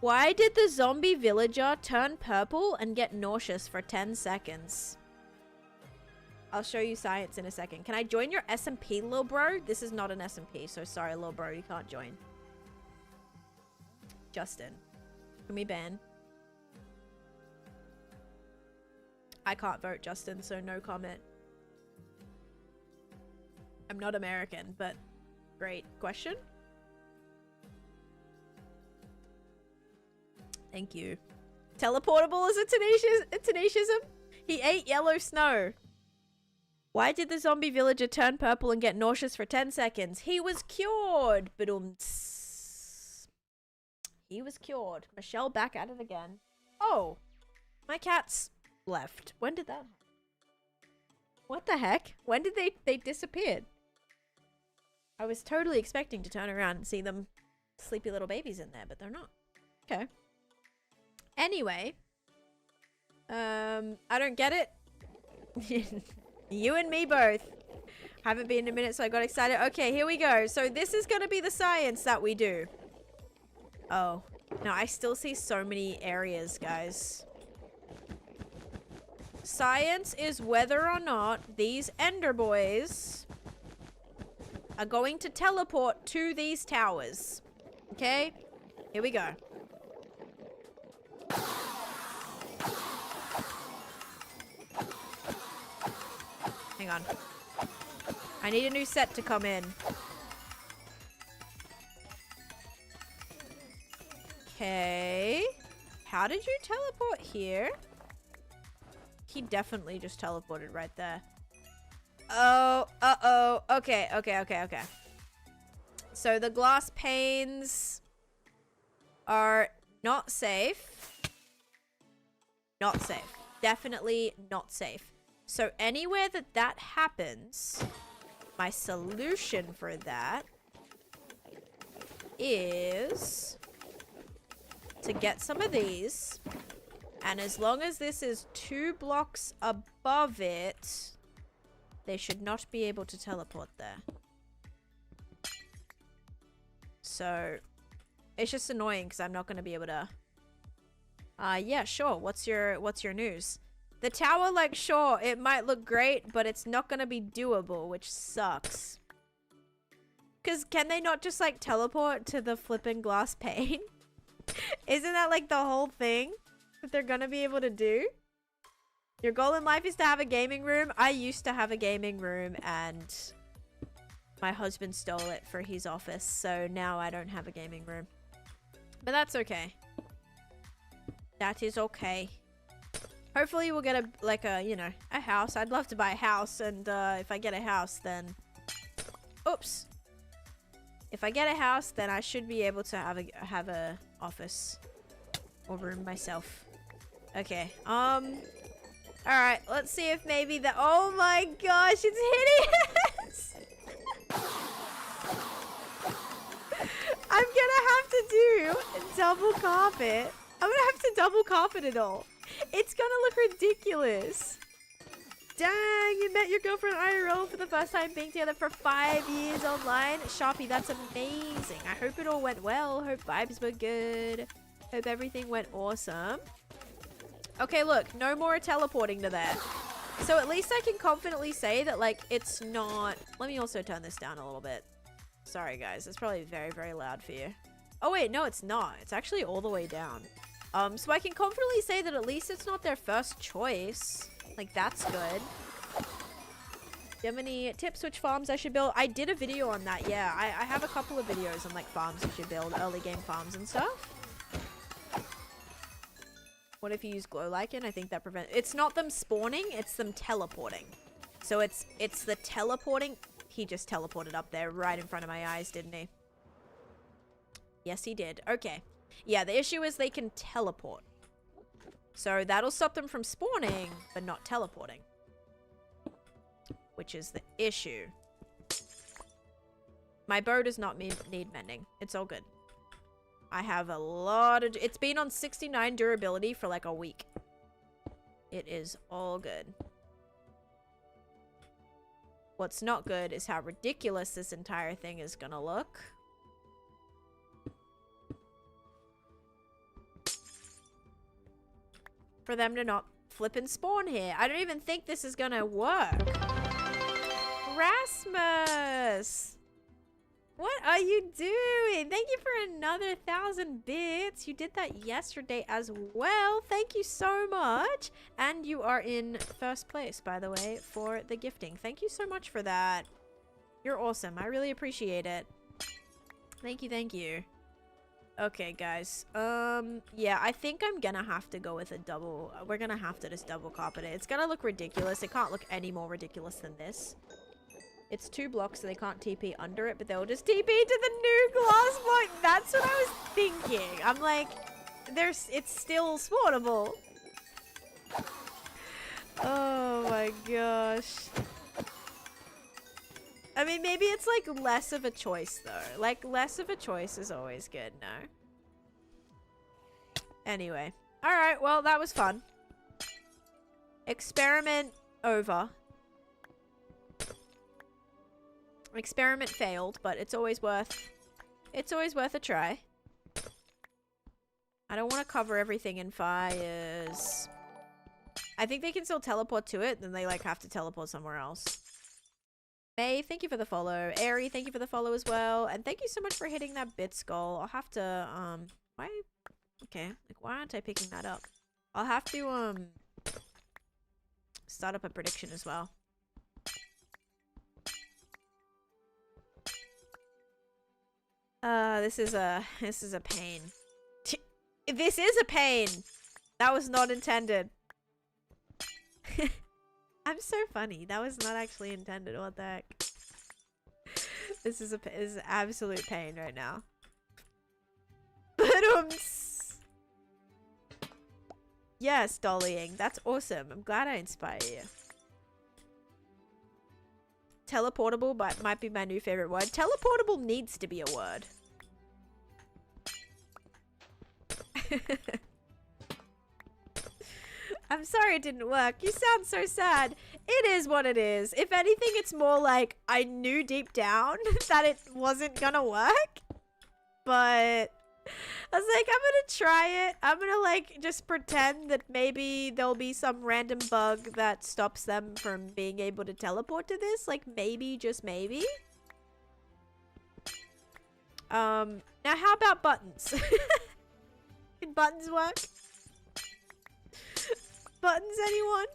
Why did the zombie villager turn purple and get nauseous for 10 seconds? I'll show you science in a second. Can I join your SMP, lil bro? This is not an SMP, so sorry, lil bro, you can't join. Justin, can we ban? I can't vote, Justin, so no comment. I'm not American, but great question. Thank you. Teleportable is a Taneeshism? He ate yellow snow. Why did the zombie villager turn purple and get nauseous for 10 seconds? He was cured. He was cured. Michelle back at it again. Oh, my cat's left. When did that happen? What the heck? When did they disappeared? I was totally expecting to turn around and see them sleepy little babies in there, but they're not. Okay. Anyway. I don't get it. You and me both. Haven't been in a minute, so I got excited. Okay, here we go. So this is going to be the science that we do. Oh. No, I still see so many areas, guys. Science is whether or not these Ender boys are going to teleport to these towers. Okay? Here we go. Hang on. I need a new set to come in. Okay. How did you teleport here? He definitely just teleported right there. Uh-oh. Uh-oh. Okay, okay, okay, okay. So the glass panes are not safe. Not safe. Definitely not safe. So anywhere that that happens, my solution for that is to get some of these. And as long as this is 2 blocks above it, they should not be able to teleport there. So it's just annoying because I'm not going to be able to. Yeah, sure. What's your news? The tower, like, sure, it might look great, but it's not going to be doable, which sucks. Because can they not just, like, teleport to the flipping glass pane? Isn't that, like, the whole thing that they're going to be able to do? Your goal in life is to have a gaming room. I used to have a gaming room, and my husband stole it for his office, so now I don't have a gaming room. But that's okay. That is okay. Hopefully we'll get a house. I'd love to buy a house, and if I get a house, then... Oops. If I get a house, then I should be able to have a office or room myself. Okay. Alright, let's see if maybe the... Oh my gosh, it's hideous! I'm gonna have to do double carpet. I'm gonna have to double carpet it all. It's gonna look ridiculous. Dang, you met your girlfriend IRL for the first time, being together for 5 years online. Sharpie, that's amazing. I hope it all went well. Hope vibes were good. Hope everything went awesome. Okay, look, no more teleporting to there. So at least I can confidently say that, like, it's not... Let me also turn this down a little bit. Sorry, guys. It's probably very, very loud for you. Oh, wait, no, it's not. It's actually all the way down. So I can confidently say that at least it's not their first choice. Like, that's good. Do you have any tips which farms I should build? I did a video on that, yeah. I have a couple of videos on, like, farms you should build, early game farms and stuff. What if you use glow lichen? I think that prevents... It's not them spawning, it's them teleporting. So it's the teleporting... He just teleported up there right in front of my eyes, didn't he? Yes, he did. Okay. Yeah, the issue is they can teleport. So that'll stop them from spawning, but not teleporting. Which is the issue. My bow does not need mending. It's all good. I have a lot of... It's been on 69 durability for like a week. It is all good. What's not good is how ridiculous this entire thing is gonna look. For them to not flip and spawn here. I don't even think this is gonna work. Rasmus! What are you doing? Thank you for another 1,000 bits. You did that yesterday as well. Thank you so much. And you are in first place, by the way, for the gifting. Thank you so much for that. You're awesome. I really appreciate it. Thank you, thank you. Okay, guys. Yeah, I think I'm gonna have to go with a double... We're gonna have to just double carpet it. It's gonna look ridiculous. It can't look any more ridiculous than this. It's 2 blocks, so they can't TP under it, but they'll just TP to the new glass block. That's what I was thinking. I'm like, it's still spawnable. Oh my gosh. I mean, maybe it's like less of a choice though. Like, less of a choice is always good, no? Anyway. Alright, well, that was fun. Experiment over. Experiment failed, but it's always worth a try. I don't want to cover everything in fires. I think they can still teleport to it, then they like have to teleport somewhere else. May, thank you for the follow. Airy, thank you for the follow as well. And thank you so much for hitting that bits goal. I'll have to why? Okay, like why aren't I picking that up? I'll have to start up a prediction as well. This is a pain. This is a pain! That was not intended. I'm so funny. That was not actually intended. What the heck? This is absolute pain right now. But yes, dollying. That's awesome. I'm glad I inspire you. Teleportable might be my new favorite word. Teleportable needs to be a word. I'm sorry it didn't work. You sound so sad. It is what it is. If anything, it's more like I knew deep down that it wasn't gonna work. But I was like, I'm gonna try it. I'm gonna like just pretend that maybe there'll be some random bug that stops them from being able to teleport to this. Like maybe, just maybe. Now how about buttons? Can buttons work? Buttons, anyone?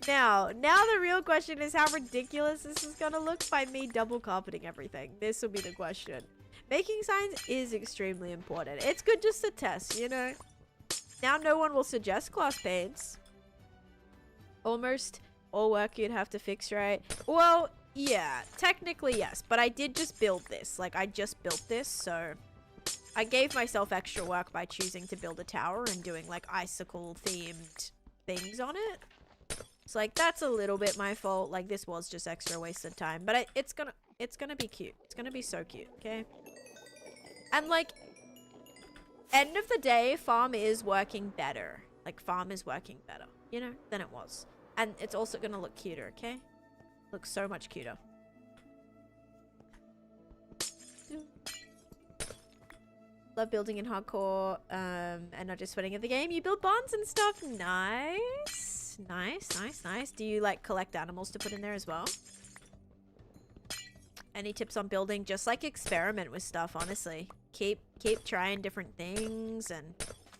Now the real question is how ridiculous this is gonna look by me double carpeting everything. This will be the question. Making signs is extremely important. It's good just to test, you know? Now no one will suggest glass panes. Almost all work you'd have to fix, right? Well, yeah, technically yes, but I did just build this. Like, I just built this, so I gave myself extra work by choosing to build a tower and doing, like, icicle-themed things on it. So, like, that's a little bit my fault. Like, this was just extra wasted time. But it's gonna be cute. It's gonna be so cute, okay? And, like, end of the day, farm is working better. Like, farm is working better, you know, than it was. And it's also gonna look cuter, okay? Looks so much cuter. Love building in hardcore, and not just sweating at the game. You build bonds and stuff. Nice. Nice. Do you, like, collect animals to put in there as well? Any tips on building? Just, like, experiment with stuff, honestly. Keep trying different things and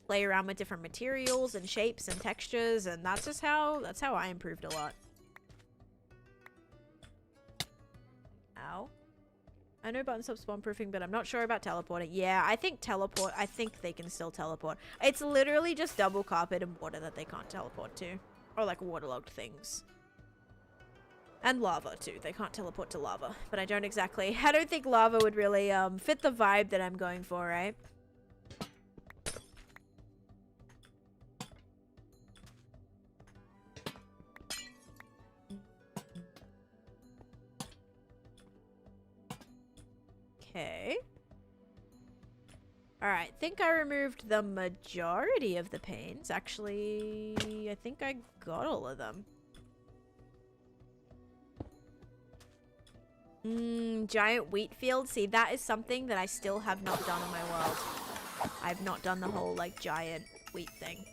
play around with different materials and shapes and textures, and that's how I improved a lot. Ow. I know buttons stop spawn proofing, but I'm not sure about teleporting. Yeah, I think they can still teleport. It's literally just double carpet and water that they can't teleport to. Or like waterlogged things. And lava too. They can't teleport to lava. But I don't think lava would really fit the vibe that I'm going for, right? Okay. Alright, think I removed the majority of the panes. Actually, I think I got all of them. Giant wheat field. See, that is something that I still have not done in my world. I've not done the whole, like, giant wheat thing.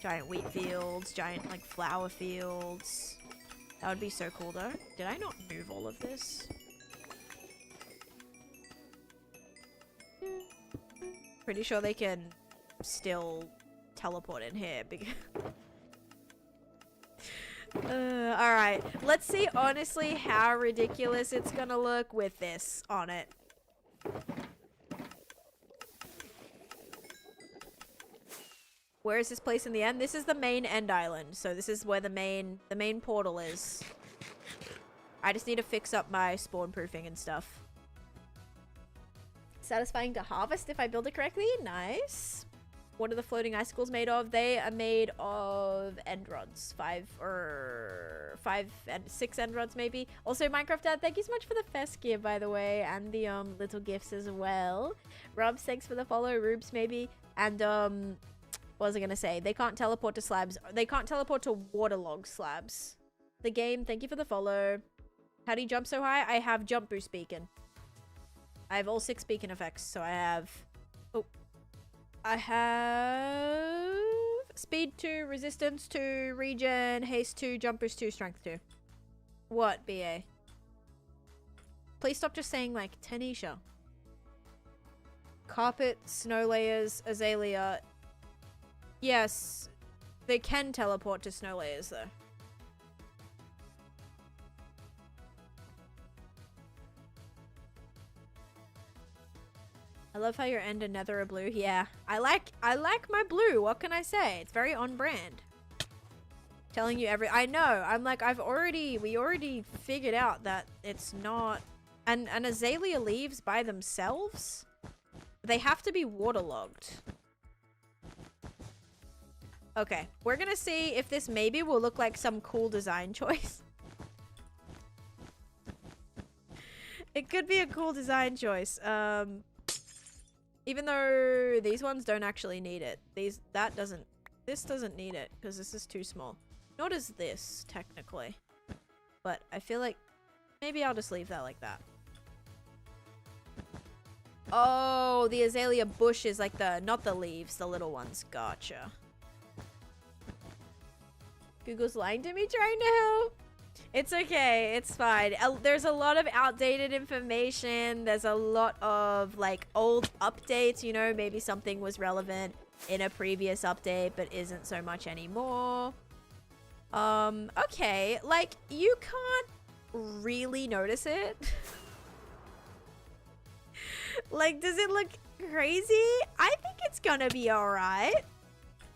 Giant wheat fields, giant, like, flower fields. That would be so cool, though. Did I not move all of this? Pretty sure they can still teleport in here. Alright. Let's see, honestly, how ridiculous it's gonna look with this on it. Where is this place in the end? This is the main end island. So this is where the main portal is. I just need to fix up my spawn proofing and stuff. Satisfying to harvest if I build it correctly. Nice. What are the floating icicles made of? They are made of end rods. 5 and 6 end rods maybe. Also, Minecraft Dad, thank you so much for the fest gear, by the way, and the little gifts as well. Robs, thanks for the follow. Rubes maybe. And what was I gonna say? They can't teleport to slabs. They can't teleport to waterlogged slabs. The game, thank you for the follow. How do you jump so high? I have jump boost beacon. I have all 6 beacon effects, so I have... Oh. I have... Speed 2, Resistance 2, Regen, Haste 2, Jump Boost 2, Strength 2. What, BA? Please stop just saying, like, Taneesha. Carpet, Snow Layers, Azalea. Yes, they can teleport to Snow Layers, though. I love how your end and nether are blue. Yeah, I like my blue. What can I say? It's very on brand. Telling you I know. I'm like, we already figured out that it's not. And azalea leaves by themselves, they have to be waterlogged. Okay, we're gonna see if this maybe will look like some cool design choice. It could be a cool design choice. Even though these ones don't actually need it. This doesn't need it because this is too small. Nor does this, technically. But I feel like maybe I'll just leave that like that. Oh, the azalea bush is like not the leaves, the little ones. Gotcha. Google's lying to me trying to help. It's okay. It's fine. There's a lot of outdated information. There's a lot of like old updates. You know, maybe something was relevant in a previous update but isn't so much anymore. Okay. Like, you can't really notice it. Like, does it look crazy? I think it's gonna be alright.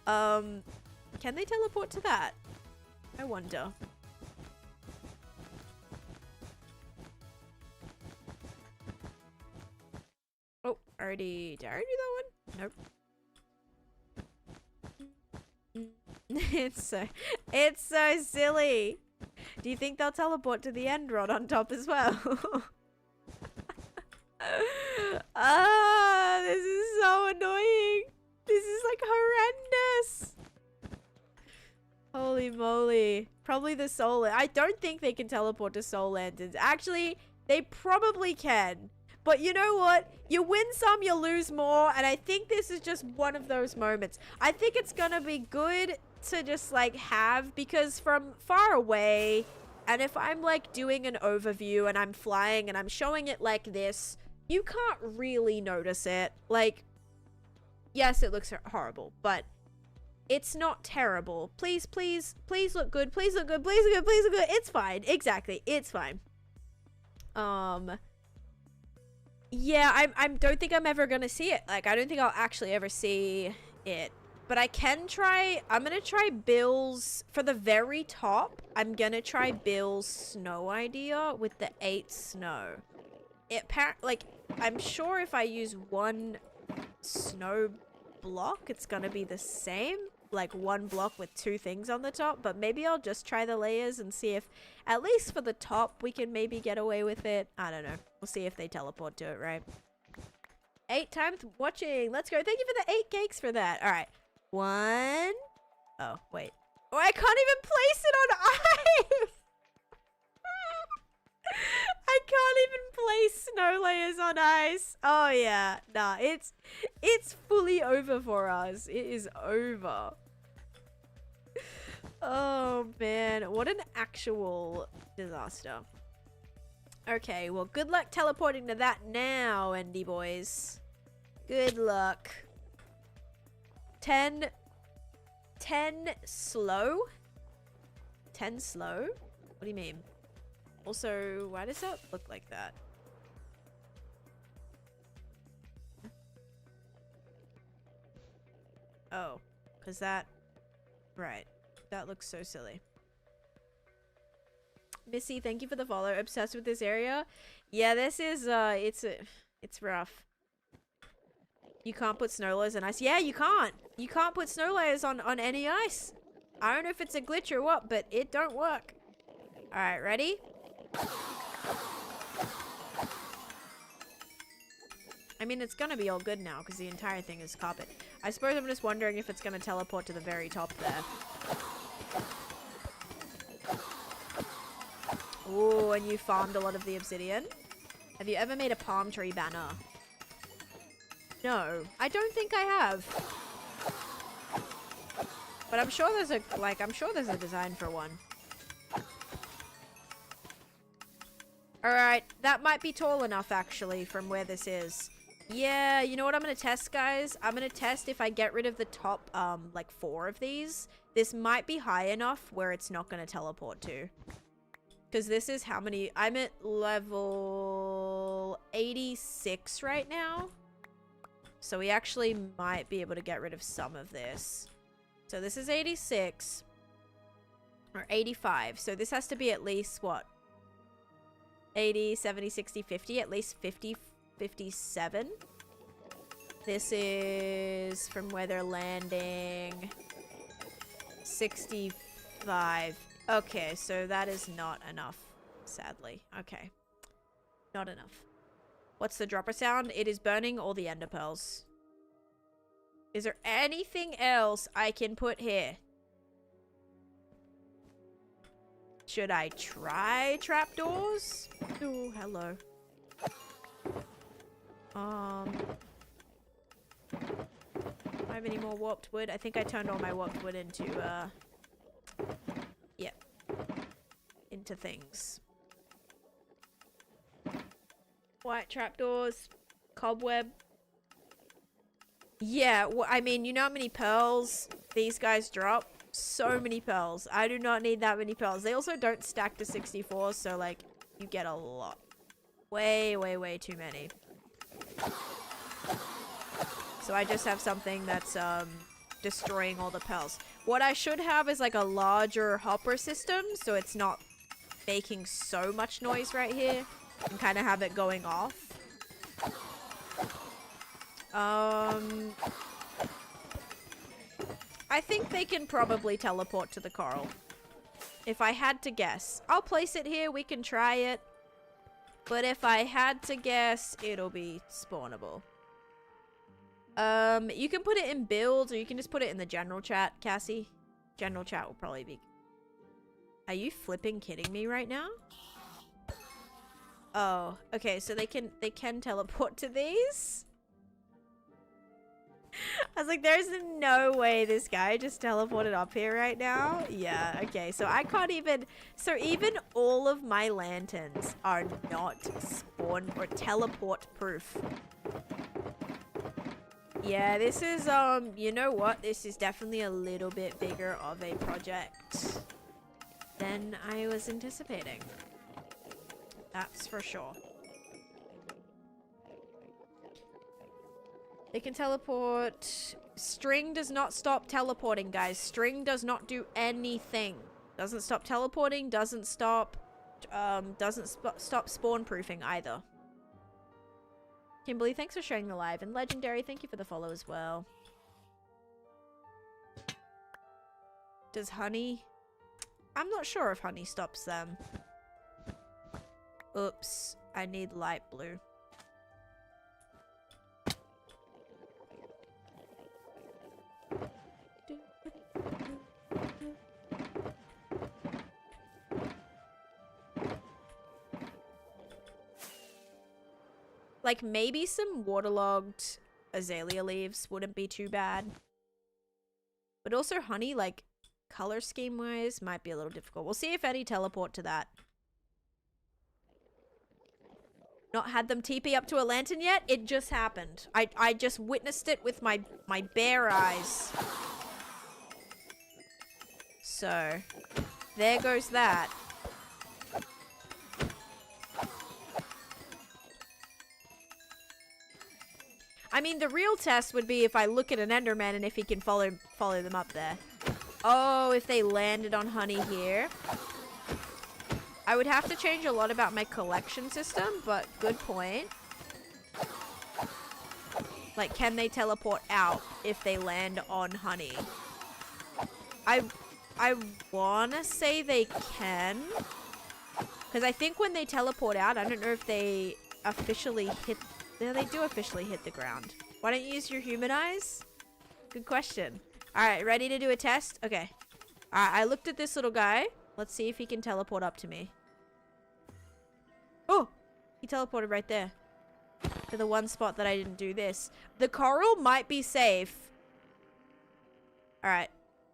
Can they teleport to that? I wonder. Oh, did I already do that one? Nope. It's so silly. Do you think they'll teleport to the end rod on top as well? Ah, this is so annoying. This is like horrendous. Holy moly. Probably the soul. I don't think they can teleport to soul lanterns. Actually, they probably can. But you know what? You win some, you lose more. And I think this is just one of those moments. I think it's gonna be good to just like have, because from far away, and if I'm like doing an overview and I'm flying and I'm showing it like this, you can't really notice it. Like, yes, it looks horrible, but it's not terrible. Please, please, please look good. Please look good. Please look good. Please look good. It's fine. Exactly. It's fine. Yeah, I don't think I'm ever gonna see it. Like, I don't think I'll actually ever see it. But I can try. I'm gonna try Bill's for the very top. I'm gonna try Bill's snow idea with the 8 snow. Like, I'm sure if I use one snow block, it's gonna be the same. Like, one block with 2 things on the top. But maybe I'll just try the layers and see if, at least for the top, we can maybe get away with it. I don't know. We'll see if they teleport to it, right? 8 times watching. Let's go. Thank you for the 8 cakes for that. All right. 1. Oh, wait. Oh, I can't even place it on ice. I can't even place snow layers on ice. Oh yeah, nah, it's fully over for us. It is over. Oh man, what an actual disaster. Okay, well, good luck teleporting to that now, Endy boys. Good luck. 10 slow? 10 slow? What do you mean? Also, why does that look like that? Oh, because that... Right. That looks so silly. Missy, thank you for the follow. Obsessed with this area? Yeah, this is, it's rough. You can't put snow layers on ice. Yeah, you can't. You can't put snow layers on any ice. I don't know if it's a glitch or what, but it don't work. Alright, ready? I mean, it's gonna be all good now because the entire thing is carpet. I suppose I'm just wondering if it's gonna teleport to the very top there. Ooh, and you farmed a lot of the obsidian. Have you ever made a palm tree banner? No, I don't think I have. But I'm sure there's a design for one. Alright, that might be tall enough, actually, from where this is. Yeah, you know what I'm gonna test, guys? I'm gonna test if I get rid of the top, like, 4 of these. This might be high enough where it's not gonna teleport to. Because this is how many... I'm at level 86 right now. So we actually might be able to get rid of some of this. So this is 86. Or 85. So this has to be at least, what? 80, 70, 60, 50. At least 50, 57. This is from where they're landing. 65. Okay, so that is not enough, sadly. Okay. Not enough. What's the dropper sound? It is burning all the ender pearls. Is there anything else I can put here? Should I try trapdoors? Oh, hello. Do I have any more warped wood? I think I turned all my warped wood into, yeah. Into things. White trapdoors. Cobweb. Yeah, well, I mean, you know how many pearls these guys drop? So many pearls. I do not need that many pearls. They also don't stack to 64, so, like, you get a lot. Way, way, way too many. So I just have something that's, destroying all the pearls. What I should have is, like, a larger hopper system, so it's not making so much noise right here. And kind of have it going off. I think they can probably teleport to the coral. If I had to guess. I'll place it here, we can try it. But if I had to guess, it'll be spawnable. You can put it in builds, or you can just put it in the general chat, Cassie. General chat will probably be... Are you flipping kidding me right now? Oh, okay, so they can teleport to these? I was like, there's no way this guy just teleported up here right now. Yeah, okay, so I can't even... So even all of my lanterns are not spawn or teleport proof. Yeah, this is, you know what? This is definitely a little bit bigger of a project than I was anticipating. That's for sure. They can teleport. String does not stop teleporting, guys. String does not do anything. Doesn't stop teleporting, doesn't stop spawn proofing either. Kimberly, thanks for sharing the live. And Legendary, thank you for the follow as well. Does honey? I'm not sure if honey stops them. Oops, I need light blue. Like, maybe some waterlogged azalea leaves wouldn't be too bad. But also honey, like, color scheme-wise, might be a little difficult. We'll see if any teleport to that. Not had them TP up to a lantern yet? It just happened. I just witnessed it with my bare eyes. So, there goes that. I mean, the real test would be if I look at an Enderman and if he can follow them up there. Oh, if they landed on honey here. I would have to change a lot about my collection system, but good point. Like, can they teleport out if they land on honey? I wanna say they can. Because I think when they teleport out, I don't know if they officially hit... No, they do officially hit the ground. Why don't you use your human eyes? Good question. Alright, ready to do a test? Okay. Alright, I looked at this little guy. Let's see if he can teleport up to me. Oh! He teleported right there. To the one spot that I didn't do this. The coral might be safe. Alright.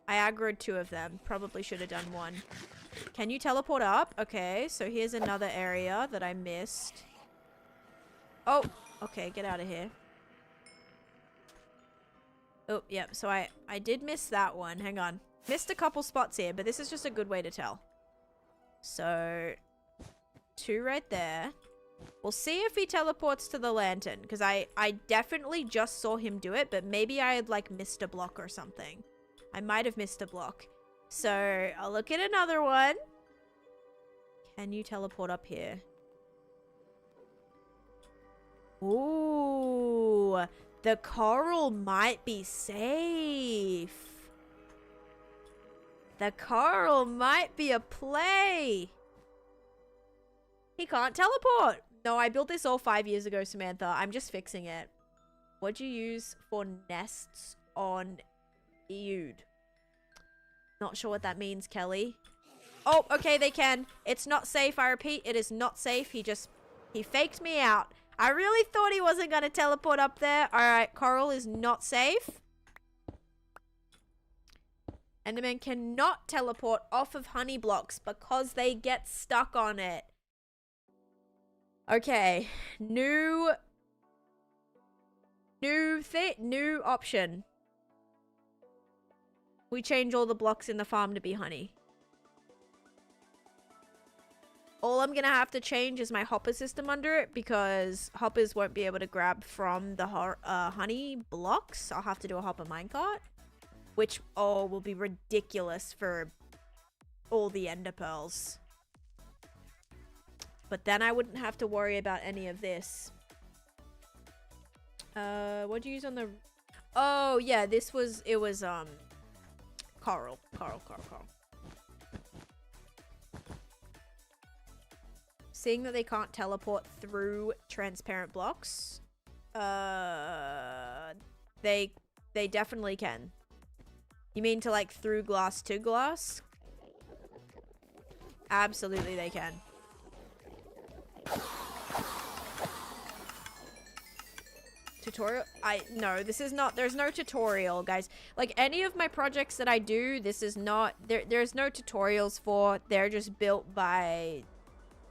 I aggroed 2 of them. Probably should have done 1. Can you teleport up? Okay, so here's another area that I missed. Oh! Okay, get out of here. Oh, yep. So I did miss that one. Hang on. Missed a couple spots here, but this is just a good way to tell. So, 2 right there. We'll see if he teleports to the lantern, because I definitely just saw him do it, but maybe I had, like, missed a block or something. I might have missed a block. So I'll look at another one. Can you teleport up here? Ooh, the coral might be safe. The coral might be a play. He can't teleport. No, I built this all 5 years ago, Samantha. I'm just fixing it. What'd you use for nests on Eud? Not sure what that means, Kelly. Oh, okay, they can. It's not safe. I repeat, it is not safe. He faked me out. I really thought he wasn't going to teleport up there. All right, coral is not safe. Enderman cannot teleport off of honey blocks because they get stuck on it. Okay, new option. We change all the blocks in the farm to be honey. All I'm gonna have to change is my hopper system under it because hoppers won't be able to grab from the honey blocks. I'll have to do a hopper minecart, which will be ridiculous for all the ender pearls. But then I wouldn't have to worry about any of this. What'd you use on the... Oh, yeah, it was, coral. Seeing that they can't teleport through transparent blocks, they definitely can. You mean to, like, through glass to glass? Absolutely they can. Tutorial? No, this is not, there's no tutorial, guys. Like, any of my projects that I do, this is not, there's no tutorials for. They're just built by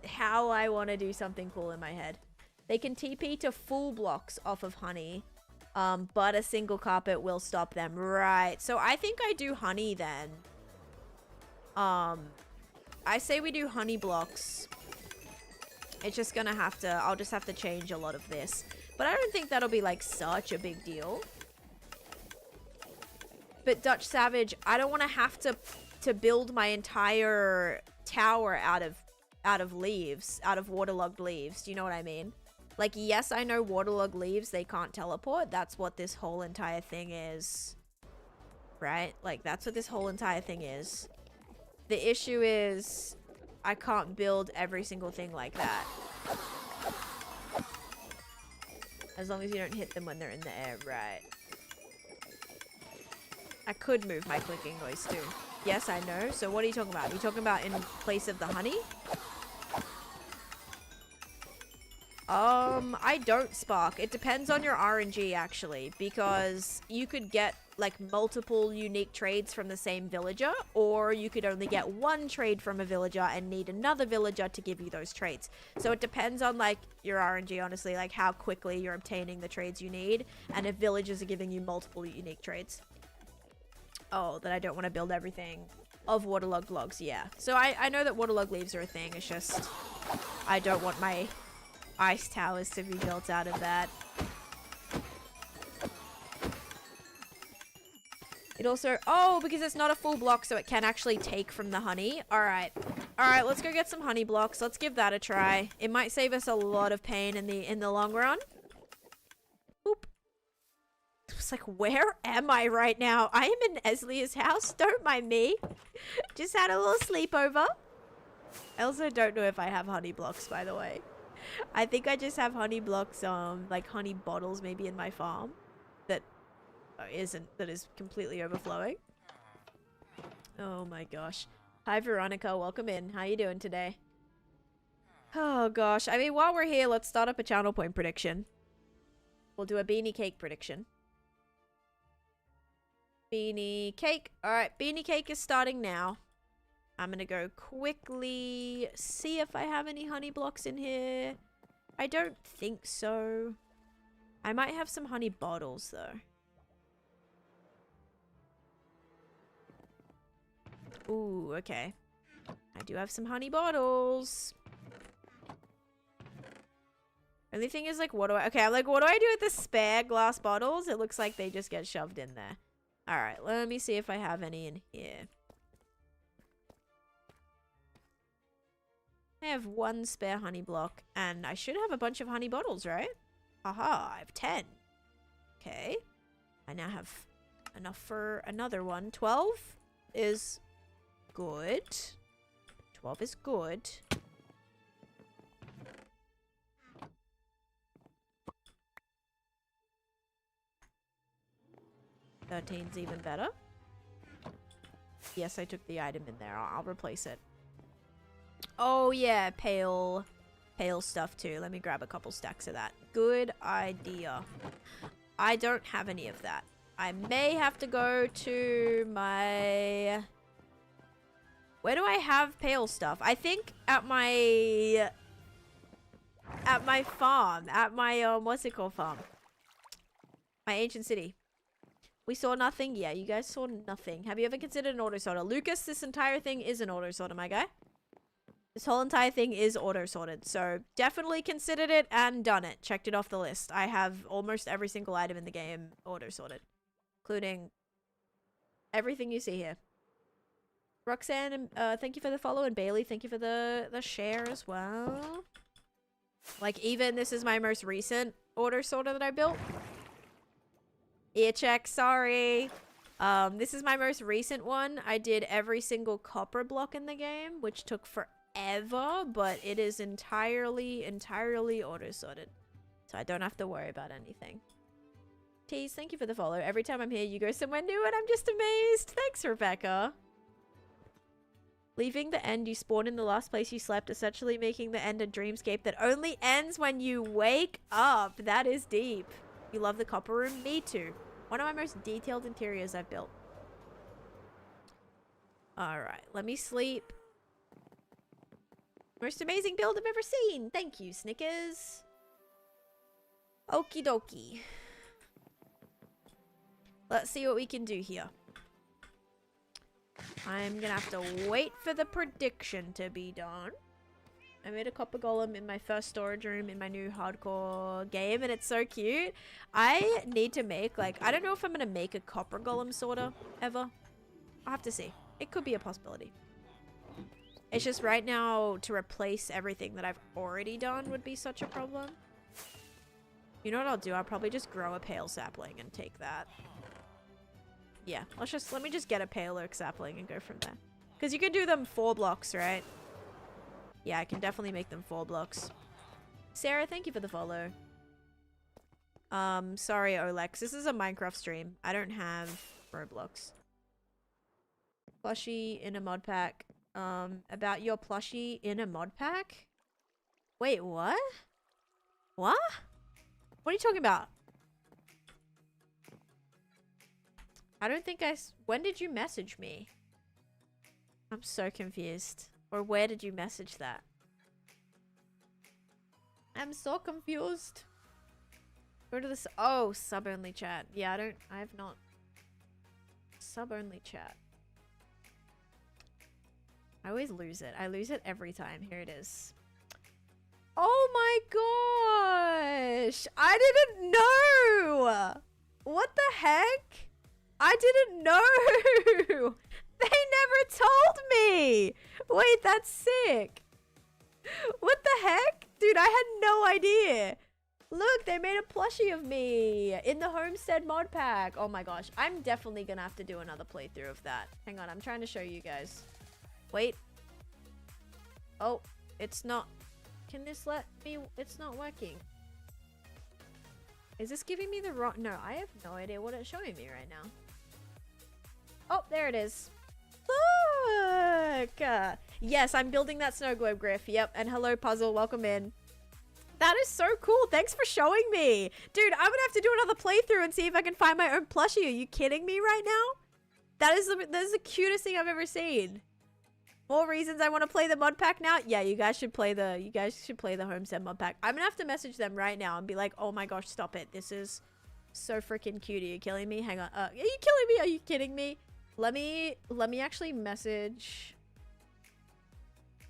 how I want to do something cool in my head. They can TP to full blocks off of honey, but a single carpet will stop them. Right, so I think I do honey then. I say we do honey blocks. It's just gonna have to, I'll just have to change a lot of this. But I don't think that'll be like such a big deal. But Dutch Savage, I don't want to have to build my entire tower out of leaves, out of waterlogged leaves. Do you know what I mean? Like, yes, I know waterlogged leaves, they can't teleport. That's what this whole entire thing is. Right? Like, that's what this whole entire thing is. The issue is I can't build every single thing like that. As long as you don't hit them when they're in the air, right. I could move my clicking noise too. Yes, I know. So what are you talking about? Are you talking about in place of the honey? I don't spark. It depends on your RNG actually, because you could get like multiple unique trades from the same villager, or you could only get one trade from a villager and need another villager to give you those trades. So it depends on like your RNG, honestly, like how quickly you're obtaining the trades you need, and if villagers are giving you multiple unique trades. Oh, that I don't want to build everything of waterlogged logs. Yeah, so I know that waterlogged leaves are a thing. It's just I don't want my ice towers to be built out of that. It also, oh, because it's not a full block, so it can actually take from the honey. All right, let's go get some honey blocks. Let's give that a try. It might save us a lot of pain in the long run. Oop. It's like, where am I right now? I am in Eslia's house. Don't mind me. Just had a little sleepover. I also don't know if I have honey blocks, by the way. I think I just have honey blocks, like honey bottles maybe in my farm that is completely overflowing. Oh my gosh. Hi Veronica, welcome in. How you doing today? Oh gosh, I mean, while we're here, let's start up a channel point prediction. We'll do a beanie cake prediction. Beanie cake. Alright, beanie cake is starting now. I'm gonna go quickly see if I have any honey blocks in here. I don't think so. I might have some honey bottles though. Ooh, okay. I do have some honey bottles. Only thing is, like, what do I... Okay, I'm like, what do I do with the spare glass bottles? It looks like they just get shoved in there. Alright, let me see if I have any in here. I have 1 spare honey block, and I should have a bunch of honey bottles, right? Haha, I have 10. Okay. I now have enough for another one. 12 is good. 12 is good. Thirteen's even better. Yes, I took the item in there. I'll replace it. Oh yeah, pale stuff too. Let me grab a couple stacks of that. Good idea. I don't have any of that. I may have to go to my... Where do I have pale stuff? I think at my farm. At my, what's it called farm? My ancient city. We saw nothing? Yeah, you guys saw nothing. Have you ever considered an auto sorter? Lucas, this entire thing is an auto sorter, my guy. This whole entire thing is auto sorted. So definitely considered it and done it. Checked it off the list. I have almost every single item in the game auto sorted. Including everything you see here. Roxanne, thank you for the follow. And Bailey, thank you for the share as well. Like, even this is my most recent auto sorter that I built. Ear check, sorry. This is my most recent one. I did every single copper block in the game, which took forever, but it is entirely auto-sorted. So I don't have to worry about anything. Tease, thank you for the follow. Every time I'm here, you go somewhere new, and I'm just amazed. Thanks, Rebecca. Leaving the end, you spawn in the last place you slept, essentially making the end a dreamscape that only ends when you wake up. That is deep. You love the copper room? Me too. One of my most detailed interiors I've built. Alright, let me sleep. Most amazing build I've ever seen. Thank you, Snickers. Okie dokie. Let's see what we can do here. I'm gonna have to wait for the prediction to be done. I made a copper golem in my first storage room in my new hardcore game, and it's so cute. I need to make, like, I don't know if I'm gonna make a copper golem sorter ever. I'll have to see. It could be a possibility. It's just right now to replace everything that I've already done would be such a problem. You know what I'll do? I'll probably just grow a pale sapling and take that. Yeah, let me just get a pale oak sapling and go from there. Because you can do them 4 blocks, right? Yeah, I can definitely make them 4 blocks. Sarah, thank you for the follow. Sorry, Olex. This is a Minecraft stream. I don't have Roblox. Plushie in a mod pack. About your plushie in a mod pack? Wait, what? What? What are you talking about? I don't think when did you message me? I'm so confused. Or where did you message that? I'm so confused. Go to this. Oh, sub only chat. Yeah, I have not. Sub only chat. I always lose it. I lose it every time. Here it is. Oh my gosh. I didn't know. What the heck? I didn't know. They never told me. Wait, that's sick. What the heck? Dude, I had no idea. Look, they made a plushie of me in the Homestead mod pack. Oh my gosh. I'm definitely gonna have to do another playthrough of that. Hang on, I'm trying to show you guys. Wait. Oh, it's not. Can this let me? It's not working. Is this giving me the wrong? No, I have no idea what it's showing me right now. Oh, there it is. Look! Yes, I'm building that snow globe, Griff. Yep, and hello, Puzzle. Welcome in. That is so cool. Thanks for showing me. Dude, I'm gonna have to do another playthrough and see if I can find my own plushie. Are you kidding me right now? That is the cutest thing I've ever seen. More reasons I want to play the mod pack now? Yeah, you guys should play the Homestead mod pack. I'm gonna have to message them right now and be like, oh my gosh, stop it. This is so freaking cute. Are you killing me? Hang on. Are you killing me? Are you kidding me? Let me actually message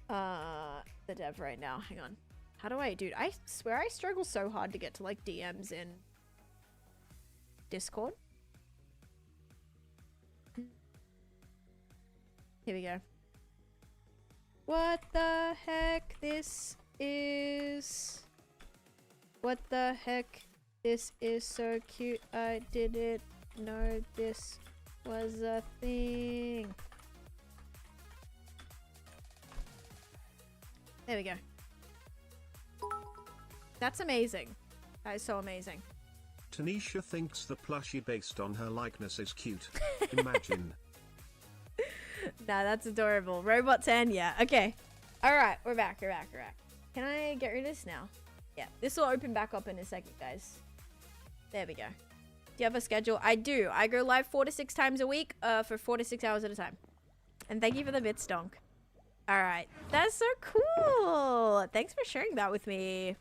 the dev right now. Hang on. How do I, dude? I swear I struggle so hard to get to like DMs in Discord. Here we go. What the heck? This is... What the heck? This is so cute. I didn't know this was a thing. There we go. That's amazing. That is so amazing. Taneesha thinks the plushie based on her likeness is cute. Imagine. Nah, that's adorable. Robot 10, yeah. Okay. Alright, we're back. Can I get rid of this now? Yeah, this will open back up in a second, guys. There we go. Do you have a schedule? I do. I go live 4 to 6 times a week for 4 to 6 hours at a time. And thank you for the bits, Donk. Alright. That's so cool. Thanks for sharing that with me.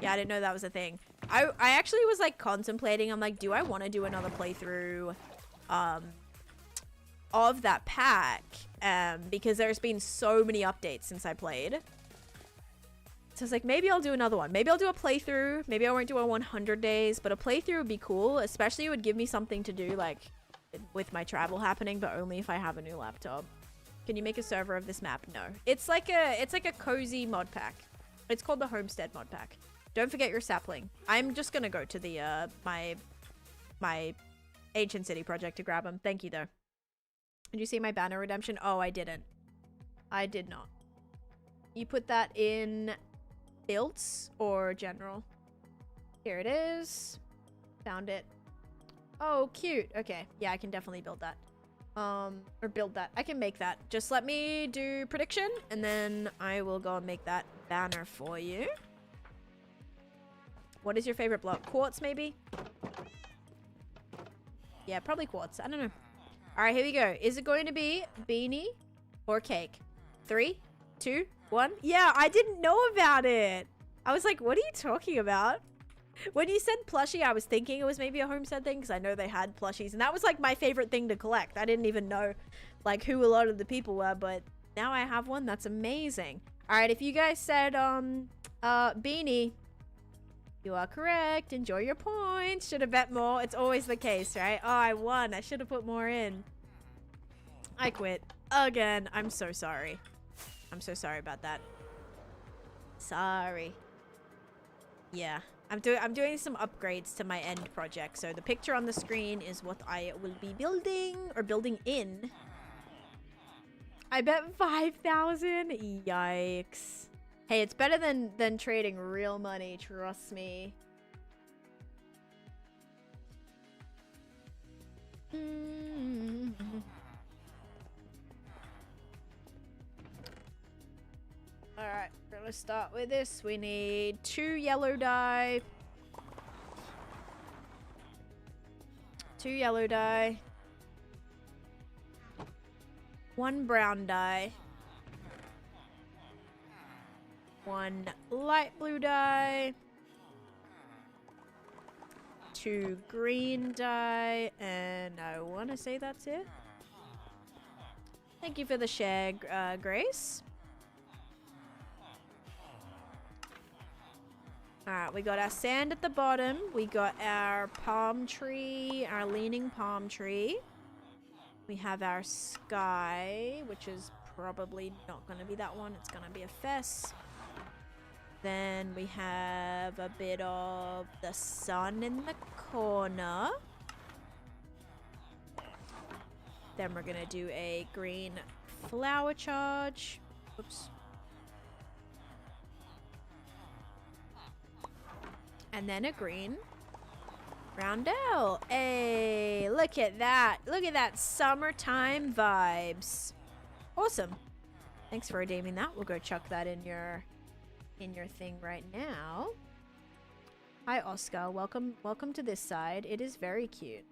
Yeah, I didn't know that was a thing. I actually was like contemplating. I'm like, do I want to do another playthrough of that pack? Because there's been so many updates since I played. So I was like, maybe I'll do another one. Maybe I'll do a playthrough. Maybe I won't do a 100 days, but a playthrough would be cool. Especially it would give me something to do like with my travel happening, but only if I have a new laptop. Can you make a server of this map? No. It's like a cozy mod pack. It's called the Homestead mod pack. Don't forget your sapling. I'm just gonna go to the my Ancient City project to grab them. Thank you though. Did you see my banner redemption? Oh, I didn't. I did not. You put that in builds or general? Here it is. Found it. Oh, cute. Okay. Yeah, I can definitely build that. Or build that. I can make that. Just let me do prediction and then I will go and make that banner for you. What is your favorite block? Quartz, maybe? Yeah, probably quartz. I don't know. All right, here we go. Is it going to be beanie or cake? 3, 2, 1. Yeah, I didn't know about it. I was like, what are you talking about? When you said plushie, I was thinking it was maybe a Homestead thing because I know they had plushies. And that was like my favorite thing to collect. I didn't even know like who a lot of the people were, but now I have one. That's amazing. All right, if you guys said beanie, you are correct. Enjoy your points. Should have bet more. It's always the case, right? Oh, I won. I should have put more in. I quit. Again. I'm so sorry. I'm so sorry about that. Sorry. Yeah. I'm doing some upgrades to my end project. So the picture on the screen is what I will be building or building in. I bet 5,000. Yikes. Hey, it's better than trading real money, trust me. Alright, we're gonna start with this. We need 2 yellow dye. 2 yellow dye. 1 brown dye. 1 light blue dye, 2 green dye, and I want to say that's it. Thank you for the share, Grace. Alright, we got our sand at the bottom. We got our palm tree, our leaning palm tree. We have our sky, which is probably not going to be that one. It's going to be a fess. Then we have a bit of the sun in the corner. Then we're gonna do a green flower charge. Oops. And then a green roundel. Hey, look at that. Look at that summertime vibes. Awesome. Thanks for redeeming that. We'll go chuck that in your thing right now. Hi Oscar, welcome to this side. It is very cute.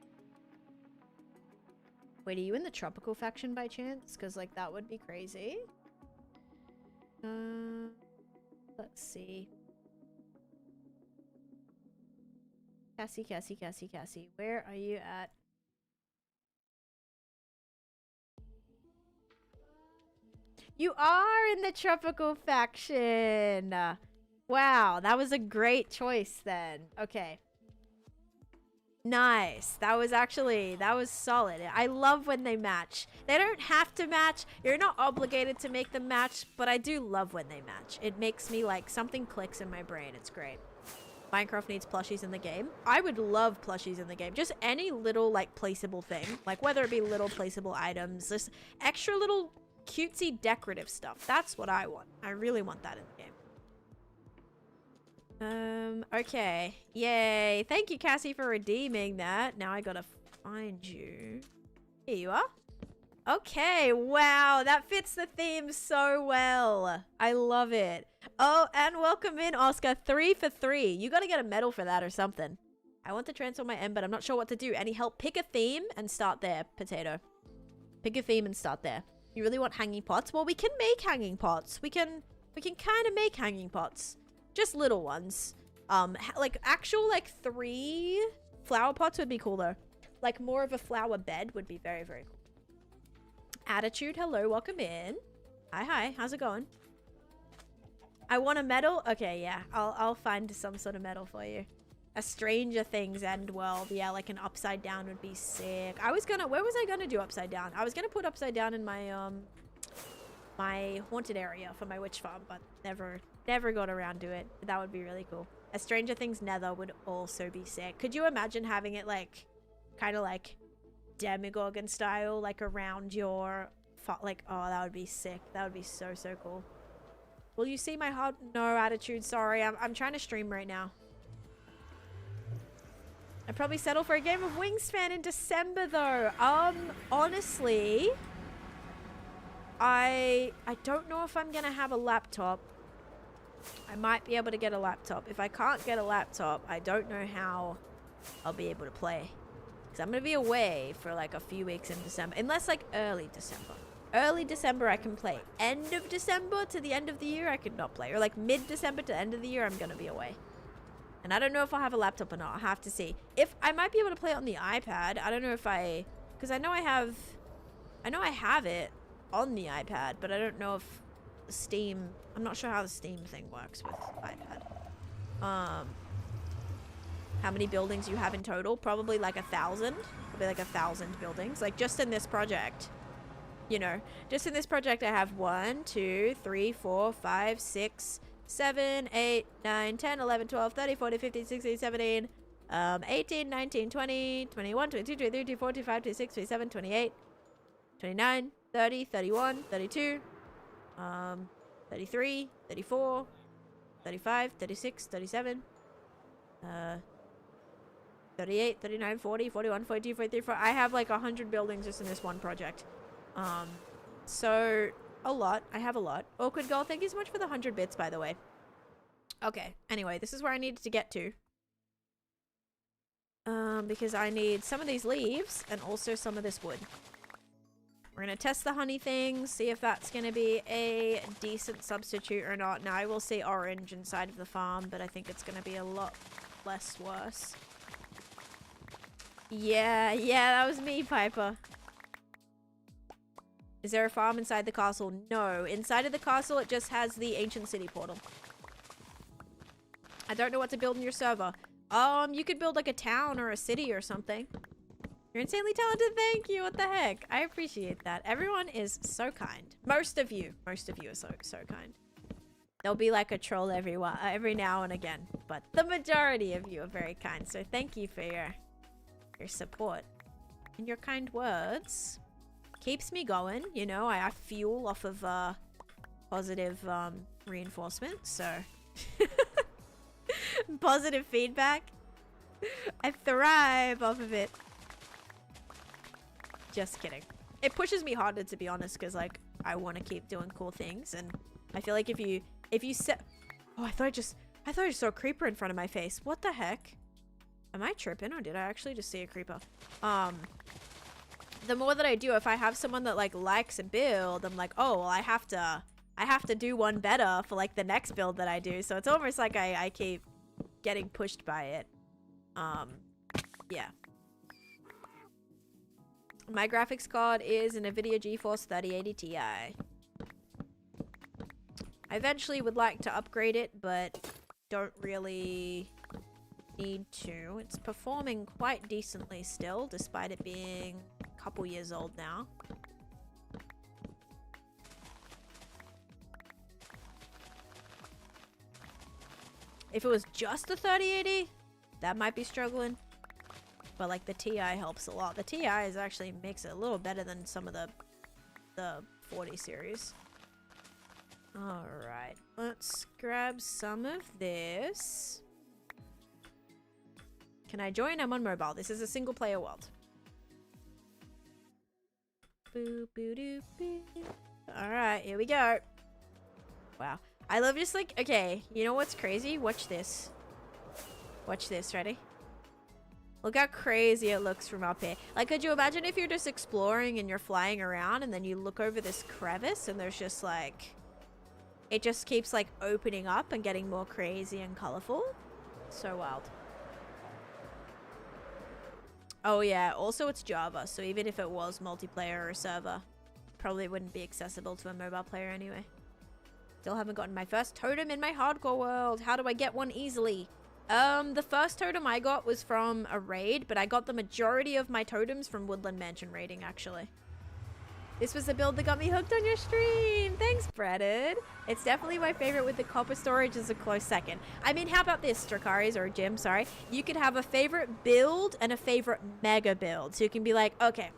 Wait, are you in the tropical faction by chance? Because like that would be crazy. Let's see. Cassie, where are you at? You are in the tropical faction. Wow, that was a great choice then. Okay. Nice. That was solid. I love when they match. They don't have to match. You're not obligated to make them match, but I do love when they match. It makes me like something clicks in my brain. It's great. Minecraft needs plushies in the game. I would love plushies in the game. Just any little like placeable thing. Like whether it be little placeable items, just extra little cutesy decorative stuff. That's what I want. I really want that in the game. Okay. Yay. Thank you, Cassie, for redeeming that. Now I gotta find you. Here you are. Okay. Wow. That fits the theme so well. I love it. Oh, and welcome in, Oscar. 3 for 3. You gotta get a medal for that or something. I want to transform my end, but I'm not sure what to do. Any help? Pick a theme and start there, Potato. Pick a theme and start there. You really want hanging pots? Well, we can make hanging pots. We can kind of make hanging pots. Just little ones. Like actual like 3 flower pots would be cool though. Like more of a flower bed would be very, very cool. Attitude, hello, welcome in. Hi, how's it going? I want a medal? Okay, yeah, I'll find some sort of medal for you. A Stranger Things end world. Yeah, like an upside down would be sick. Where was I gonna do upside down? I was gonna put upside down in my my haunted area for my witch farm, but never got around to it. That would be really cool. A Stranger Things nether would also be sick. Could you imagine having it like kind of like Demogorgon style, like around your like, oh, that would be sick. That would be so cool. Will you see my hard no attitude? Sorry, I'm trying to stream right now. I'd probably settle for a game of Wingspan in December though. Honestly, I don't know if I'm gonna have a laptop. I might be able to get a laptop. If I can't get a laptop, I don't know how I'll be able to play. Because I'm gonna be away for like a few weeks in December. Unless like early December. Early December I can play. End of December to the end of the year I could not play. Or like mid-December to the end of the year I'm gonna be away. And I don't know if I'll have a laptop or not. I'll have to see. If I might be able to play it on the iPad. I don't know if because I know I have it on the iPad, but I don't know if Steam, I'm not sure how the Steam thing works with iPad. How many buildings you have in total? Probably like 1,000. Probably like 1,000 buildings. Like just in this project, you know, just in this project I have 1, 2, 3, 4, 5, 6, 7, 8, 9, 10, 11, 12, 13, 14, 15, 16, 17, 18, 19, 20, 21, 22, 23, 24, 25, 26, 27, 28, 29, 30, 31, 32, 33, 34, 35, 36, 37, 38, 39, 40, 41, 42, 43, 44. I have like 100 buildings just in this one project. So a lot. I have a lot. Awkward Girl, thank you so much for the 100 bits, by the way. Okay, anyway, this is where I needed to get to. Because I need some of these leaves and also some of this wood. We're going to test the honey thing, see if that's going to be a decent substitute or not. Now, I will see orange inside of the farm, but I think it's going to be a lot less worse. Yeah, that was me, Piper. Is there a farm inside the castle? No. Inside of the castle, it just has the ancient city portal. I don't know what to build in your server. You could build like a town or a city or something. You're insanely talented. Thank you. What the heck? I appreciate that. Everyone is so kind. Most of you are so kind. There'll be like a troll every now and again, but the majority of you are very kind. So thank you for your support and your kind words. Keeps me going. You know, I fuel off of positive reinforcement. So positive feedback. I thrive off of it. Just kidding. It pushes me harder, to be honest, because like I want to keep doing cool things, and I feel like if you set, oh, I thought I just saw a creeper in front of my face. What the heck? Am I tripping, or did I actually just see a creeper? The more that I do, if I have someone that like likes a build, I'm like, oh, well, I have to do one better for like the next build that I do. So it's almost like I keep getting pushed by it. Yeah. My graphics card is an NVIDIA GeForce 3080 Ti. I eventually would like to upgrade it, but don't really need to. It's performing quite decently still, despite it being a couple years old now. If it was just the 3080, that might be struggling. But like the TI helps a lot. The TI is actually makes it a little better than some of the 40 series. Alright, let's grab some of this. Can I join? I'm on mobile. This is a single player world. Boo, boo, doo, boo. Alright, here we go. Wow. I love just like, okay, you know what's crazy? Watch this. Watch this, ready? Look how crazy it looks from up here. Like, could you imagine if you're just exploring and you're flying around and then you look over this crevice and there's just like... It just keeps like opening up and getting more crazy and colorful. So wild. Oh yeah, also it's Java, so even if it was multiplayer or server, probably wouldn't be accessible to a mobile player anyway. Still haven't gotten my first totem in my hardcore world. How do I get one easily? The first totem I got was from a raid, but I got the majority of my totems from Woodland Mansion raiding, actually. This was the build that got me hooked on your stream. Thanks, Breaded. It's definitely my favorite, with the copper storage as a close second. I mean, how about this, Drakaris, or Jim, sorry. You could have a favorite build and a favorite mega build. So you can be like, okay,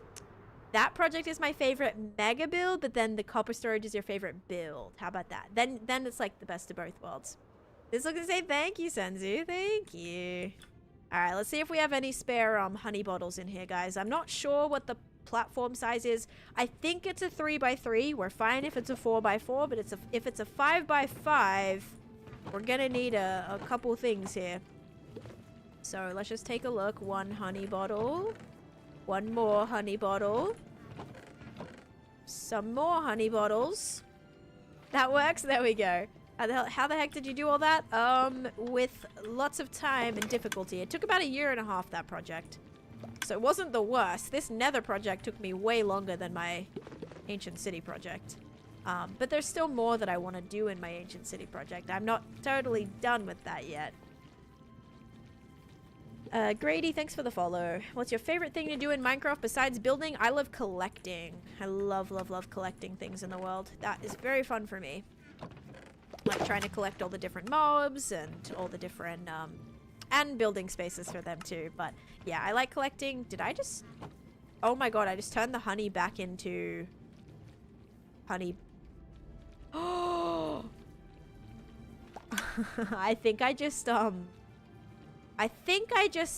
that project is my favorite mega build, but then the copper storage is your favorite build. How about that? Then it's like the best of both worlds. This looks to say thank you, Senzu. Thank you. All right, let's see if we have any spare honey bottles in here, guys. I'm not sure what the platform size is. I think it's a 3x3. We're fine if it's a 4x4, but if it's a 5x5, we're gonna need a couple things here. So let's just take a look. One honey bottle. One more honey bottle. Some more honey bottles. That works. There we go. How the heck did you do all that? With lots of time and difficulty. It took about 1.5 years, that project. So it wasn't the worst. This nether project took me way longer than my ancient city project. But there's still more that I want to do in my ancient city project. I'm not totally done with that yet. Grady, thanks for the follow. What's your favorite thing to do in Minecraft besides building? I love collecting. I love, love, love collecting things in the world. That is very fun for me. Like trying to collect all the different mobs and all the different, and building spaces for them too. But yeah, I like collecting. Did I just... Oh my god, I just turned the honey back into... honey. Oh! I think I just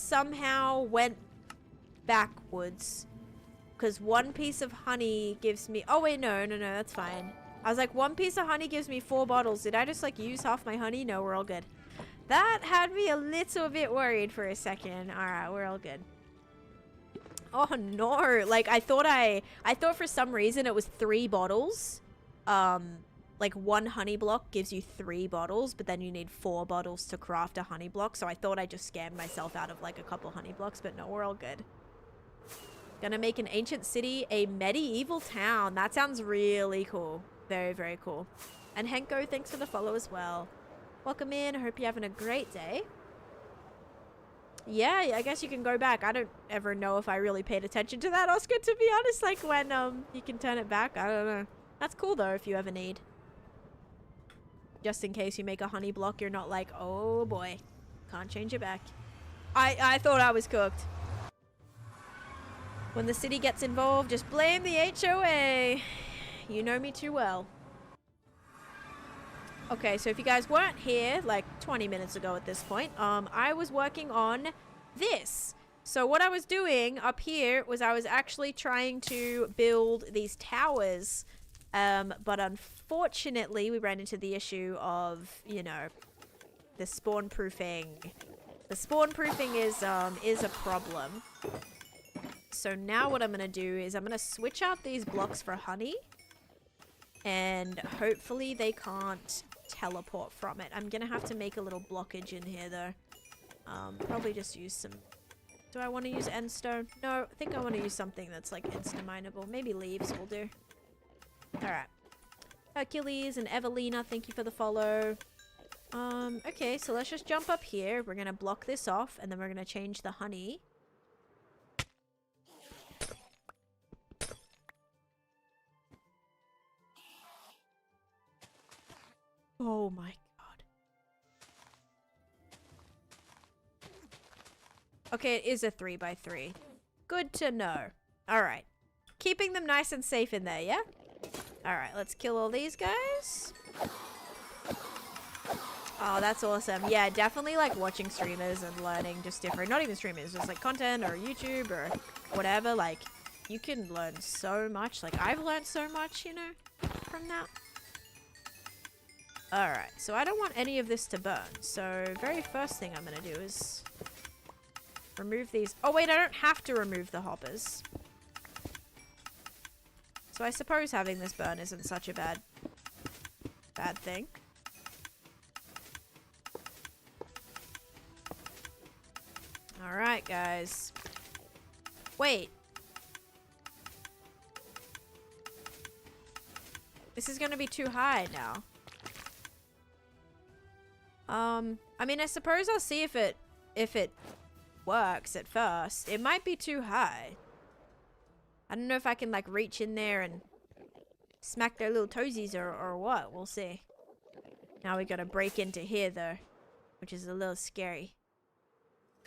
somehow went backwards. Because one piece of honey gives me... Oh wait, no, that's fine. I was like, one piece of honey gives me 4 bottles. Did I just like use half my honey? No, we're all good. That had me a little bit worried for a second. Alright, we're all good. Oh no, like I thought for some reason it was 3 bottles. Like one honey block gives you 3 bottles, but then you need 4 bottles to craft a honey block. So I thought I just scammed myself out of like a couple honey blocks, but no, we're all good. Gonna make an ancient city a medieval town. That sounds really cool. Very, very cool. And Henko, thanks for the follow as well. Welcome in. I hope you're having a great day. Yeah, I guess you can go back. I don't ever know if I really paid attention to that, Oscar, to be honest. Like when you can turn it back. I don't know. That's cool though if you ever need. Just in case you make a honey block, you're not like, oh boy, can't change it back. I thought I was cooked. When the city gets involved, just blame the HOA. You know me too well. Okay, so if you guys weren't here like 20 minutes ago at this point, I was working on this. So what I was doing up here was I was actually trying to build these towers, but unfortunately we ran into the issue of, you know, the spawn proofing. The spawn proofing is a problem. So now what I'm gonna do is I'm gonna switch out these blocks for honey. And hopefully they can't teleport from it. I'm gonna have to make a little blockage in here though. Probably just use some... Do I want to use endstone? No, I think I want to use something that's like insta-mineable. Maybe leaves will do. Alright. Hercules and Evelina, thank you for the follow. Okay, so let's just jump up here. We're gonna block this off, and then we're gonna change the honey. Oh my god. Okay, it is a 3x3. Good to know. Alright. Keeping them nice and safe in there, yeah? Alright, let's kill all these guys. Oh, that's awesome. Yeah, definitely like watching streamers and learning just different, not even streamers, just like content or YouTube or whatever. Like, you can learn so much. Like, I've learned so much, you know, from that. Alright, so I don't want any of this to burn. So, very first thing I'm going to do is remove these. Oh, wait, I don't have to remove the hoppers. So I suppose having this burn isn't such a bad thing. Alright, guys. Wait. This is gonna be too high now. I mean, I suppose I'll see if it works at first. It might be too high. I don't know if I can like reach in there and smack their little toesies or what. We'll see. Now we gotta break into here though, which is a little scary.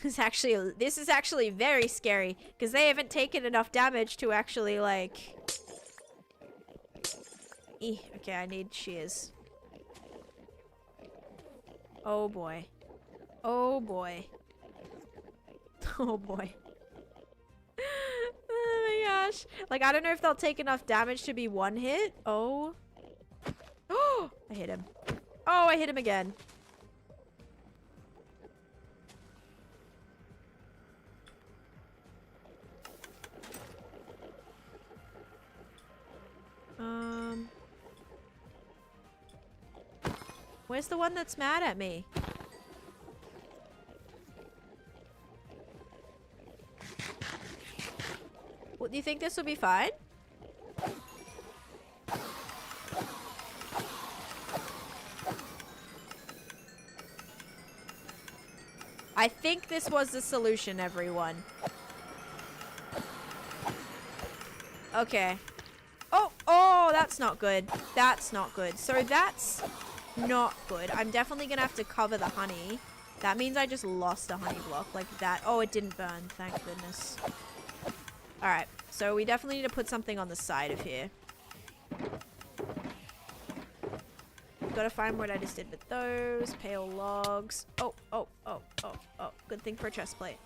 This is actually very scary because they haven't taken enough damage to actually like. Okay, I need shears. Oh boy. Oh boy. Oh boy. Oh my gosh. Like, I don't know if they'll take enough damage to be one hit. Oh. Oh, I hit him. Oh, I hit him again. Where's the one that's mad at me? What, do you think this will be fine? I think this was the solution, everyone. Okay. Oh, that's not good. That's not good. So that's not good. I'm definitely gonna have to cover the honey. That means I just lost a honey block like that. Oh, it didn't burn. Thank goodness. Alright, so we definitely need to put something on the side of here. Gotta find what I just did with those. Pale logs. Oh. Good thing for a chest plate.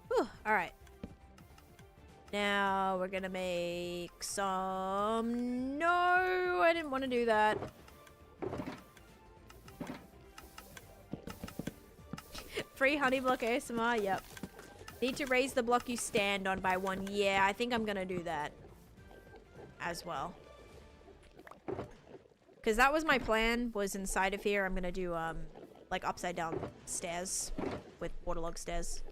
Whew, alright. Now we're gonna make some... No, I didn't want to do that. Free honey block ASMR, yep. Need to raise the block you stand on by 1. Yeah, I think I'm gonna do that as well. Because that was my plan, was inside of here I'm gonna do like upside down stairs with waterlog stairs.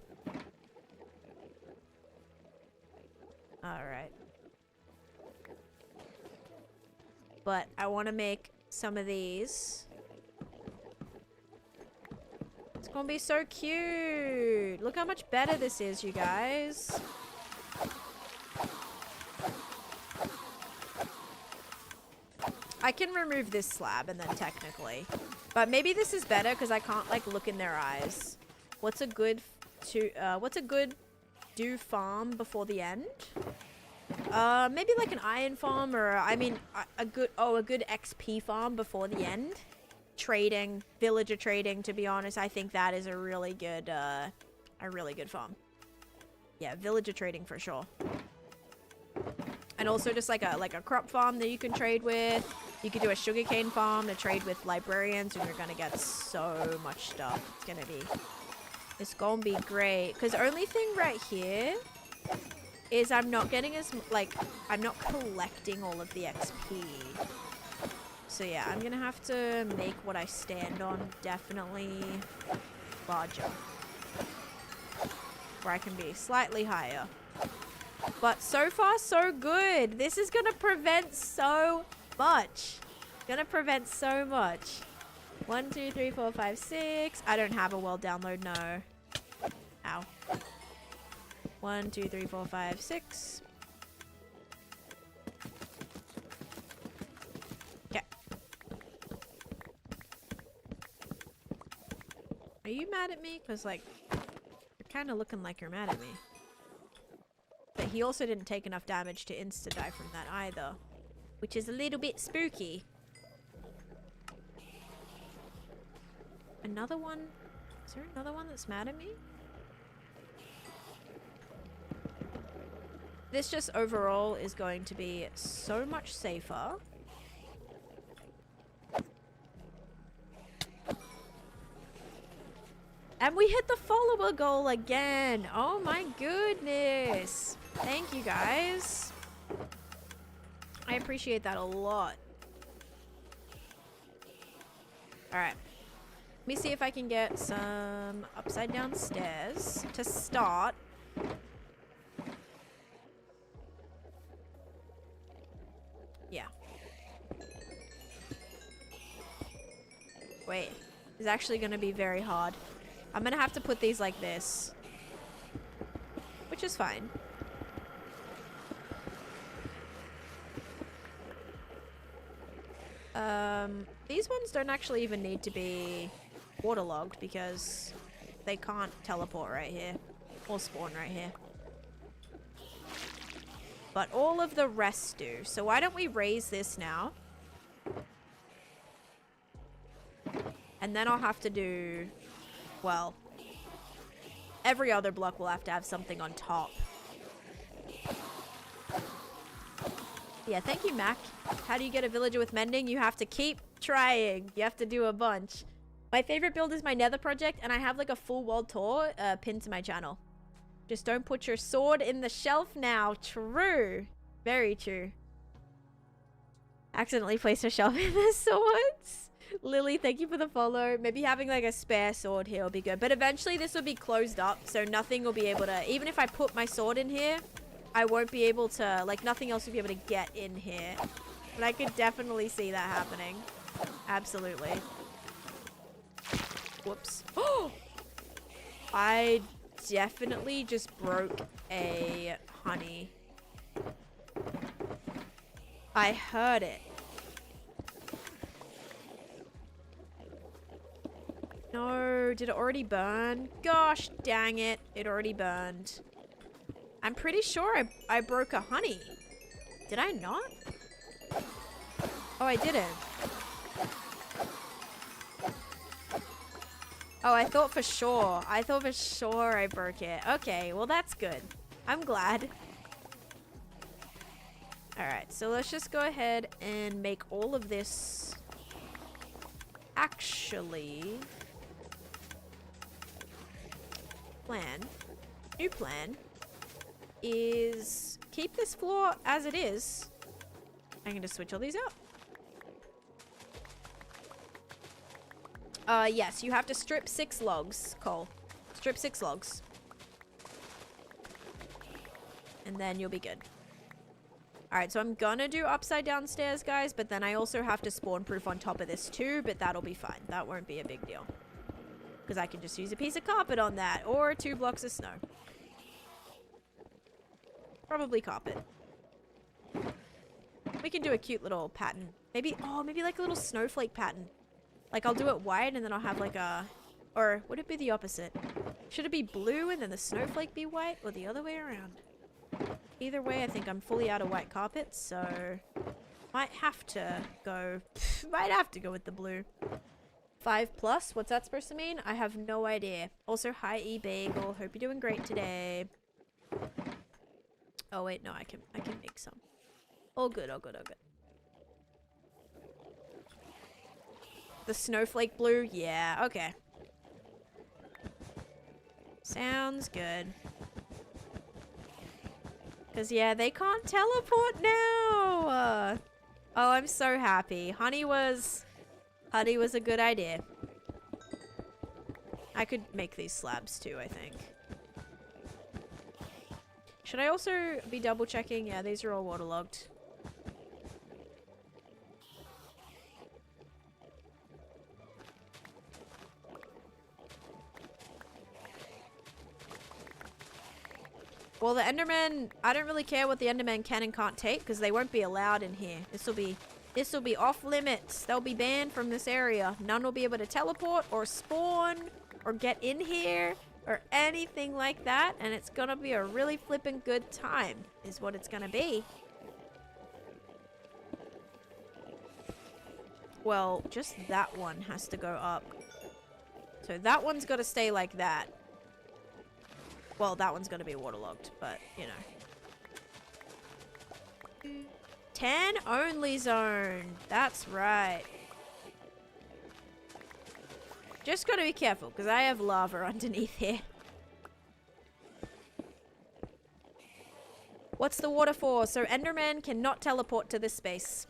Alright. But I want to make some of these. It's gonna be so cute. Look how much better this is, you guys. I can remove this slab and then technically. But maybe this is better because I can't like look in their eyes. What's a good do farm before the end? Maybe like an iron farm or I mean a good XP farm before the end. Trading, villager trading, to be honest, I think that is a really good farm. Yeah, villager trading for sure. And also just like a crop farm that you can trade with. You could do a sugarcane farm to trade with librarians and you're gonna get so much stuff. It's gonna be great. Cause the only thing right here is I'm not getting I'm not collecting all of the XP. So yeah, I'm gonna have to make what I stand on definitely larger. Where I can be slightly higher. But so far, so good. This is gonna prevent so much. Gonna prevent so much. 1, 2, 3, 4, 5, 6. I don't have a world download, no. Ow. 1, 2, 3, 4, 5, 6. Okay. Are you mad at me? Because, like, you're kind of looking like you're mad at me. But he also didn't take enough damage to insta-die from that either. Which is a little bit spooky. Another one? Is there another one that's mad at me? This just overall is going to be so much safer. And we hit the follower goal again. Oh my goodness. Thank you guys. I appreciate that a lot. Alright. Let me see if I can get some upside down stairs to start. Yeah. Wait. It's actually going to be very hard. I'm going to have to put these like this. Which is fine. These ones don't actually even need to be waterlogged because they can't teleport right here. Or spawn right here. But all of the rest do. So why don't we raise this now? And then I'll have to do... Well... Every other block will have to have something on top. Yeah, thank you, Mac. How do you get a villager with mending? You have to keep trying. You have to do a bunch. My favorite build is my nether project, and I have like a full world tour pinned to my channel. Just don't put your sword in the shelf now. True. Very true. Accidentally placed a shelf in the swords. Lily, thank you for the follow. Maybe having like a spare sword here will be good. But eventually this will be closed up, so nothing will be able to... Even if I put my sword in here, I won't be able to... Like, nothing else will be able to get in here. But I could definitely see that happening. Absolutely. Whoops. Oh! I definitely just broke a honey. I heard it. No, did it already burn? Gosh dang it, it already burned. I'm pretty sure I broke a honey. Did I not? Oh, I didn't. Oh, I thought for sure. I thought for sure I broke it. Okay, well that's good. I'm glad. Alright, so let's just go ahead and make all of this... Actually... New plan is keep this floor as it is. I'm gonna switch all these out. Yes, you have to strip 6 logs, Cole. Strip 6 logs. And then you'll be good. Alright, so I'm gonna do upside down stairs, guys, but then I also have to spawn proof on top of this too, but that'll be fine. That won't be a big deal. Because I can just use a piece of carpet on that, or 2 blocks of snow. Probably carpet. We can do a cute little pattern. Maybe, oh, maybe like a little snowflake pattern. Like I'll do it white and then I'll have like a, or would it be the opposite? Should it be blue and then the snowflake be white, or the other way around? Either way, I think I'm fully out of white carpet, so might have to go with the blue. 5+, what's that supposed to mean? I have no idea. Also, hi E-Bagel, hope you're doing great today. Oh wait, no, I can make some. All good, all good, all good. The snowflake blue? Yeah, okay. Sounds good. Because, yeah, they can't teleport now! Oh, I'm so happy. Honey was a good idea. I could make these slabs too, I think. Should I also be double checking? Yeah, these are all waterlogged. Well, the Endermen, I don't really care what the Endermen can and can't take because they won't be allowed in here. This will be off limits. They'll be banned from this area. None will be able to teleport or spawn or get in here or anything like that. And it's gonna be a really flippin' good time is what it's gonna be. Well, just that one has to go up. So that one's got to stay like that. Well, that one's going to be waterlogged, but, you know. 10 only zone. That's right. Just got to be careful, because I have lava underneath here. What's the water for? So Enderman cannot teleport to this space.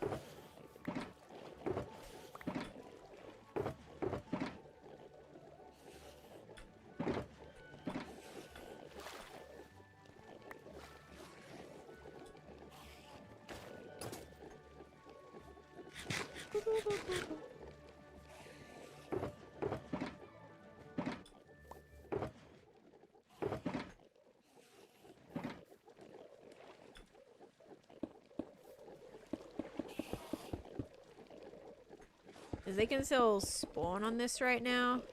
They can still spawn on this right now,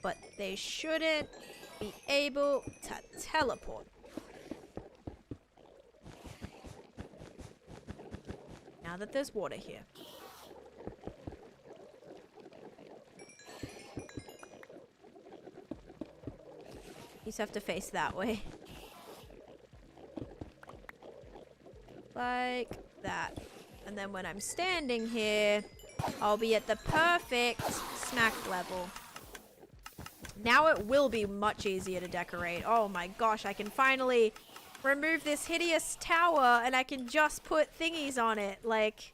but they shouldn't be able to teleport. Now that there's water here. You just have to face that way. Like that. And then when I'm standing here, I'll be at the perfect smack level. Now it will be much easier to decorate. Oh my gosh, I can finally remove this hideous tower and I can just put thingies on it. Like,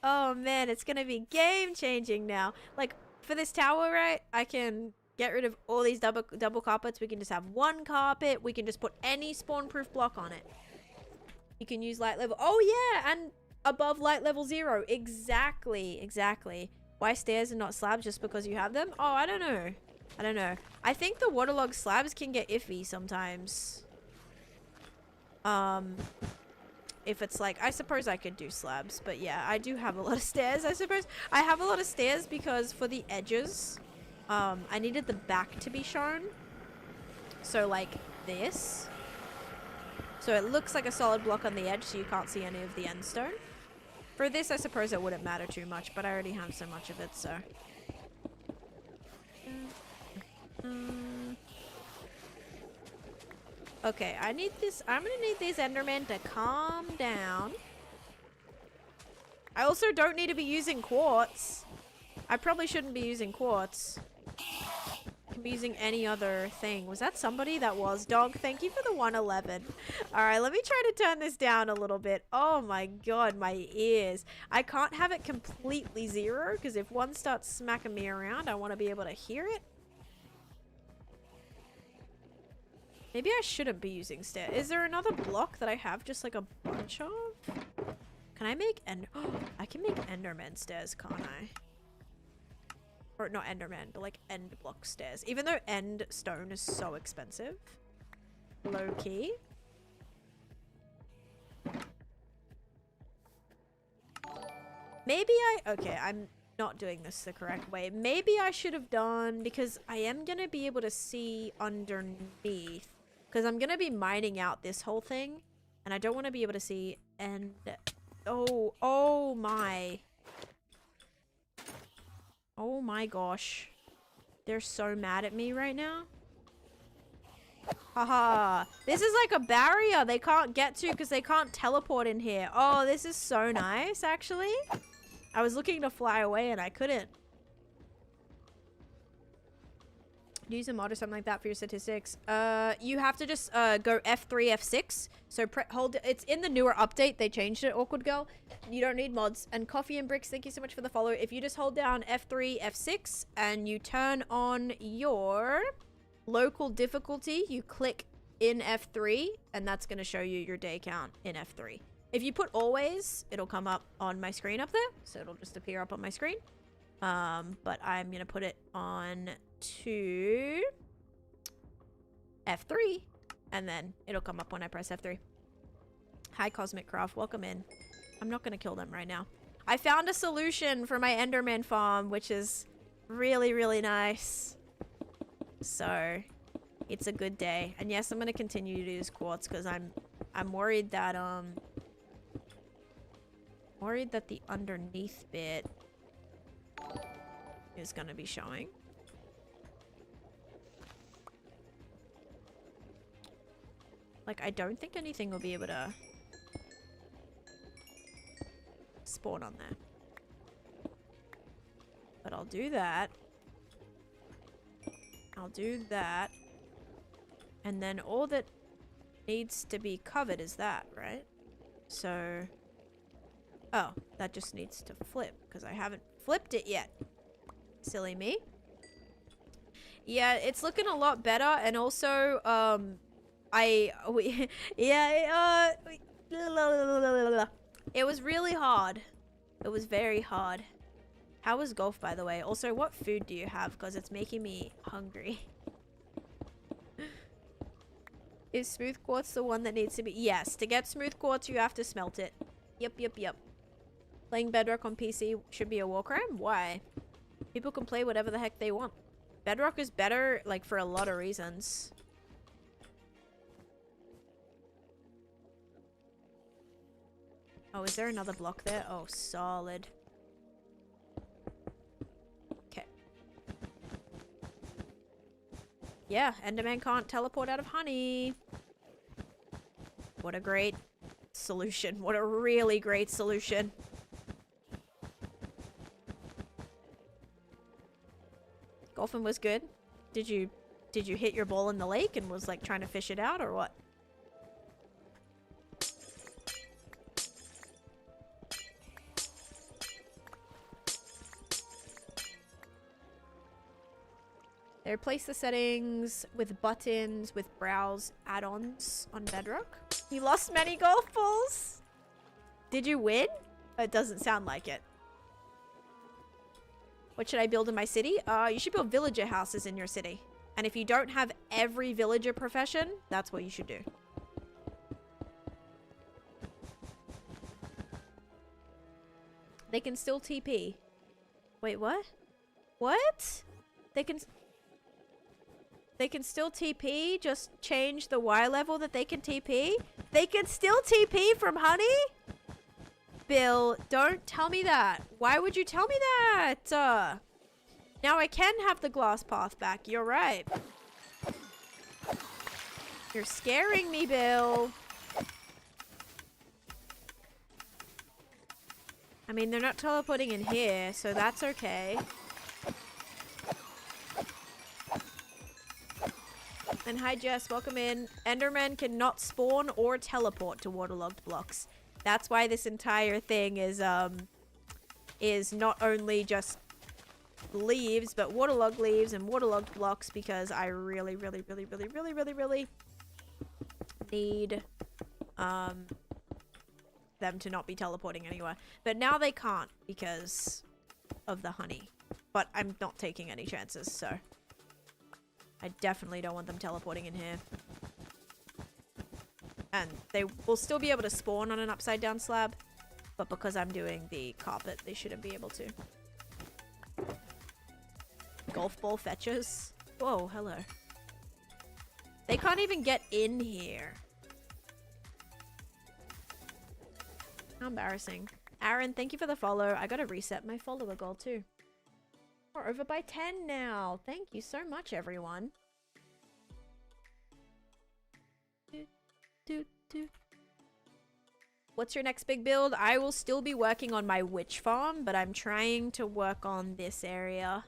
oh man, it's gonna be game changing now. Like, for this tower, right, I can get rid of all these double carpets. We can just have one carpet. We can just put any spawn-proof block on it. You can use light level. Oh yeah, and above light level 0. Exactly. Why stairs and not slabs just because you have them? Oh, I don't know. I think the waterlogged slabs can get iffy sometimes. If it's like, I suppose I could do slabs, but yeah, I do have a lot of stairs, I suppose. I have a lot of stairs because for the edges, I needed the back to be shown. So like this. So it looks like a solid block on the edge so you can't see any of the end stone. For this, I suppose it wouldn't matter too much, but I already have so much of it, so. Okay, I'm gonna need these Endermen to calm down. I also don't need to be using quartz. I probably shouldn't be using quartz. I can be using any other thing. Was that somebody? That was dog. Thank you for the 111. Alright, let me try to turn this down a little bit. Oh my god, my ears. I can't have it completely 0 because if one starts smacking me around, I want to be able to hear it. Maybe I shouldn't be using stairs. Is there another block that I have just like a bunch of? Can I make I can make Enderman stairs, can't I? Or not Enderman, but like end block stairs. Even though end stone is so expensive. Low key. Maybe okay, I'm not doing this the correct way. Maybe I should have done, because I am going to be able to see underneath. Because I'm going to be mining out this whole thing. And I don't want to be able to see and... Oh my. Oh my gosh. They're so mad at me right now. Haha. This is like a barrier they can't get to because they can't teleport in here. Oh, this is so nice, actually. I was looking to fly away and I couldn't. Use a mod or something like that for your statistics. You have to just go F3, F6. So hold. It's in the newer update. They changed it, Awkward Girl. You don't need mods. And Coffee and Bricks, thank you so much for the follow. If you just hold down F3, F6, and you turn on your local difficulty, you click in F3, and that's going to show you your day count in F3. If you put always, it'll come up on my screen up there. So it'll just appear up on my screen. But I'm going to put it on to F3. And then it'll come up when I press F3. Hi, Cosmic Craft. Welcome in. I'm not going to kill them right now. I found a solution for my Enderman farm, which is really, really nice. So, it's a good day. And yes, I'm going to continue to use quartz because I'm worried that, the underneath bit is going to be showing. Like, I don't think anything will be able to spawn on there. But I'll do that. I'll do that. And then all that needs to be covered is that, right? So... Oh, that just needs to flip, because I haven't flipped it yet. Silly me. Yeah, it's looking a lot better, and also, it was really hard. It was very hard. How was golf, by the way? Also, what food do you have? Because it's making me hungry. Is smooth quartz the one that needs to be... Yes, to get smooth quartz, you have to smelt it. Yep. Playing Bedrock on PC should be a war crime? Why? People can play whatever the heck they want. Bedrock is better, like, for a lot of reasons. Oh, is there another block there? Oh, solid. Okay. Yeah, Enderman can't teleport out of honey. What a great solution. What a really great solution. Golfing was good. Did you hit your ball in the lake and was like trying to fish it out or what? They replace the settings with buttons with browse add-ons on Bedrock. You lost many golf balls? Did you win? It doesn't sound like it. What should I build in my city? You should build villager houses in your city. And if you don't have every villager profession, that's what you should do. They can still TP. Wait, what? What? They can still TP? Just change the Y level that they can TP? They can still TP from honey? Bill, don't tell me that. Why would you tell me that? Now I can have the glass path back. You're right. You're scaring me, Bill. I mean, they're not teleporting in here, so that's okay. And hi, Jess. Welcome in. Endermen cannot spawn or teleport to waterlogged blocks. That's why this entire thing is not only just leaves, but waterlogged leaves and waterlogged blocks, because I really need them to not be teleporting anywhere. But now they can't because of the honey. But I'm not taking any chances, so I definitely don't want them teleporting in here. And they will still be able to spawn on an upside down slab, but because I'm doing the carpet, they shouldn't be able to. Golf ball fetchers. Whoa, hello. They can't even get in here. How embarrassing. Aaron, thank you for the follow. I gotta reset my follower goal too. We're over by 10 now. Thank you so much, everyone. What's your next big build? I will still be working on my witch farm, but I'm trying to work on this area.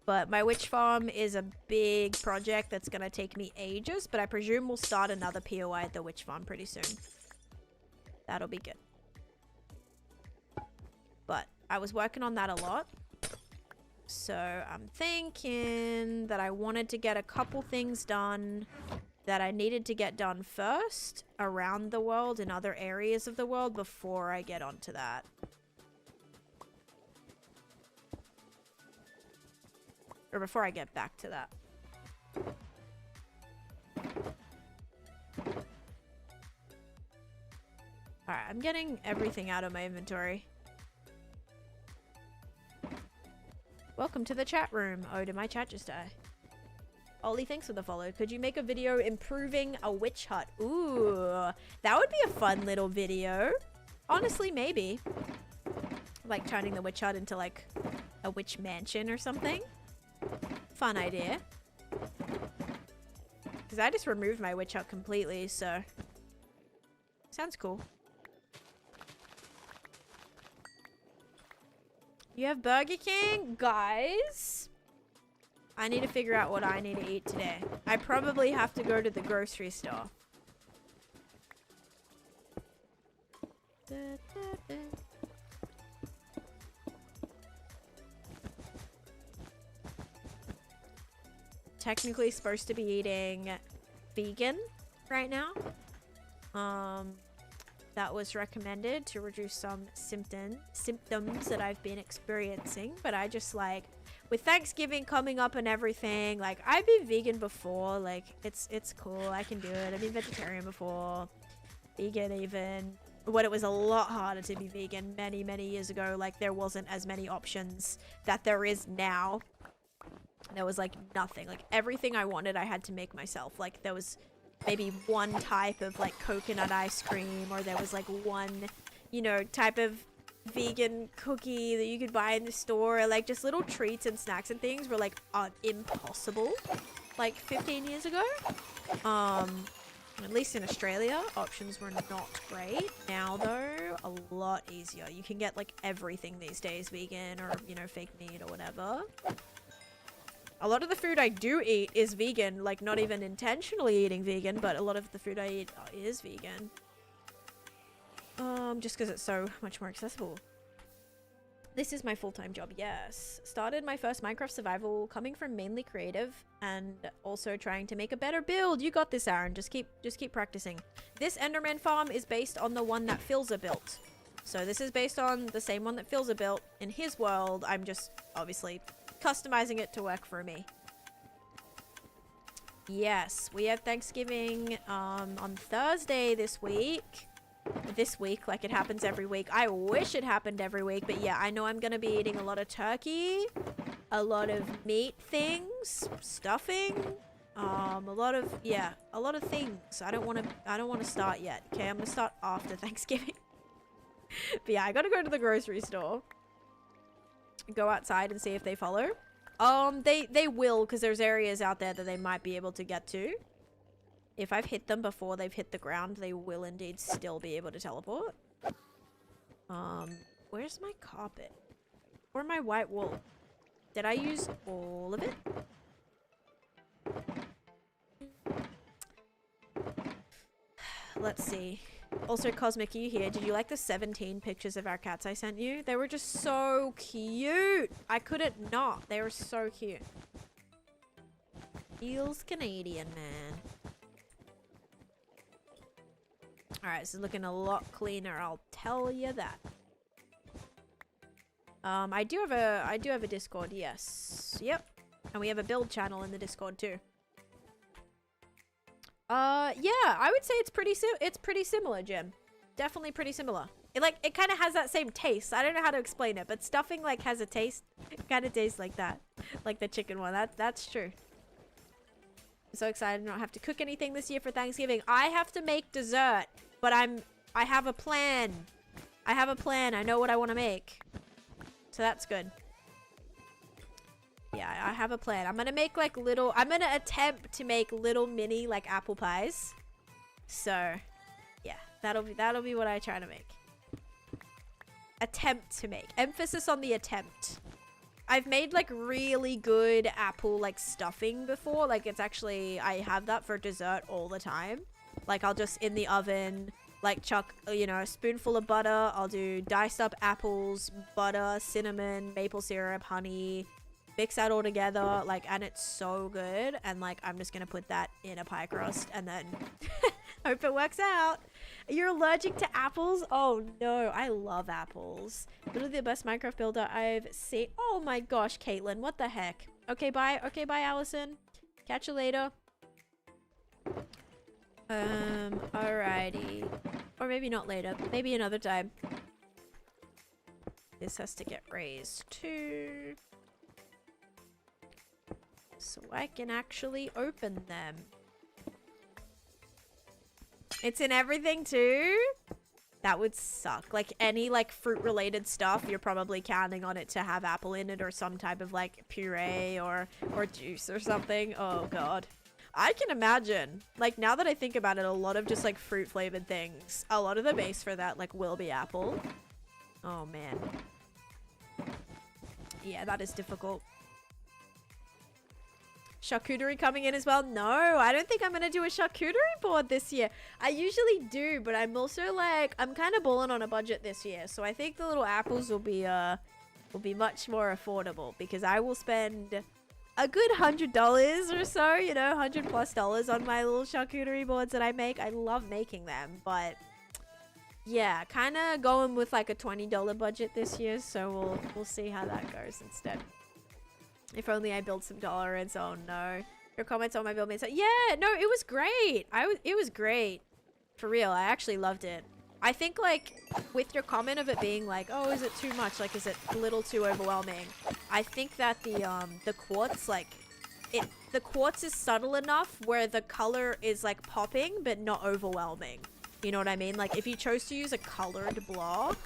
But my witch farm is a big project that's going to take me ages, but I presume we'll start another POI at the witch farm pretty soon. That'll be good. But I was working on that a lot. So I'm thinking that I wanted to get a couple things done that I needed to get done first around the world in other areas of the world before I get onto that. Or before I get back to that. Alright, I'm getting everything out of my inventory. Welcome to the chat room. Oh, did my chat just die? Ollie, thanks for the follow. Could you make a video improving a witch hut? Ooh, that would be a fun little video. Honestly, maybe. Like turning the witch hut into like a witch mansion or something. Fun idea. Because I just removed my witch hut completely, so... Sounds cool. You have Burger King? Guys? I need to figure out what I need to eat today. I probably have to go to the grocery store. Technically supposed to be eating vegan right now. That was recommended to reduce some symptoms that I've been experiencing, but I just like, with Thanksgiving coming up and everything, like I've been vegan before, like it's cool, I can do it. I've been vegetarian before, vegan even, when it was a lot harder to be vegan many years ago. Like there wasn't as many options that there is now. There was like nothing, like everything I wanted I had to make myself. Like there was maybe one type of like coconut ice cream, or there was like one, you know, type of vegan cookie that you could buy in the store. Like just little treats and snacks and things were like impossible like 15 years ago. At least in Australia, options were not great. Now though, a lot easier. You can get like everything these days vegan, or you know, fake meat or whatever. A lot of the food I do eat is vegan, like not even intentionally eating vegan, but a lot of the food I eat is vegan. Just because it's so much more accessible. This is my full-time job, yes. Started my first Minecraft survival coming from mainly creative and also trying to make a better build. You got this, Aaron. Just keep practicing. This Enderman farm is based on the one that Philza built. So this is based on the same one that Philza built in his world. I'm just obviously customizing it to work for me. Yes, we have Thanksgiving on Thursday this week. Like it happens every week. I wish it happened every week, but yeah, I know I'm gonna be eating a lot of turkey, a lot of meat things, stuffing, a lot of things. I don't want to start yet. Okay, I'm gonna start after Thanksgiving. But yeah, I gotta go to the grocery store. Go outside and see if they follow. They will, because there's areas out there that they might be able to get to. If I've hit them before they've hit the ground, they will indeed still be able to teleport. Where's my carpet? Or my white wool? Did I use all of it? Let's see. Also, Cosmic, are you here? Did you like the 17 pictures of our cats I sent you? They were just so cute. I couldn't not. They were so cute. Feels Canadian, man. Alright, this is looking a lot cleaner, I'll tell you that. I do have a Discord, yes. Yep. And we have a build channel in the Discord too. Yeah, I would say it's pretty similar, Jim. Definitely pretty similar. It kind of has that same taste. I don't know how to explain it, but stuffing like has a taste. It kind of tastes like that. Like the chicken one. That's true. I'm so excited I don't have to cook anything this year for Thanksgiving. I have to make dessert, but I have a plan. I have a plan. I know what I want to make. So that's good. Yeah, I have a plan. I'm gonna make like little, I'm gonna attempt to make little mini like apple pies. So yeah, that'll be what I try to make. Attempt to make. Emphasis on the attempt. I've made like really good apple like stuffing before. Like it's actually, I have that for dessert all the time. Like I'll just in the oven like chuck, you know, a spoonful of butter. I'll do diced up apples, butter, cinnamon, maple syrup, honey. Mix that all together, like, and it's so good. And like I'm just gonna put that in a pie crust and then hope it works out. You're allergic to apples? Oh no, I love apples. Literally the best Minecraft builder I've seen. Oh my gosh, Caitlin, what the heck? Okay, bye. Okay, bye, Allison. Catch you later. Alrighty. Or maybe not later. Maybe another time. This has to get raised too. So I can actually open them. It's in everything too? That would suck. Like any like fruit related stuff, you're probably counting on it to have apple in it or some type of like puree or juice or something. Oh god. I can imagine. Like now that I think about it, a lot of just like fruit flavored things, a lot of the base for that like will be apple. Oh man. Yeah, that is difficult. Charcuterie coming in as well? No, I don't think I'm gonna do a charcuterie board this year. I usually do, but I'm also like, I'm kind of balling on a budget this year. So I think the little apples will be much more affordable because I will spend a good $100 or so, you know, $100+ on my little charcuterie boards that I make. I love making them, but yeah, kind of going with like a $20 budget this year. So we'll see how that goes instead. If only I build some tolerance. Oh no. Your comments on my build made sense. Yeah, no, it was great. It was great. For real, I actually loved it. I think like with your comment of it being like, oh, is it too much? Like, is it a little too overwhelming? I think that the quartz, like the quartz is subtle enough where the color is like popping, but not overwhelming. You know what I mean? Like if you chose to use a colored block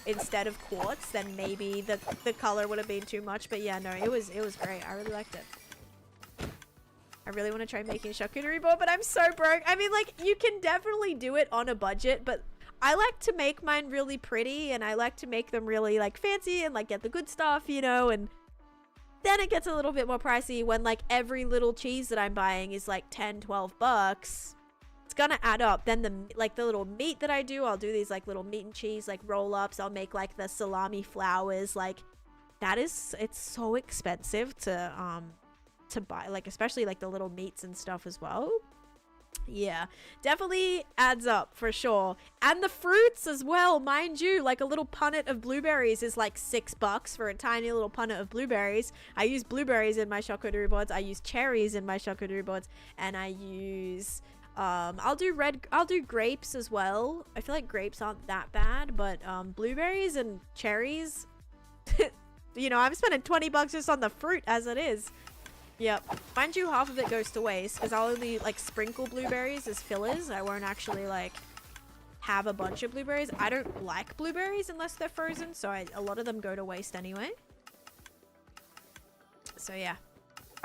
instead of quartz, then maybe the color would have been too much. But yeah, no, it was great. I really liked it. I really want to try making a charcuterie board, but I'm so broke. I mean, like, you can definitely do it on a budget, but I like to make mine really pretty, and I like to make them really, like, fancy and, like, get the good stuff, you know, and then it gets a little bit more pricey when, like, every little cheese that I'm buying is, like, 10, 12 bucks. It's gonna add up. Then the little meat that I do, I'll do these like little meat and cheese like roll-ups. I'll make like the salami flowers. Like that is, it's so expensive to buy, like especially like the little meats and stuff as well. Yeah, definitely adds up for sure. And the fruits as well, mind you, like a little punnet of blueberries is like $6 for a tiny little punnet of blueberries. I use blueberries in my charcuterie boards. I use cherries in my charcuterie boards, and I use I'll do grapes as well. I feel like grapes aren't that bad, but blueberries and cherries, you know, I'm spending $20 just on the fruit as it is. Yep. Mind you, half of it goes to waste because I'll only like sprinkle blueberries as fillers. I won't actually like have a bunch of blueberries. I don't like blueberries unless they're frozen, so a lot of them go to waste anyway. So yeah.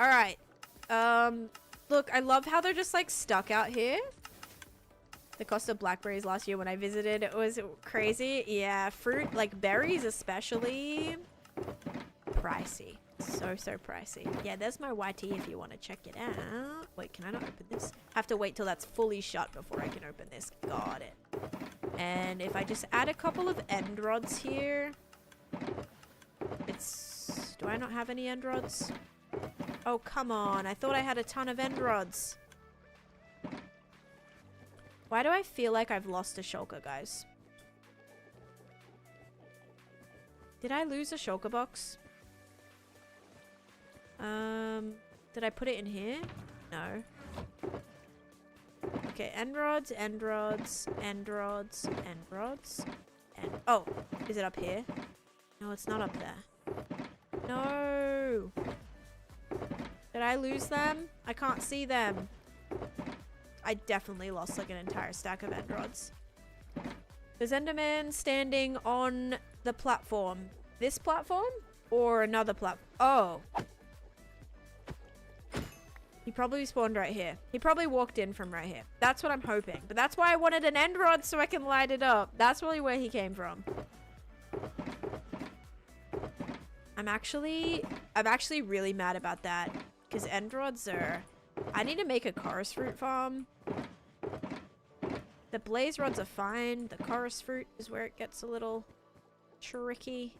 All right. Look, I love how they're just like stuck out here. The cost of blackberries last year when I visited, it was crazy. Yeah, fruit, like berries especially, pricey. So pricey. Yeah, there's my YT if you want to check it out. Wait, can I not open this? I have to wait till that's fully shut before I can open this. Got it. And if I just add a couple of end rods here, it's... Do I not have any end rods? Oh, come on. I thought I had a ton of end rods. Why do I feel like I've lost a shulker, guys? Did I lose a shulker box? Did I put it in here? No. Okay, end rods, end rods, end rods, end rods, and... Oh, is it up here? No, it's not up there. No! Did I lose them? I can't see them. I definitely lost like an entire stack of end rods. There's Enderman standing on the platform. This platform? Or another platform? Oh. He probably spawned right here. He probably walked in from right here. That's what I'm hoping. But that's why I wanted an end rod so I can light it up. That's really where he came from. I'm actually really mad about that. Because end rods are... I need to make a chorus fruit farm. The blaze rods are fine. The chorus fruit is where it gets a little tricky.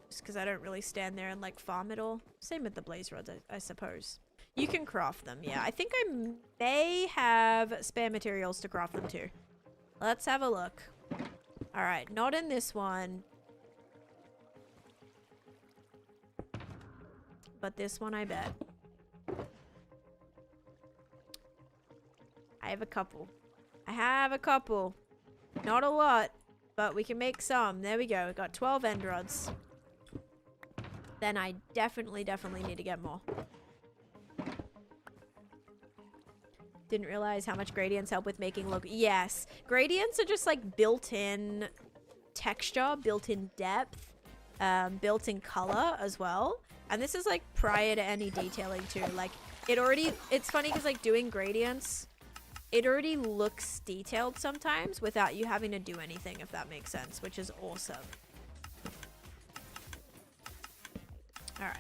Just because I don't really stand there and like farm it all. Same with the blaze rods, I suppose. You can craft them, yeah. I think I may have spare materials to craft them too. Let's have a look. Alright, not in this one. But this one, I bet. I have a couple. I have a couple. Not a lot, but we can make some. There we go. We got 12 end rods. Then I definitely need to get more. Didn't realize how much gradients help with making look. Yes. Gradients are just like built-in texture, built-in depth, built-in color as well. And this is like prior to any detailing too. Like it's funny because like doing gradients, it already looks detailed sometimes without you having to do anything, if that makes sense, which is awesome. All right.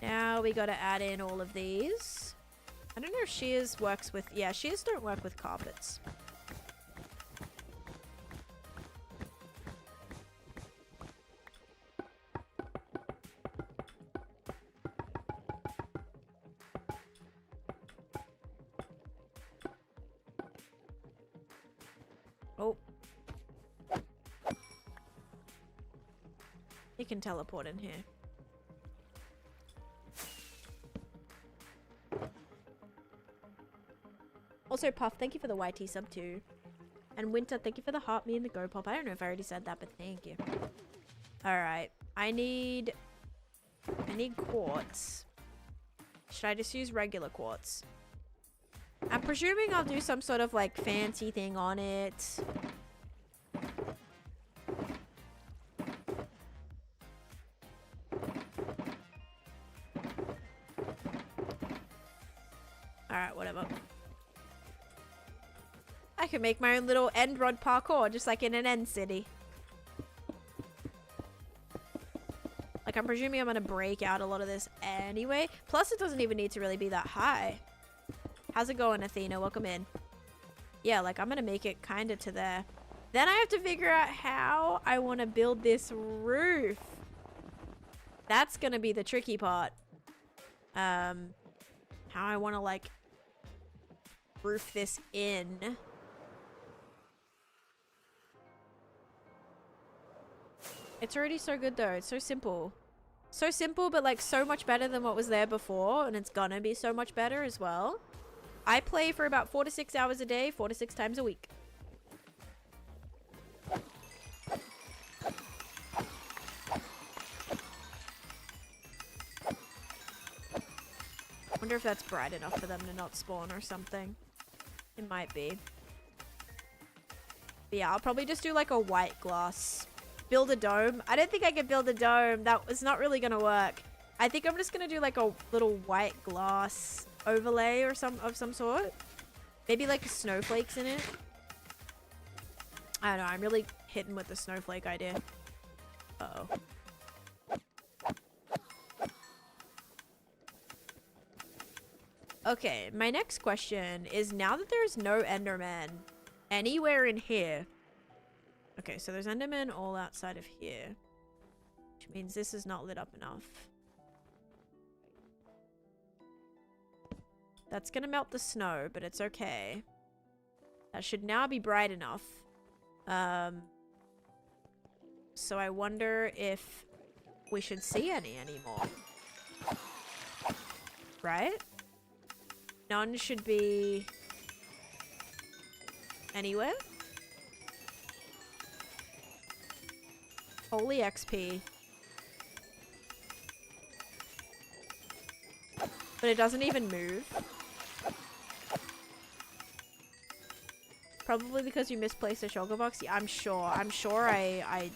Now we got to add in all of these. I don't know if shears works with... Yeah, shears don't work with carpets. Oh. You can teleport in here. Also, Puff, thank you for the YT sub too. And Winter, thank you for the heart me and the go pop. I don't know if I already said that, but thank you. Alright. I need quartz. Should I just use regular quartz? I'm presuming I'll do some sort of like fancy thing on it. Alright, whatever. I could make my own little end rod parkour, just like in an end city. Like, I'm presuming I'm gonna break out a lot of this anyway. Plus, it doesn't even need to really be that high. How's it going, Athena? Welcome in. Yeah, like, I'm gonna make it kind of to there. Then I have to figure out how I want to build this roof. That's gonna be the tricky part. How I want to, like, roof this in. It's already so good though. It's so simple. So simple, but like so much better than what was there before. And it's gonna be so much better as well. I play for about 4 to 6 hours a day, 4 to 6 times a week. Wonder if that's bright enough for them to not spawn or something. It might be. But yeah, I'll probably just do like a white glass. Build a dome. I don't think I can build a dome. That was not really gonna work. I think I'm just gonna do like a little white glass overlay or some sort. Maybe like snowflakes in it. I don't know. I'm really hitting with the snowflake idea. Uh-oh. Okay, my next question is, now that there's no Enderman anywhere in here. Okay, so there's Enderman all outside of here. Which means this is not lit up enough. That's gonna melt the snow, but it's okay. That should now be bright enough. So I wonder if we should see any anymore. Right? None should be anywhere. Holy XP. But it doesn't even move. Probably because you misplaced a shulker box. Yeah, I'm sure. I'm sure I...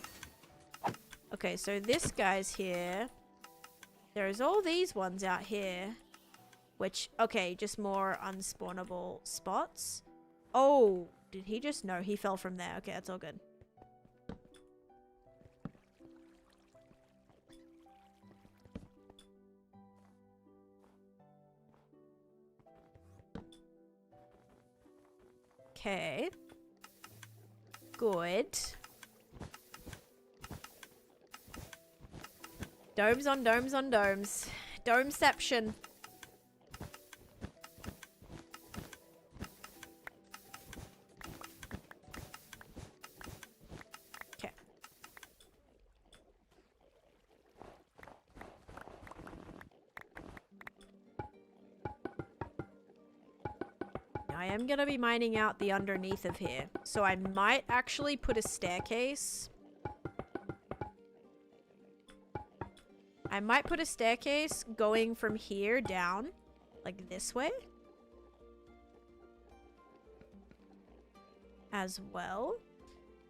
Okay, so this guy's here. There's all these ones out here. Which, okay, just more unspawnable spots. Oh, did he just... No, he fell from there. Okay, that's all good. Okay. Good. Domes on domes on domes. Domeception. Okay. I am gonna be mining out the underneath of here. So I might actually put a staircase. I might put a staircase going from here down, like this way. As well.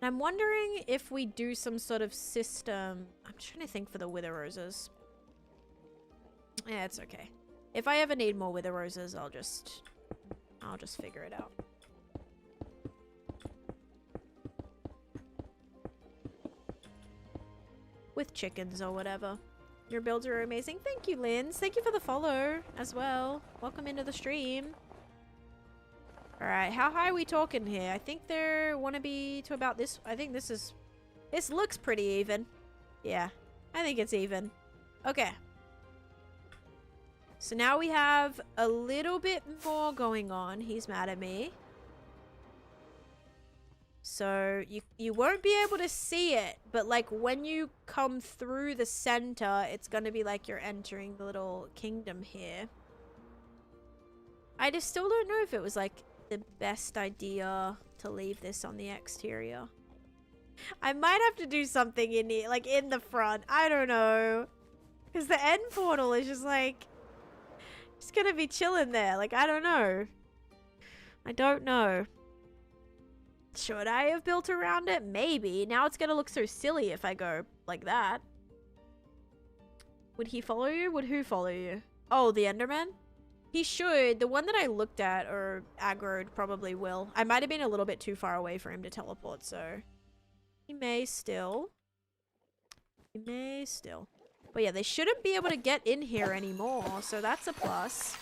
And I'm wondering if we do some sort of system. I'm trying to think for the wither roses. Yeah, it's okay. If I ever need more wither roses, I'll just figure it out. With chickens or whatever. Your builds are amazing. Thank you, Linz. Thank you for the follow as well. Welcome into the stream. Alright, how high are we talking here? I think they want to be to about this. I think this looks pretty even. Yeah, I think it's even. Okay. So now we have a little bit more going on. He's mad at me. So you won't be able to see it, but like when you come through the center, it's going to be like you're entering the little kingdom here. I just still don't know if it was like the best idea to leave this on the exterior. I might have to do something in here, like in the front. I don't know. Because the end portal is just like, it's going to be chilling there. Like, I don't know. I don't know. Should I have built around it? Maybe. Now it's going to look so silly if I go like that. Would he follow you? Would who follow you? Oh, the Enderman? He should. The one that I looked at or aggroed probably will. I might have been a little bit too far away for him to teleport, so he may still. He may still. But yeah, they shouldn't be able to get in here anymore, so that's a plus.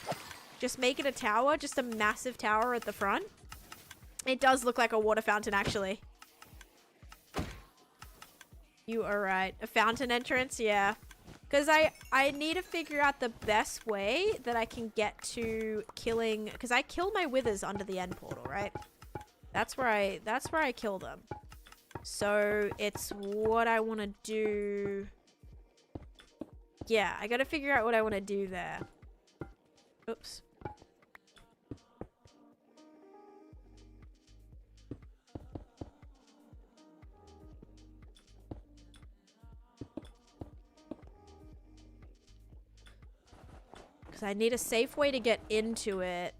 Just make it a tower, just a massive tower at the front. It does look like a water fountain, actually. You are right. A fountain entrance, yeah. Because I need to figure out the best way that I can get to killing... Because I kill my withers under the end portal, right? That's where I kill them. So it's what I want to do... Yeah, I got to figure out what I want to do there. Oops. I need a safe way to get into it.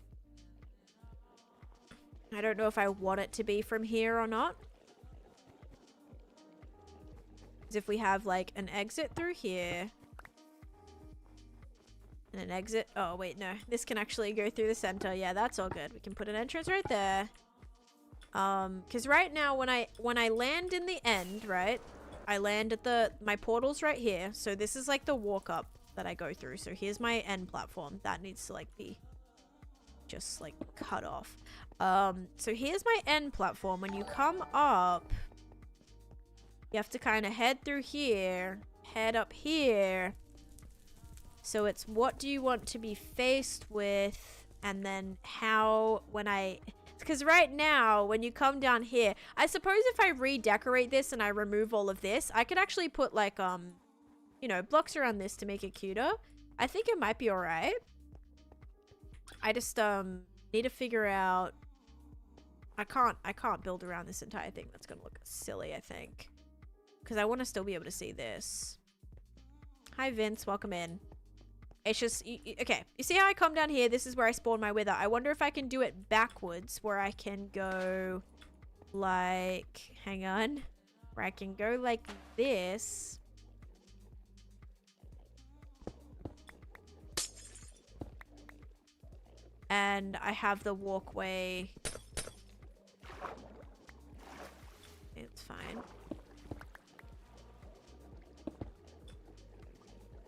I don't know if I want it to be from here or not. Because if we have like an exit through here. And an exit. Oh, wait, no. This can actually go through the center. Yeah, that's all good. We can put an entrance right there. Because right now when I land in the end, right? I land at my portal's right here. So this is like the walk up that I go through. So here's my end platform. That needs to like be just like cut off. So here's my end platform. When you come up, you have to kind of head through here, head up here. So it's what do you want to be faced with, and then how because right now when you come down here, I suppose if I redecorate this and I remove all of this, I could actually put like you know, blocks around this to make it cuter. I think it might be alright. I just need to figure out. I can't build around this entire thing. That's gonna look silly, I think. Because I want to still be able to see this. Hi Vince, welcome in. It's just okay. You see how I come down here? This is where I spawn my wither. I wonder if I can do it backwards, where I can go like, hang on, where I can go like this. And I have the walkway. It's fine.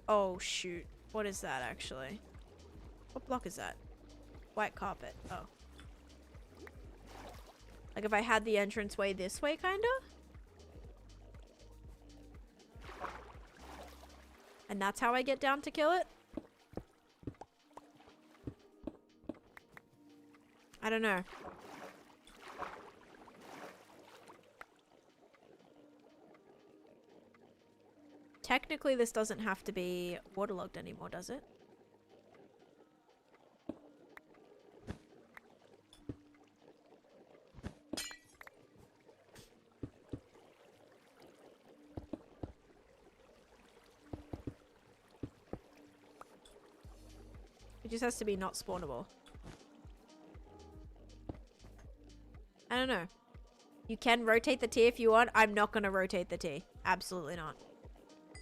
Oh, shoot. What is that, actually? What block is that? White carpet. Oh. Like if I had the entranceway this way, kinda? And that's how I get down to kill it? I don't know. Technically, this doesn't have to be waterlogged anymore, does it? just has to be not spawnable. I don't know. You can rotate the T if you want. I'm not going to rotate the T. Absolutely not.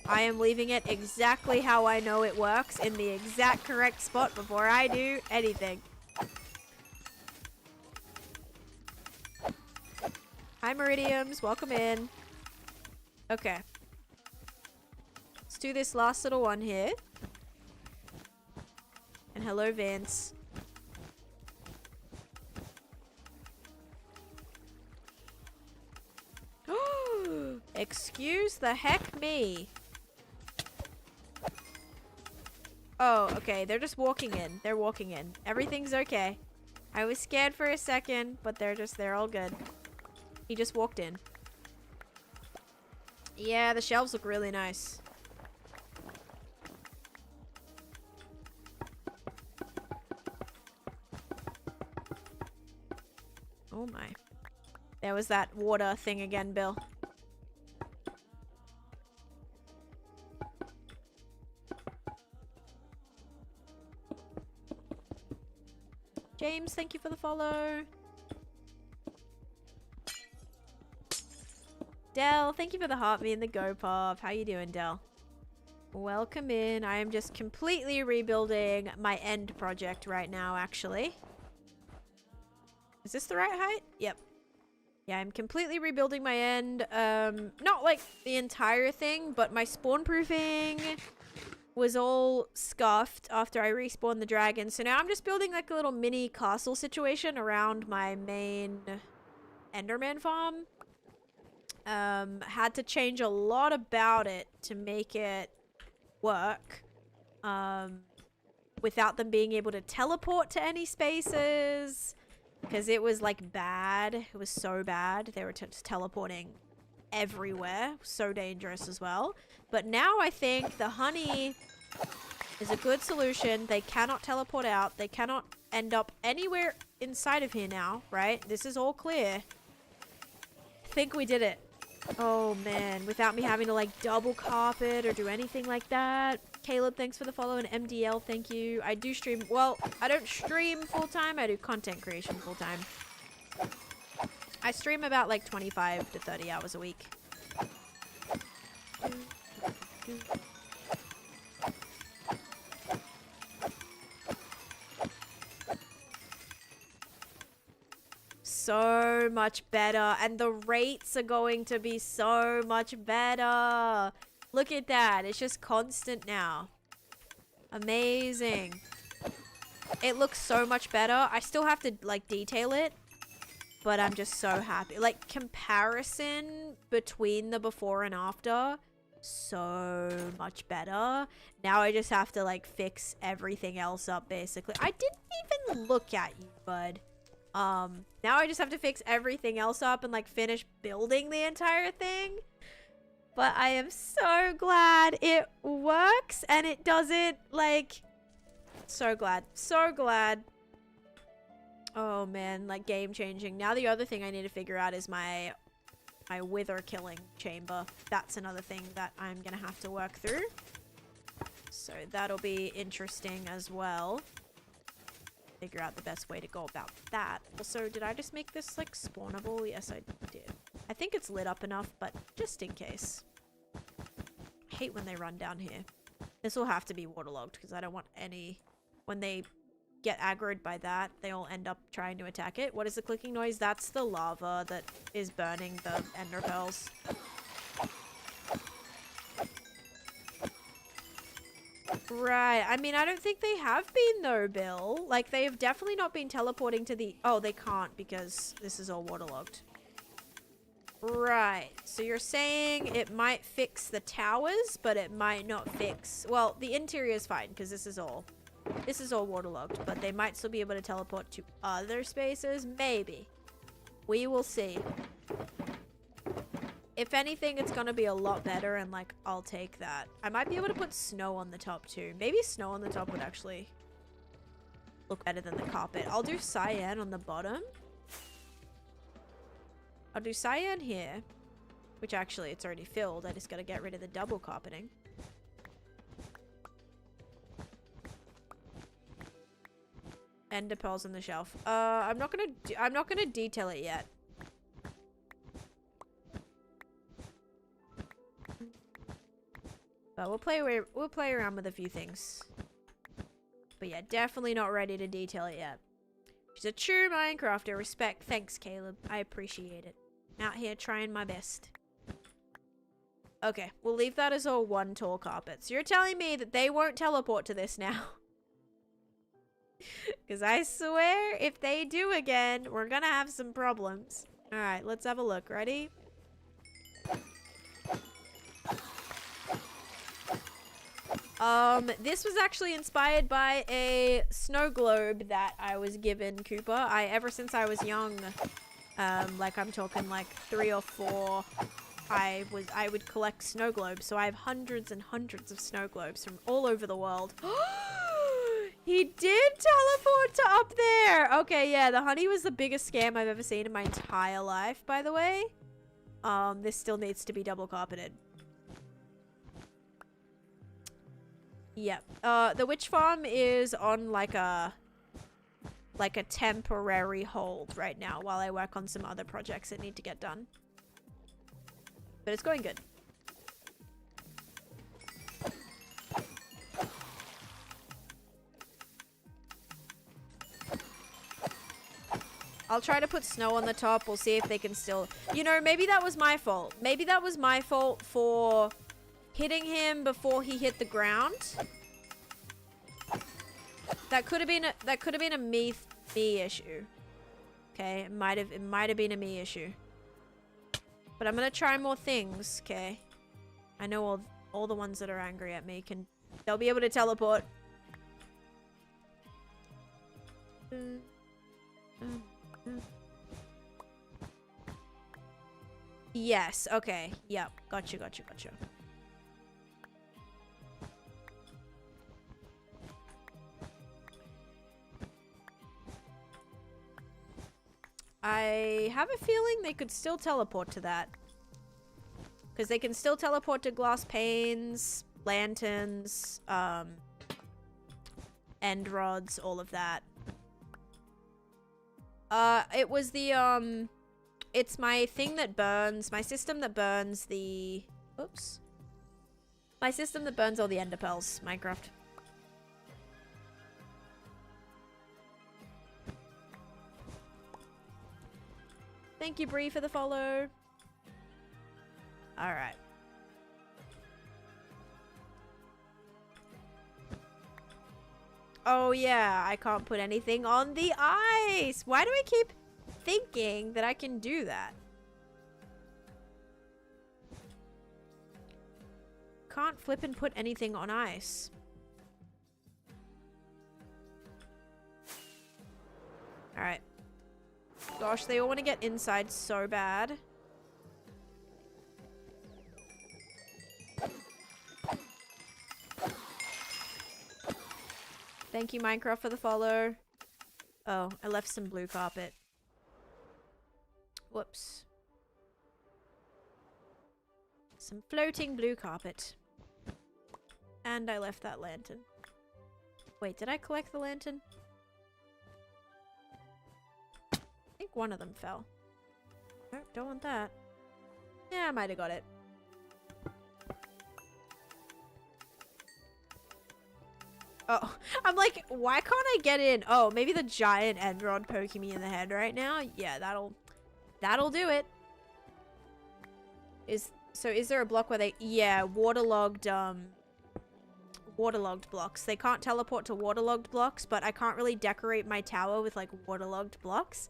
I am leaving it exactly how I know it works in the exact correct spot before I do anything. Hi, Meridiums. Welcome in. Okay. Let's do this last little one here. And hello, Vince. Excuse the heck me. Oh, okay. They're just walking in. They're walking in. Everything's okay. I was scared for a second, but they're all good. He just walked in. Yeah, the shelves look really nice. Oh my. There was that water thing again, Bill. James, thank you for the follow. Dell, thank you for the heart me and the go pop. How you doing, Dell? Welcome in. I am just completely rebuilding my end project right now, actually. Is this the right height? Yep. Yeah, I'm completely rebuilding my end. Not like the entire thing, but my spawn proofing was all scuffed after I respawned the dragon. So now I'm just building like a little mini castle situation around my main Enderman farm. Had to change a lot about it to make it work. Without them being able to teleport to any spaces. Because it was like bad. It was so bad. They were just teleporting everywhere. So dangerous as well. But now I think the honey is a good solution. They cannot teleport out. They cannot end up anywhere inside of here now, right? This is all clear. I think we did it. Oh man, without me having to like double carpet or do anything like that. Caleb, thanks for the follow, and MDL, thank you. I do stream, well, I don't stream full-time, I do content creation full-time. I stream about like 25 to 30 hours a week. So much better, and the rates are going to be so much better. Look at that. It's just constant now. Amazing. It looks so much better. I still have to like detail it, but I'm just so happy. Like comparison between the before and after, so much better. Now I just have to like fix everything else up basically. I didn't even look at you, bud. Now I just have to fix everything else up and like finish building the entire thing. But I am so glad it works and it doesn't like, so glad, so glad. Oh man, like game changing. Now the other thing I need to figure out is my wither killing chamber. That's another thing that I'm gonna have to work through. So that'll be interesting as well. Figure out the best way to go about that. Also, did I just make this like spawnable? Yes, I did. I think it's lit up enough, but just in case. I hate when they run down here. This will have to be waterlogged because I don't want any... When they get aggroed by that, they all end up trying to attack it. What is the clicking noise? That's the lava that is burning the ender pearls. Right. I mean, I don't think they have been though, Bill. Like, they've definitely not been teleporting to the... Oh, they can't because this is all waterlogged. Right. So you're saying it might fix the towers, but it might not fix... Well, the interior is fine because this is all waterlogged, but they might still be able to teleport to other spaces. Maybe. We will see. If anything, it's gonna be a lot better, and like, I'll take that. I might be able to put snow on the top too. Maybe snow on the top would actually look better than the carpet. I'll do cyan on the bottom. I'll do cyan here, which actually it's already filled. I just gotta get rid of the double carpeting. ender pearls on the shelf. I'm not gonna detail it yet. But we'll play around with a few things. But yeah, definitely not ready to detail it yet. She's a true Minecrafter. Respect. Thanks, Caleb. I appreciate it. Out here trying my best. Okay, we'll leave that as all one tall carpet. So you're telling me that they won't teleport to this now? Because I swear, if they do again, we're gonna have some problems. Alright, let's have a look. Ready? This was actually inspired by a snow globe that I was given, Cooper. Ever since I was young, like I'm talking like 3 or 4, I would collect snow globes. So I have hundreds and hundreds of snow globes from all over the world. He did teleport to up there. Okay, yeah, the honey was the biggest scam I've ever seen in my entire life, by the way. This still needs to be double carpeted. Yep. The witch farm is on like a temporary hold right now while I work on some other projects that need to get done. But it's going good. I'll try to put snow on the top. We'll see if they can still... You know, maybe that was my fault. Maybe that was my fault for hitting him before he hit the ground. That could have been a me issue. Okay, it might have been a me issue. But I'm gonna try more things, okay? I know all the ones that are angry at me they'll be able to teleport. Yes, okay. Yep. Gotcha. I have a feeling they could still teleport to that. Because they can still teleport to glass panes, lanterns, end rods, all of that. It was the, it's my thing that burns, my system that burns the, oops. My system that burns all the ender pearls, Minecraft. Thank you, Bree, for the follow. Alright. Oh yeah, I can't put anything on the ice. Why do I keep thinking that I can do that? Can't flip and put anything on ice. Alright. Gosh, they all want to get inside so bad. Thank you, Minecraft, for the follow. Oh, I left some blue carpet. Whoops. Some floating blue carpet. And I left that lantern. Wait, did I collect the lantern? I think one of them fell. No, don't want that. Yeah, I might have got it. Oh, I'm like, why can't I get in? Oh, maybe the giant end rod poking me in the head right now. Yeah, that'll do it. Is there a block where they... Yeah, waterlogged blocks. They can't teleport to waterlogged blocks, but I can't really decorate my tower with like waterlogged blocks.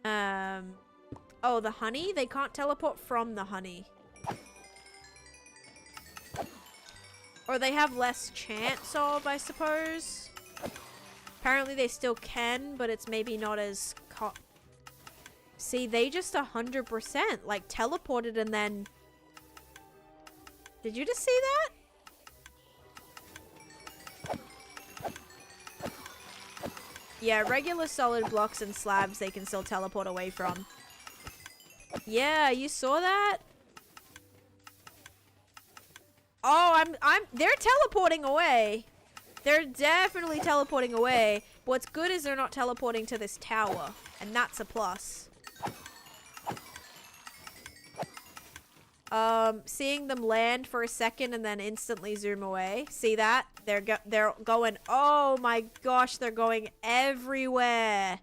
Oh, the honey? They can't teleport from the honey. Or they have less chance of, I suppose. Apparently they still can, but it's maybe not as... See, they just 100% like teleported and then... Did you just see that? Yeah, regular solid blocks and slabs they can still teleport away from. Yeah, you saw that? Oh, they're teleporting away. They're definitely teleporting away. What's good is they're not teleporting to this tower, and that's a plus. Seeing them land for a second and then instantly zoom away. See that? They're going, oh my gosh, they're going everywhere.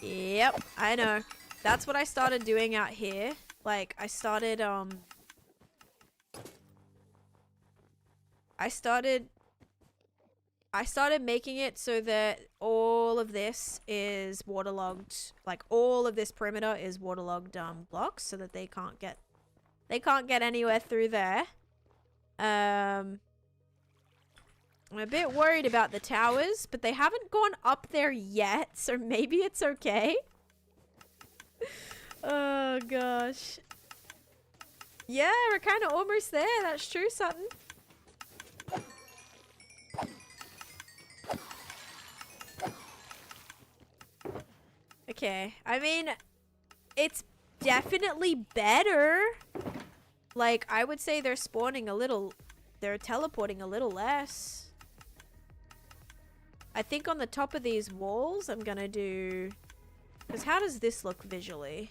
Yep, I know. That's what I started doing out here. Like, I started making it so that all of this is waterlogged. Like, all of this perimeter is waterlogged blocks so that they can't get anywhere through there. I'm a bit worried about the towers, but they haven't gone up there yet, so maybe it's okay. Oh gosh. Yeah, we're kind of almost there. That's true, Sutton. Okay, I mean, it's definitely better. Like, I would say they're teleporting a little less. I think on the top of these walls, I'm gonna do... Because how does this look visually?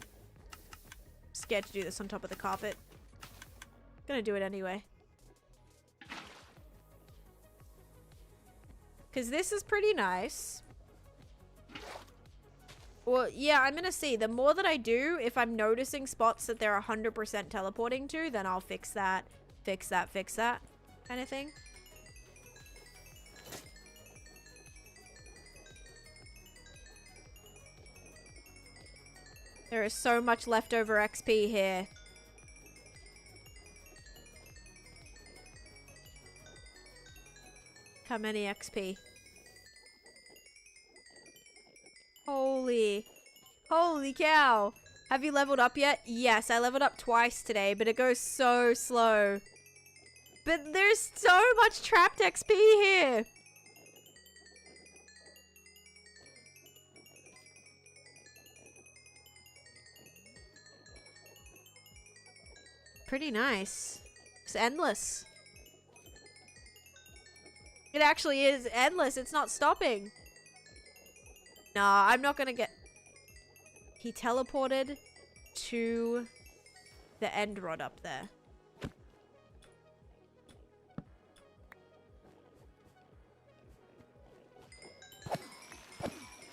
I'm scared to do this on top of the carpet. I'm gonna do it anyway. Because this is pretty nice. Well, yeah, I'm gonna see. The more that I do, if I'm noticing spots that they're 100% teleporting to, then I'll fix that, fix that, fix that kind of thing. There is so much leftover XP here. How many XP? Holy cow. Have you leveled up yet? Yes, I leveled up twice today, but it goes so slow. But there's so much trapped XP here. Pretty nice. It's endless. It actually is endless. It's not stopping. Nah, I'm not gonna get... He teleported to the end rod up there.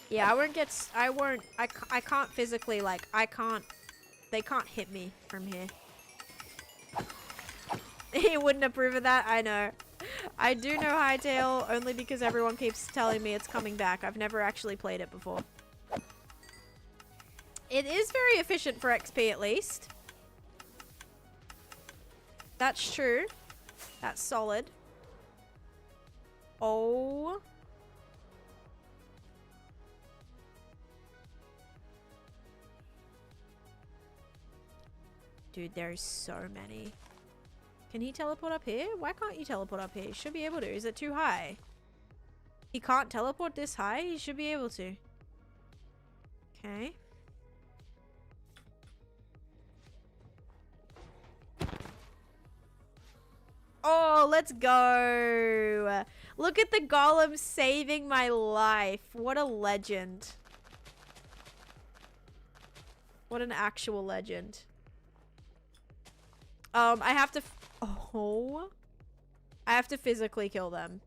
Yeah, I can't physically, like, they can't hit me from here. He wouldn't approve of that, I know. I do know Hytale only because everyone keeps telling me it's coming back. I've never actually played it before. It is very efficient for XP at least. That's true. That's solid. Oh. Dude, there's so many. Can he teleport up here? Why can't you teleport up here? He should be able to. Is it too high? He can't teleport this high? He should be able to. Okay. Oh, let's go. Look at the golem saving my life. What a legend. What an actual legend. I have to... Oh. I have to physically kill them.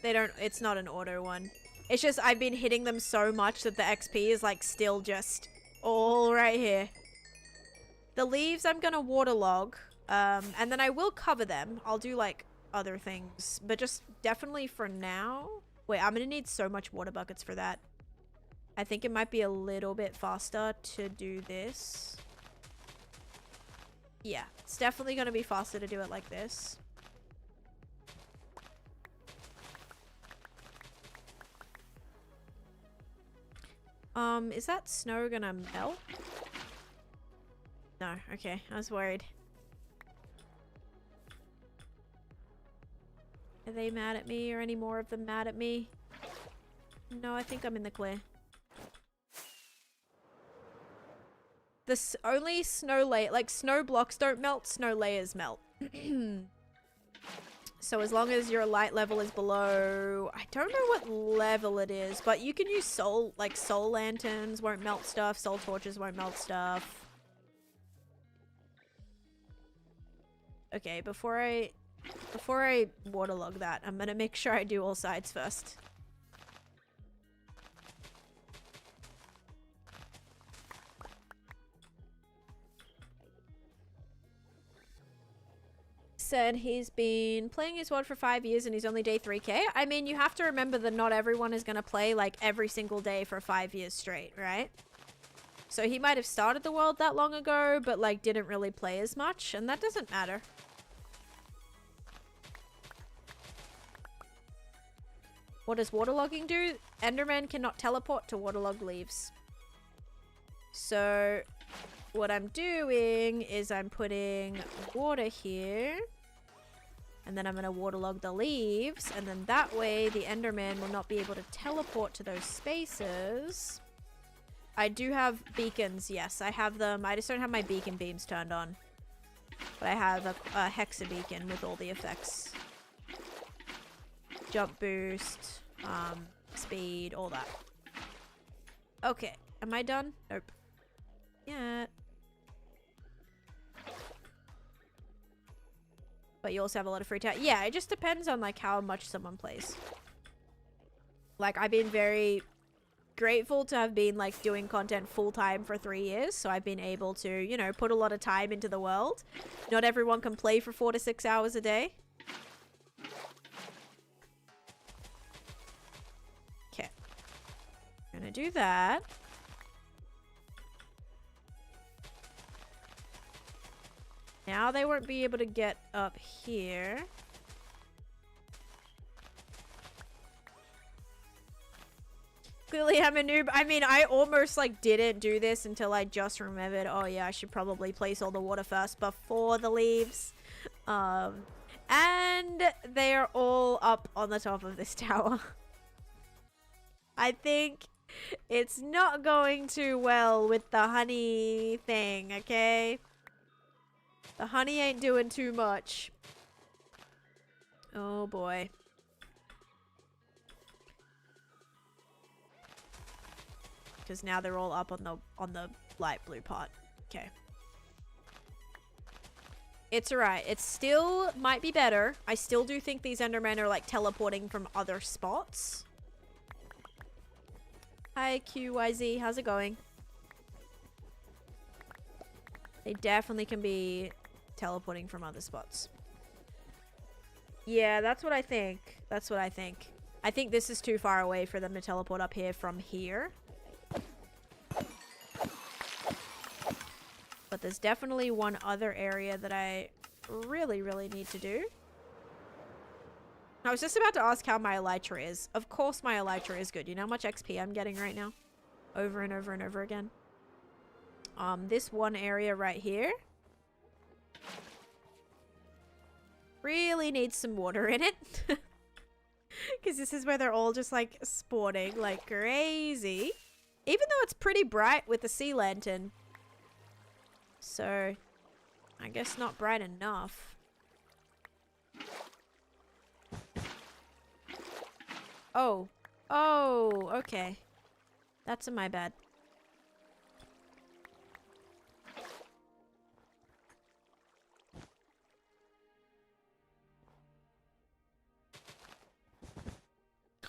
They don't... It's not an auto one. It's just I've been hitting them so much that the XP is like still just all right here. The leaves I'm gonna waterlog. And then I will cover them. I'll do like other things. But just definitely for now. Wait, I'm gonna need so much water buckets for that. I think it might be a little bit faster to do this. Yeah, it's definitely going to be faster to do it like this. Is that snow going to melt? No, okay, I was worried. Are they mad at me? Or any more of them mad at me? No, I think I'm in the clear. only snow layer, like snow blocks don't melt, snow layers melt. So as long as your light level is below, I don't know what level it is, but you can use soul lanterns won't melt stuff, soul torches won't melt stuff. Okay, before I waterlog that, I'm gonna make sure I do all sides first. Said he's been playing his WoD for 5 years and he's only day 3k. I mean, you have to remember that not everyone is going to play like every single day for 5 years straight, right? So he might have started the world that long ago, but like didn't really play as much, and that doesn't matter. What does waterlogging do? Enderman cannot teleport to waterlogged leaves. So what I'm doing is I'm putting water here. And then I'm going to waterlog the leaves. And then that way the Enderman will not be able to teleport to those spaces. I do have beacons. Yes, I have them. I just don't have my beacon beams turned on. But I have a hexa beacon with all the effects. Jump boost, speed, all that. Okay, am I done? Nope. Yeah. But you also have a lot of free time. Yeah, it just depends on like how much someone plays. Like I've been very grateful to have been like doing content full time for 3 years. So I've been able to, you know, put a lot of time into the world. Not everyone can play for 4 to 6 hours a day. Okay. I'm gonna do that. Now they won't be able to get up here. Clearly I'm a noob. I mean, I almost like didn't do this until I just remembered, oh yeah, I should probably place all the water first before the leaves. And they are all up on the top of this tower. I think it's not going too well with the honey thing, okay? The honey ain't doing too much. Oh boy. Because now they're all up on the light blue pot. Okay. It's alright. It still might be better. I still do think these Endermen are like teleporting from other spots. Hi QYZ, how's it going? They definitely can be teleporting from other spots. Yeah, that's what I think. That's what I think. I think this is too far away for them to teleport up here from here. But there's definitely one other area that I really, really need to do. I was just about to ask how my elytra is. Of course my elytra is good. You know how much XP I'm getting right now? Over and over and over again. This one area right here really needs some water in it. Because this is where they're all just like spawning like crazy. Even though it's pretty bright with the sea lantern. So, I guess not bright enough. Oh. Oh, okay. That's my bad.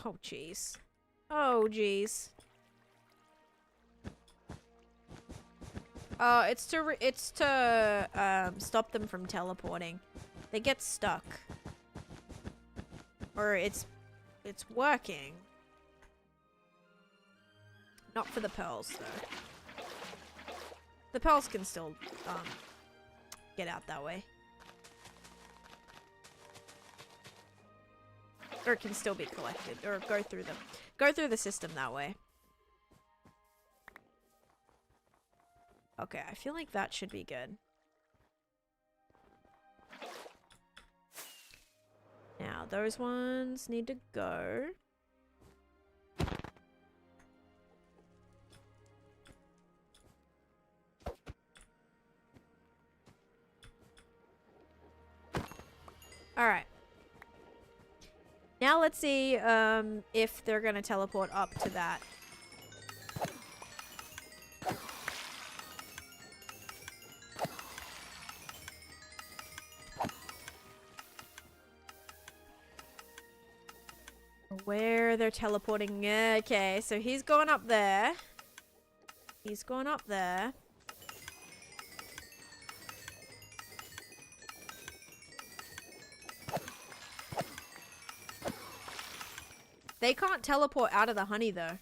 Oh, jeez. Oh, jeez. Oh, it's to stop them from teleporting. They get stuck. Or it's working. Not for the pearls, though. The pearls can still, get out that way. Or it can still be collected, or go through the system that way. Okay, I feel like that should be good. Now, those ones need to go. Alright. Now let's see if they're gonna teleport up to that. Where they're teleporting. Okay, so he's going up there. He's going up there. They can't teleport out of the honey though.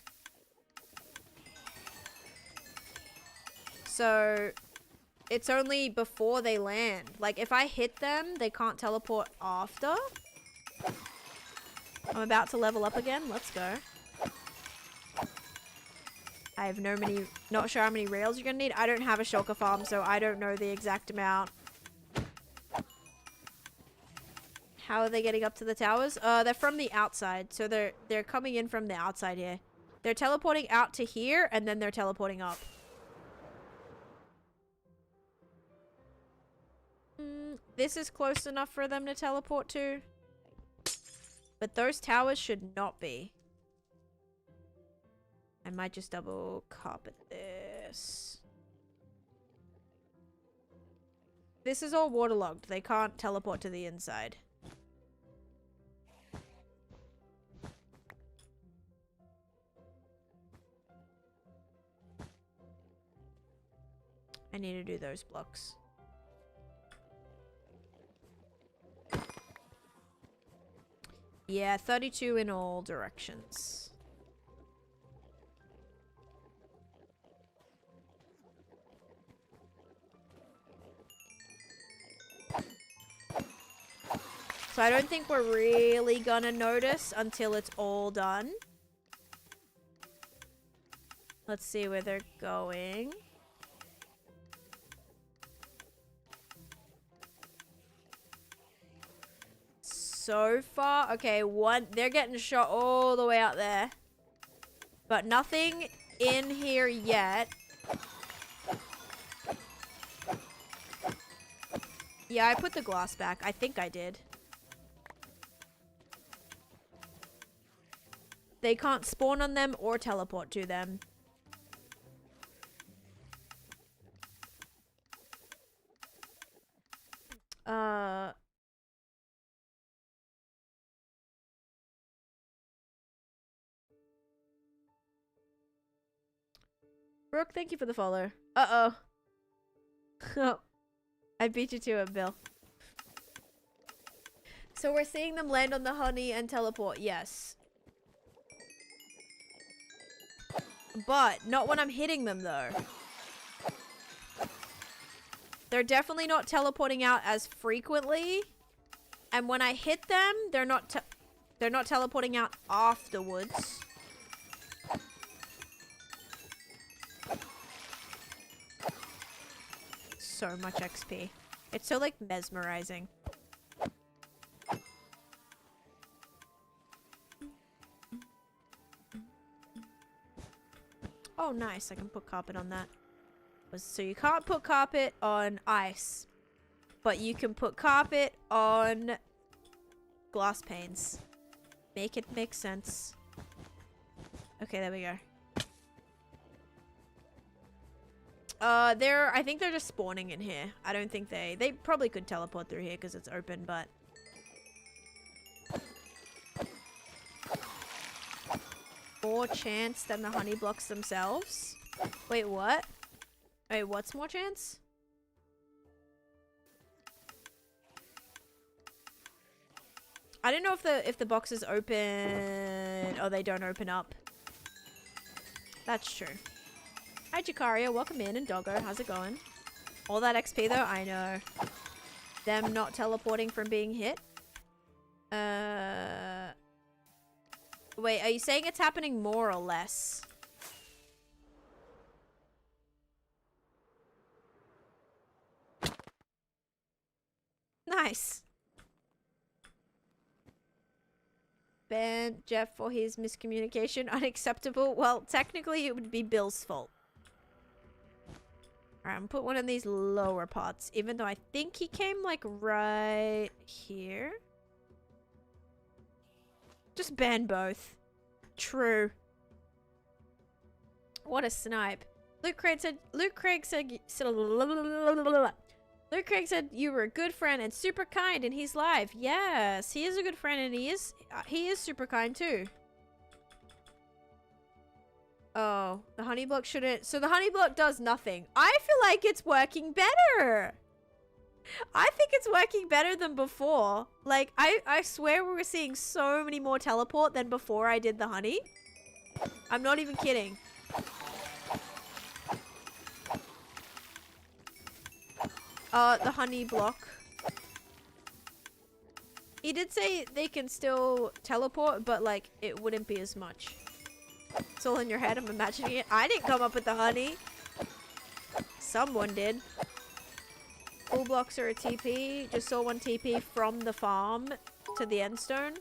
So it's only before they land. Like if I hit them, they can't teleport after. I'm about to level up again. Let's go. I have not sure how many rails you're gonna need. I don't have a shulker farm, so I don't know the exact amount. How are they getting up to the towers? They're from the outside, so they're coming in from the outside here. They're teleporting out to here, and then they're teleporting up. This is close enough for them to teleport to. But those towers should not be. I might just double carpet this. This is all waterlogged. They can't teleport to the inside. I need to do those blocks. Yeah, 32 in all directions. So I don't think we're really gonna notice until it's all done. Let's see where they're going. So far, okay, they're getting shot all the way out there, but nothing in here yet. Yeah, I put the glass back. I think I did. They can't spawn on them or teleport to them. Brooke, thank you for the follow. Uh-oh. Oh. I beat you to it, Bill. So we're seeing them land on the honey and teleport, yes. But not when I'm hitting them, though. They're definitely not teleporting out as frequently. And when I hit them, they're not teleporting out afterwards. So much XP. It's so, like, mesmerizing. Oh, nice. I can put carpet on that. So you can't put carpet on ice, but you can put carpet on glass panes. Make it make sense. Okay, there we go. I think they're just spawning in here. I don't think they probably could teleport through here because it's open, but more chance than the honey blocks themselves. Wait, what? Wait, what's more chance? I don't know if the boxes open. Oh, they don't open up. That's true. Hi, Jakaria. Welcome in. And Doggo, how's it going? All that XP, though? I know. Them not teleporting from being hit. Wait, are you saying it's happening more or less? Nice. Ban Jeff for his miscommunication. Unacceptable. Well, technically it would be Bill's fault. Alright, I'm gonna put one of these lower pots, even though I think he came like right here. Just ban both. True. What a snipe. Luke Craig said Luke Craig said you were a good friend and super kind and he's live. Yes, he is a good friend and he is super kind too. Oh, the honey block shouldn't. So the honey block does nothing. I feel like it's working better. I think it's working better than before. Like, I swear we were seeing so many more teleport than before I did the honey. I'm not even kidding. The honey block. He did say they can still teleport, but like, it wouldn't be as much. It's all in your head, I'm imagining it. I didn't come up with the honey. Someone did. Full blocks are a TP. Just saw one TP from the farm to the end stone.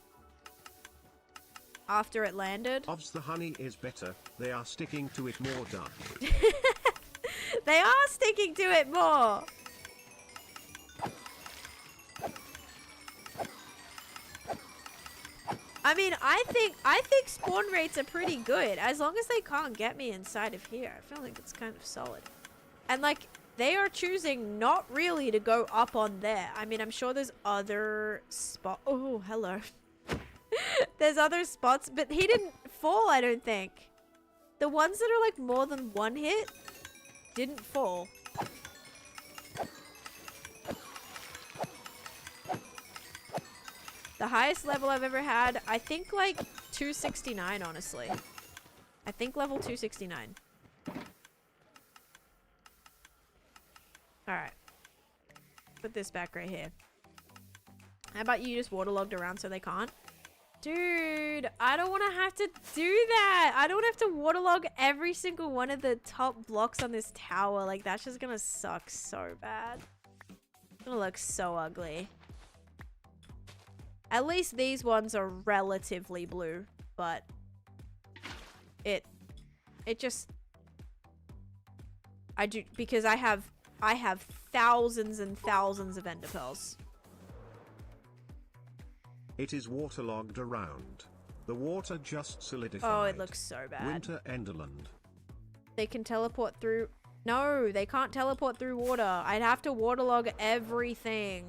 After it landed. Obs, the honey is better. They are sticking to it more, duh. They are sticking to it more. I mean, I think spawn rates are pretty good. As long as they can't get me inside of here. I feel like it's kind of solid. And like, they are choosing not really to go up on there. I mean, I'm sure there's other spots. Oh, hello. There's other spots, but he didn't fall, I don't think. The ones that are like more than one hit didn't fall. The highest level I've ever had, I think like 269, honestly. I think level 269. Alright. Put this back right here. How about you just waterlogged around so they can't? Dude, I don't want to have to do that. I don't have to waterlog every single one of the top blocks on this tower. Like, that's just gonna suck so bad. It's gonna look so ugly. At least these ones are relatively blue, but it just, because I have thousands and thousands of ender pearls. It is waterlogged around. The water just solidified. Oh, it looks so bad. WinterEnderland. They can teleport through. No, they can't teleport through water. I'd have to waterlog everything.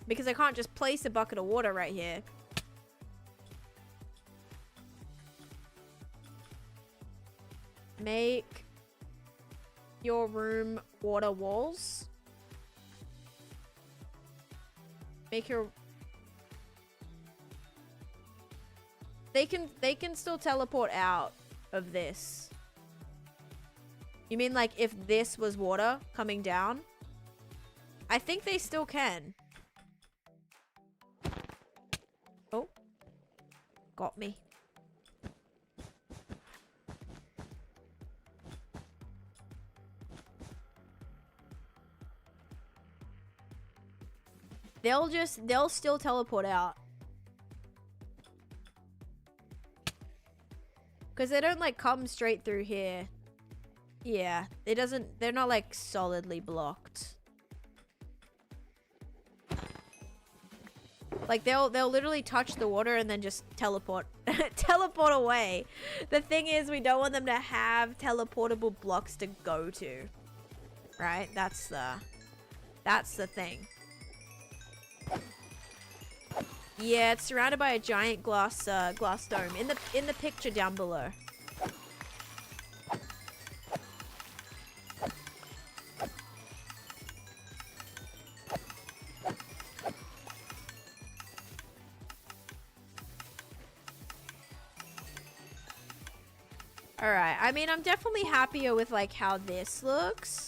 Because I can't just place a bucket of water right here. Make your room water walls. Make your... They can still teleport out of this. You mean like if this was water coming down? I think they still can. Oh. Got me. They'll still teleport out. Because they don't like come straight through here. Yeah, they're not like solidly blocked. Like they'll literally touch the water and then just teleport teleport away. The thing is, we don't want them to have teleportable blocks to go to. Right? That's the thing. Yeah, it's surrounded by a giant glass dome in the picture down below. Alright, I mean, I'm definitely happier with like how this looks.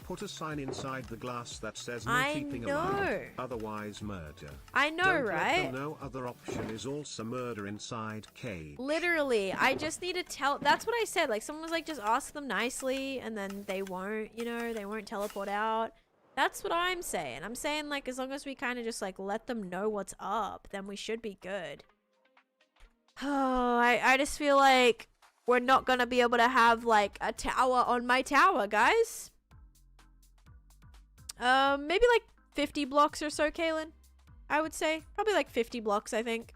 Put a sign inside the glass that says no keeping allowed, otherwise murder. I know, Don't right? Let them know other option is also murder inside cage. Literally, I just need to tell. That's what I said. Like, someone was like, just ask them nicely, and then they won't, you know, they won't teleport out. That's what I'm saying. I'm saying, like, as long as we kind of just, like, let them know what's up, then we should be good. Oh, I just feel like we're not gonna be able to have, like, a tower on my tower, guys. Maybe like 50 blocks or so, Kaylin. I would say. Probably like 50 blocks, I think.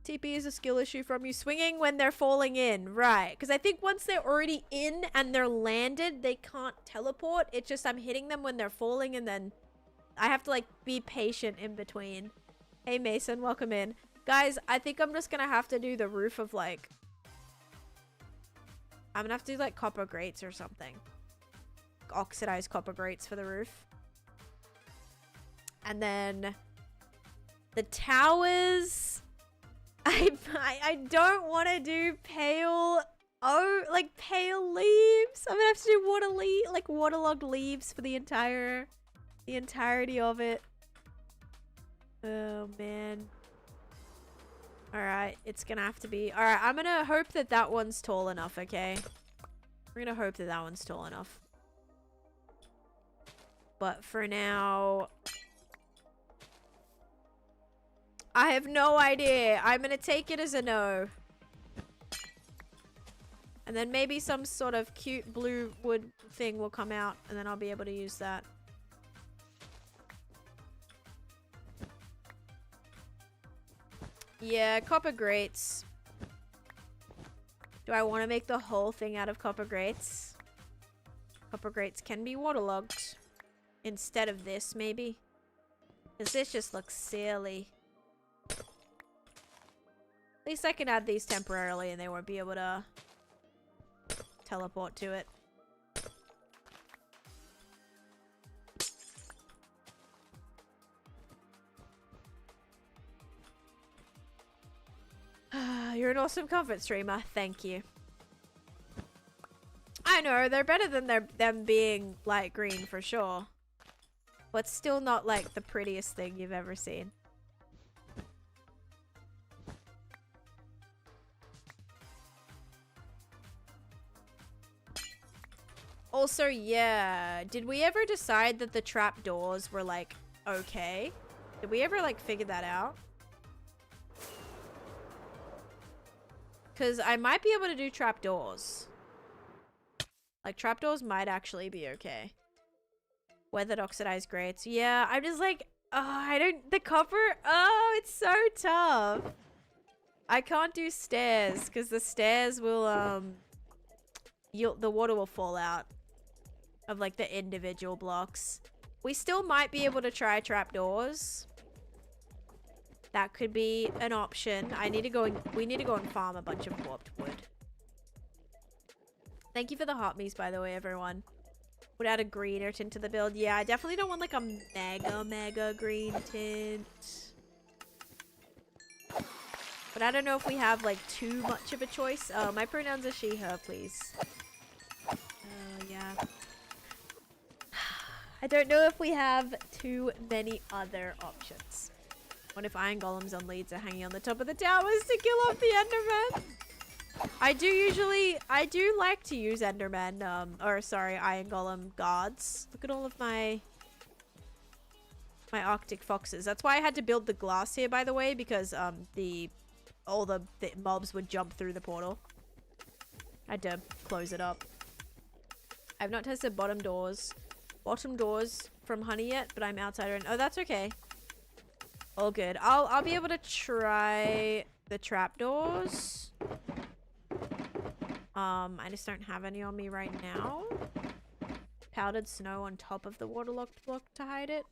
TP is a skill issue from you swinging when they're falling in. Right. Because I think once they're already in and they're landed, they can't teleport. It's just I'm hitting them when they're falling and then I have to like be patient in between. Hey, Mason. Welcome in. Guys, I think I'm just going to have to do the roof of like... I'm going to have to do like copper grates or something. Oxidized copper grates for the roof. And then the towers... I don't want to do pale... Oh, like pale leaves. I'm gonna have to do waterlogged leaves for the entirety of it. Oh, man. Alright, it's gonna have to be... Alright, I'm gonna hope that that one's tall enough, okay? We're gonna hope that that one's tall enough. But for now... I have no idea. I'm gonna take it as a no. And then maybe some sort of cute blue wood thing will come out, and then I'll be able to use that. Yeah, copper grates. Do I want to make the whole thing out of copper grates? Copper grates can be waterlogged. Instead of this, maybe. Because this just looks silly. At least I can add these temporarily and they won't be able to teleport to it. You're an awesome comfort streamer. Thank you. I know, they're better than them being light green for sure. But still not like the prettiest thing you've ever seen. Also, yeah, did we ever decide that the trapdoors were like okay? Did we ever like figure that out? Because I might be able to do trapdoors. Like, trapdoors might actually be okay. Weathered oxidized grates. Yeah, I'm just like, oh, I don't... The copper... Oh, it's so tough. I can't do stairs, because the stairs will, the water will fall out of, like, the individual blocks. We still might be able to try trapdoors. That could be an option. We need to go and farm a bunch of warped wood. Thank you for the hotmeys, by the way, everyone. Would add a greener tint to the build. Yeah, I definitely don't want like a mega green tint. But I don't know if we have like too much of a choice. My pronouns are she, her, please. Yeah. I don't know if we have too many other options. What if iron golems on leads are hanging on the top of the towers to kill off the enderman? I do like to use enderman, iron golem guards. Look at all of my arctic foxes. That's why I had to build the glass here, by the way, because all the mobs would jump through the portal. I had to close it up. I've not tested bottom doors from honey yet, but I'm outside right now. Oh, that's okay. All good. I'll be able to try the trapdoors. I just don't have any on me right now. Powdered snow on top of the waterlogged block to hide it.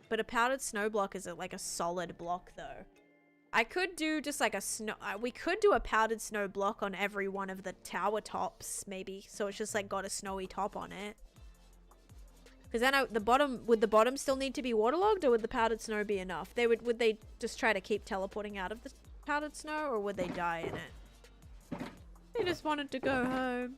But a powdered snow block is like a solid block though. I could do just like a snow... we could do a powdered snow block on every one of the tower tops maybe. So it's just like got a snowy top on it. Because then would the bottom still need to be waterlogged, or would the powdered snow be enough? Would they just try to keep teleporting out of the powdered snow, or would they die in it? They just wanted to go home.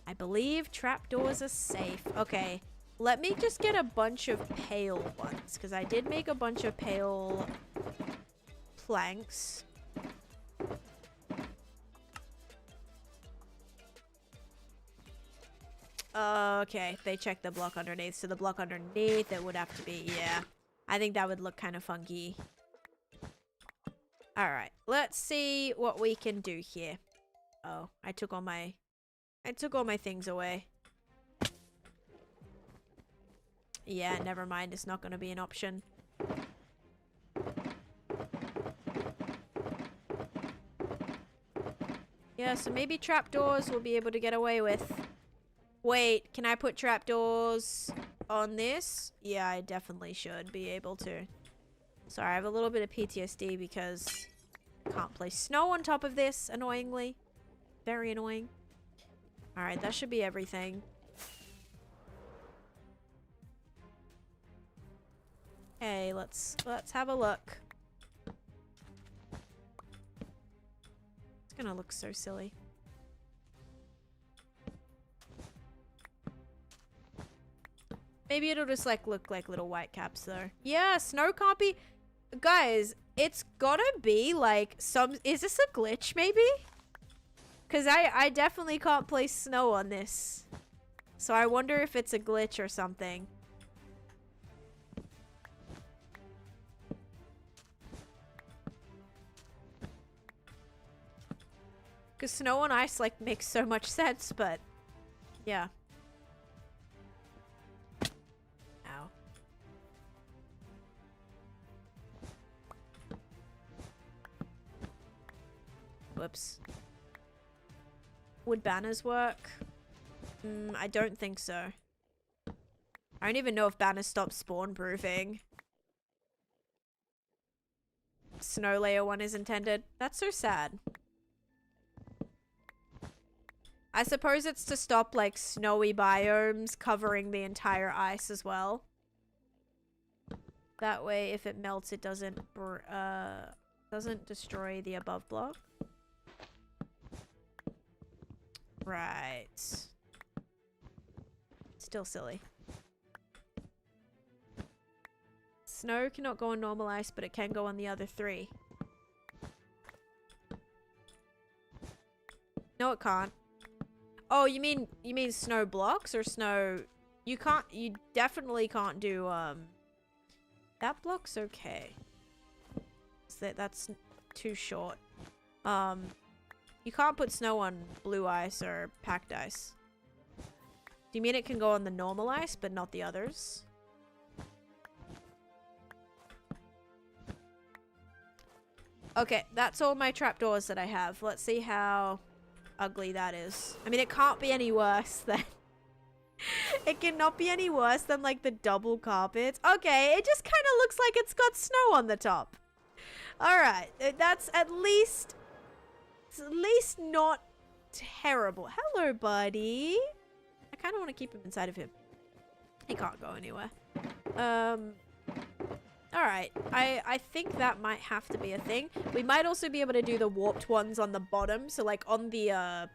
I believe trapdoors are safe. Okay, let me just get a bunch of pale ones, because I did make a bunch of pale planks. Okay, they checked the block underneath, so the block underneath it would have to be, yeah. I think that would look kind of funky. Alright, let's see what we can do here. Oh, I took all my things away. Yeah, never mind. It's not going to be an option. Yeah, so maybe trapdoors we'll be able to get away with. Wait, can I put trapdoors on this? Yeah, I definitely should be able to. Sorry, I have a little bit of PTSD because I can't place snow on top of this, annoyingly. Very annoying. Alright, that should be everything. Okay, let's have a look. It's gonna look so silly. Maybe it'll just like look like little white caps though. Yeah, snow can't be... Guys, it's gotta be like some... Is this a glitch maybe? Because I definitely can't place snow on this. So I wonder if it's a glitch or something. Because snow on ice like makes so much sense, but yeah. Ow. Whoops. Would banners work? I don't think so. I don't even know if banners stop spawn proofing. Snow layer 1 is intended. That's so sad. I suppose it's to stop like snowy biomes covering the entire ice as well. That way if it melts it doesn't destroy the above block. Right. Still silly. Snow cannot go on normal ice, but it can go on the other 3. No, it can't. Oh, you mean snow blocks or snow... You definitely can't do, That block's okay. That's too short. You can't put snow on blue ice or packed ice. Do you mean it can go on the normal ice, but not the others? Okay, that's all my trapdoors that I have. Let's see how ugly that is. I mean, it can't be any worse than... It cannot be any worse than, like, the double carpets. Okay, it just kind of looks like it's got snow on the top. Alright, that's at least... It's at least not terrible. Hello, buddy. I kind of want to keep him inside of him. He can't go anywhere. Alright, I think that might have to be a thing. We might also be able to do the warped ones on the bottom. So, like, on the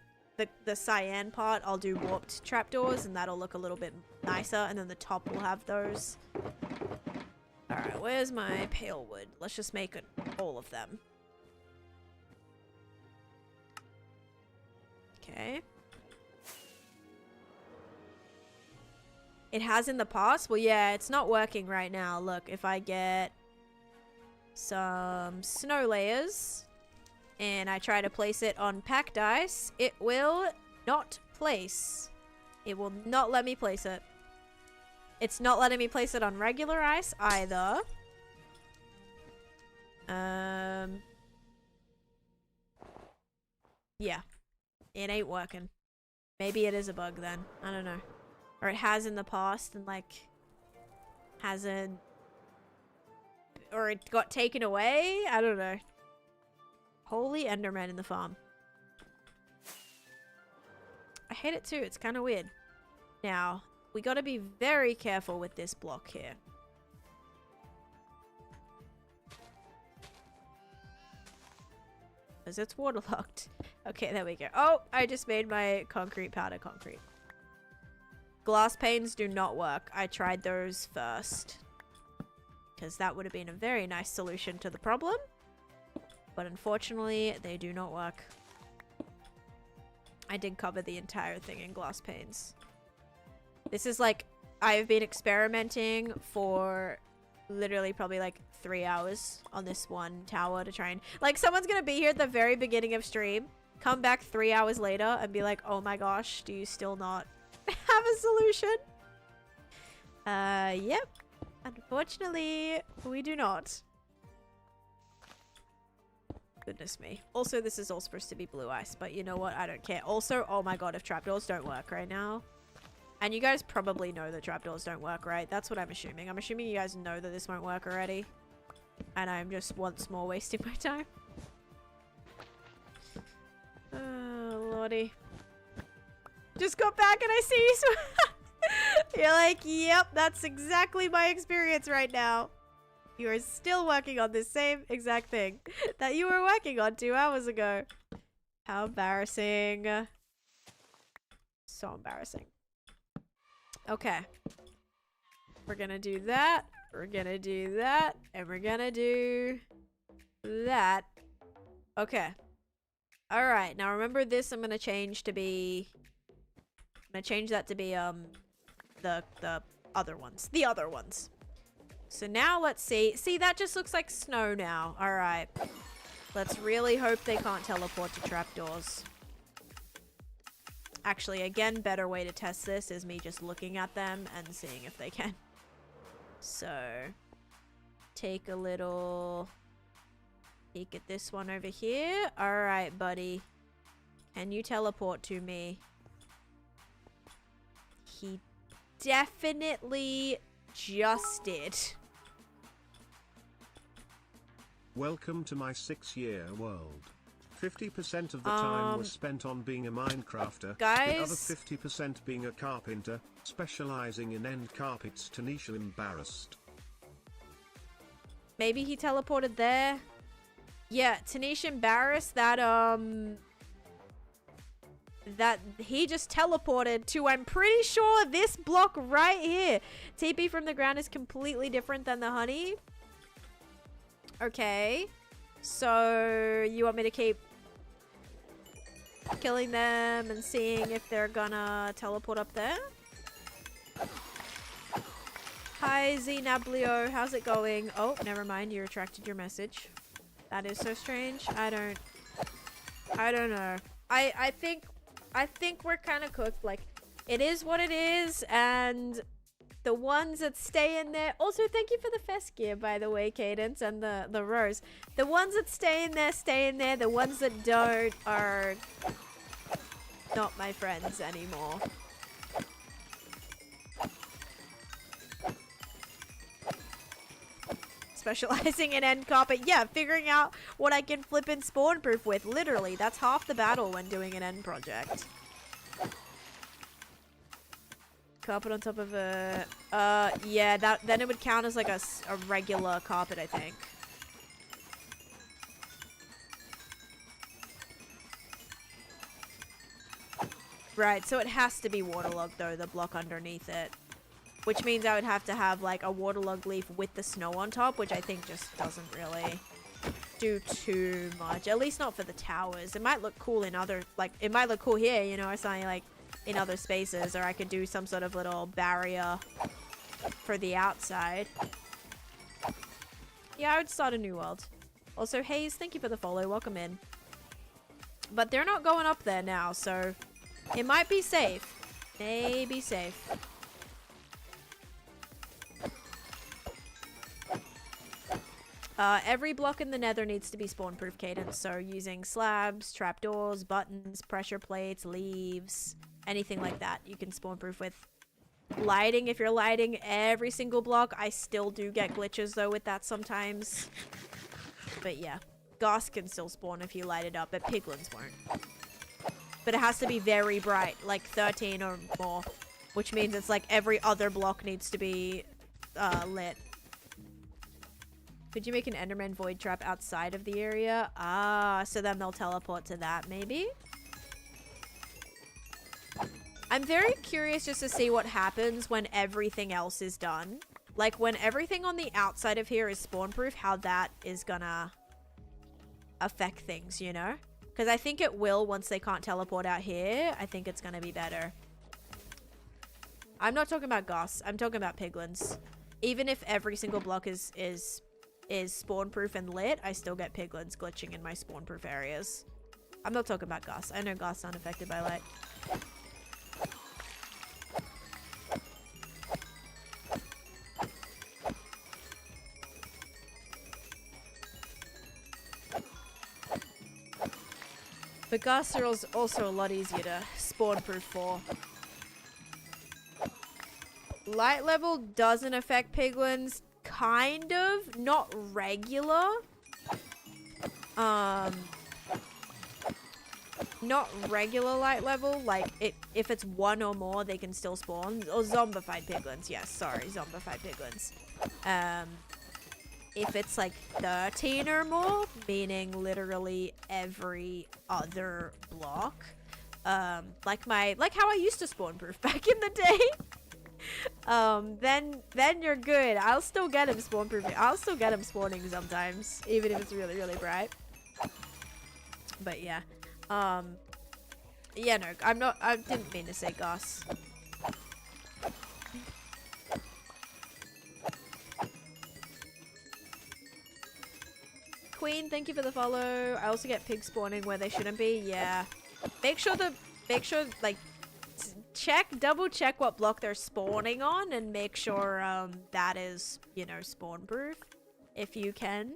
cyan part, I'll do warped trapdoors, and that'll look a little bit nicer. And then the top will have those. Alright, where's my pale wood? Let's just make it all of them. Okay. It has in the past? Well, yeah, it's not working right now. Look, if I get some snow layers and I try to place it on packed ice, it will not place. It will not let me place it. It's not letting me place it on regular ice either. Yeah. It ain't working. Maybe it is a bug then. I don't know. Or it has in the past and like hasn't, or it got taken away. I don't know. Holy Enderman in the farm. I hate it too. It's kind of weird. Now, we got to be very careful with this block here. Because it's waterlocked. Okay, there we go. Oh, I just made my concrete powder concrete. Glass panes do not work. I tried those first. Because that would have been a very nice solution to the problem. But unfortunately, they do not work. I did cover the entire thing in glass panes. This is like, I've been experimenting for literally probably like 3 hours on this one tower to try and... Like, someone's gonna be here at the very beginning of stream come back 3 hours later and be like, oh my gosh, do you still not have a solution? Yep. Unfortunately, we do not. Goodness me. Also, this is all supposed to be blue ice, but you know what? I don't care. Also, oh my god, if trapdoors don't work right now. And you guys probably know that trapdoors don't work, right? That's what I'm assuming. I'm assuming you guys know that this won't work already. And I'm just once more wasting my time. Oh, lordy. Just got back and I see you. You're like, yep, that's exactly my experience right now. You are still working on this same exact thing that you were working on 2 hours ago. How embarrassing. So embarrassing. Okay. We're gonna do that. We're gonna do that. And we're gonna do that. Okay. Alright, now remember this I'm gonna change to be... I'm gonna change that to be, the other ones. The other ones. So now let's see. See, that just looks like snow now. Alright. Let's really hope they can't teleport to trapdoors. Actually, again, better way to test this is me just looking at them and seeing if they can. So, take a little peek at this one over here. Alright, buddy. Can you teleport to me? He definitely just did. Welcome to my 6-year world. 50% of the time was spent on being a Minecrafter, guys, the other 50% being a carpenter, specializing in end carpets. Taneesha embarrassed. Maybe he teleported there. Yeah, Taneesha embarrassed that that he just teleported to, I'm pretty sure, this block right here. TP from the ground is completely different than the honey. Okay. So, you want me to keep killing them and seeing if they're gonna teleport up there? Hi, Znablio. How's it going? Oh, never mind. You retracted your message. That is so strange. I don't know. I think we're kind of cooked. Like, it is what it is, and the ones that stay in there... Also, thank you for the fest gear, by the way, Cadence, and the rose. The ones that stay in there, stay in there. The ones that don't are not my friends anymore. Specializing in end carpet. Yeah, figuring out what I can flip and spawn proof with. Literally, that's half the battle when doing an end project. Carpet on top of a... yeah, then it would count as like a regular carpet, I think. Right, so it has to be waterlogged though, the block underneath it. Which means I would have to have like a waterlogged leaf with the snow on top, which I think just doesn't really do too much. At least not for the towers. It might look cool in other... Like, it might look cool here, you know, or something like... in other spaces, or I could do some sort of little barrier for the outside. Yeah, I would start a new world. Also, Hayes, thank you for the follow. Welcome in. But they're not going up there now, so it might be safe. Maybe safe. Every block in the nether needs to be spawn-proof, Cadence, so using slabs, trapdoors, buttons, pressure plates, leaves... anything like that you can spawn proof with. Lighting, if you're lighting every single block, I still do get glitches though with that sometimes. But yeah, Goss can still spawn if you light it up, but piglins won't. But it has to be very bright, like 13 or more, which means it's like every other block needs to be lit. Could you make an Enderman void trap outside of the area? Ah, so then they'll teleport to that maybe? I'm very curious just to see what happens when everything else is done. Like, when everything on the outside of here is spawn-proof, how that is gonna affect things, you know? Because I think it will once they can't teleport out here. I think it's gonna be better. I'm not talking about Goss. I'm talking about piglins. Even if every single block is spawn-proof and lit, I still get piglins glitching in my spawn-proof areas. I'm not talking about ghasts. I know ghasts aren't affected by light. But ghasts are also a lot easier to spawn proof for. Light level doesn't affect piglins, kind of, not regular. Not regular light level, like if it's 1 or more, they can still spawn. Or zombified piglins, yes, sorry, zombified piglins. If it's like 13 or more, meaning literally every other block, like how I used to spawn proof back in the day, then you're good. I'll still get him spawn proofing. I'll still get him spawning sometimes, even if it's really, really bright. But yeah. Yeah, no, I didn't mean to say Gus. Queen, thank you for the follow. I also get pigs spawning where they shouldn't be. Yeah. Make sure, like, double check what block they're spawning on and make sure, that is, you know, spawn proof. If you can.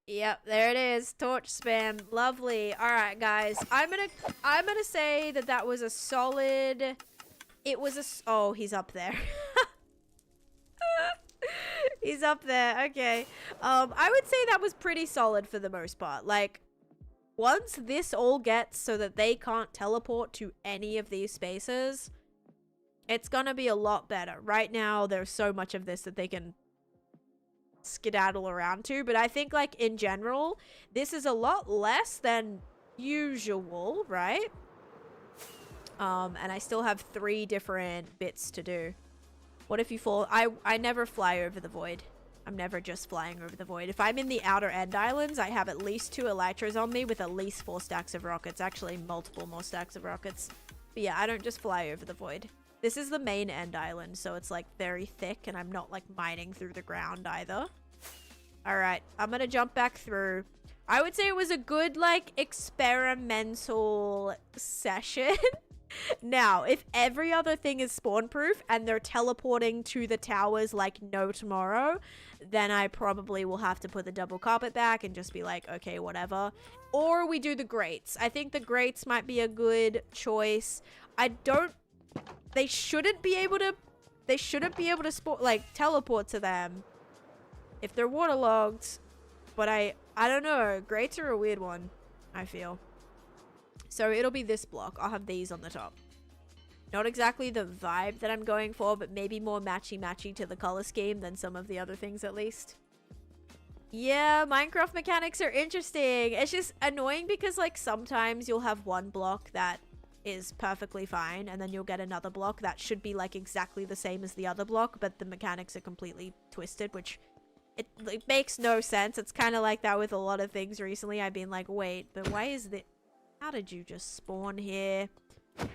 Yep, there it is. Torch spam. Lovely. All right, guys. I'm gonna say that was a solid. It was a. Oh, he's up there. He's up there. Okay. I would say that was pretty solid for the most part. Like, once this all gets so that they can't teleport to any of these spaces, it's gonna be a lot better. Right now, there's so much of this that they can skedaddle around to, but I think, like, in general, this is a lot less than usual, right? And I still have 3 different bits to do. What if you fall? I never fly over the void. I'm never just flying over the void. If I'm in the outer end islands, I have at least 2 elytras on me with at least 4 stacks of rockets. Actually, multiple more stacks of rockets. But yeah, I don't just fly over the void. This is the main end island, so it's like very thick, and I'm not like mining through the ground either. Alright, I'm gonna jump back through. I would say it was a good, like, experimental session. Now, if every other thing is spawn proof and they're teleporting to the towers like no tomorrow, then I probably will have to put the double carpet back and just be like, okay, whatever. Or we do the grates. I think the grates might be a good choice. They shouldn't be able to teleport to them if they're waterlogged. But I don't know. Grates are a weird one, I feel. So it'll be this block. I'll have these on the top. Not exactly the vibe that I'm going for, but maybe more matchy-matchy to the color scheme than some of the other things, at least. Yeah, Minecraft mechanics are interesting. It's just annoying because, like, sometimes you'll have one block that is perfectly fine, and then you'll get another block that should be, like, exactly the same as the other block, but the mechanics are completely twisted, which it makes no sense. It's kind of like that with a lot of things recently. I've been like, wait, but why is this? How did you just spawn here?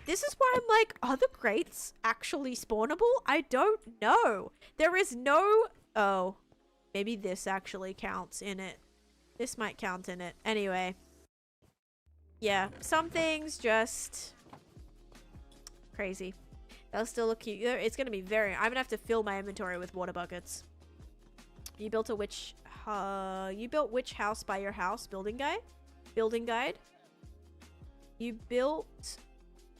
This is why I'm like, are the grates actually spawnable? I don't know. There is no... Oh, maybe this actually counts in it. This might count in it. Anyway. Yeah, some things just... crazy. They'll still look cute. It's going to be very... I'm going to have to fill my inventory with water buckets. You built a witch... you built which house by your house? Building guide? Building guide? You built...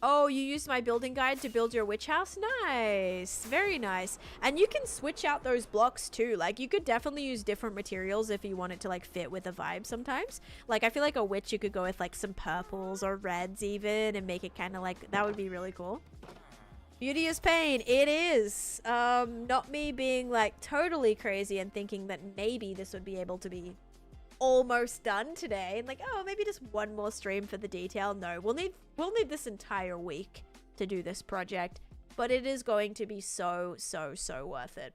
Oh, you used my building guide to build your witch house? Nice. Very nice. And you can switch out those blocks too. Like, you could definitely use different materials if you want it to, like, fit with the vibe sometimes. Like, I feel like a witch, you could go with, like, some purples or reds even and make it kind of like... That would be really cool. Beauty is pain. It is. Not me being, like, totally crazy and thinking that maybe this would be able to be almost done today, and like, oh, maybe just one more stream for the detail. No, we'll need this entire week to do this project, but it is going to be so worth it.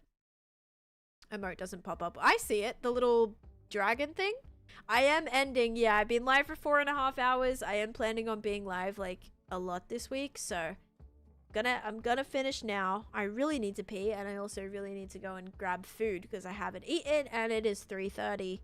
Emote doesn't pop up. I see it, the little dragon thing. I am ending. Yeah, I've been live for 4.5 hours. I am planning on being live like a lot this week, so I'm gonna finish now. I really need to pee, and I also really need to go and grab food because I haven't eaten, and it is 3:30.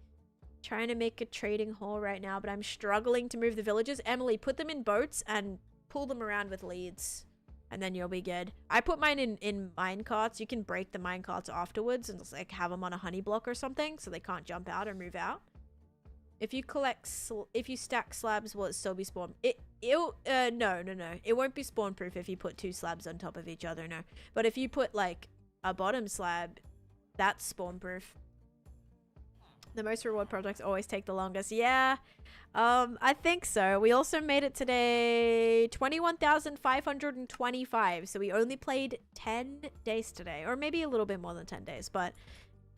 Trying to make a trading hall right now, but I'm struggling to move the villagers. Emily, put them in boats and pull them around with leads. And then you'll be good. I put mine in mine carts. You can break the mine carts afterwards and just like have them on a honey block or something so they can't jump out or move out. If you if you stack slabs, will it still be spawn? No. It won't be spawn proof if you put 2 slabs on top of each other, no. But if you put like a bottom slab, that's spawn proof. The most reward projects always take the longest. Yeah, I think so. We also made it today 21,525. So we only played 10 days today, or maybe a little bit more than 10 days. But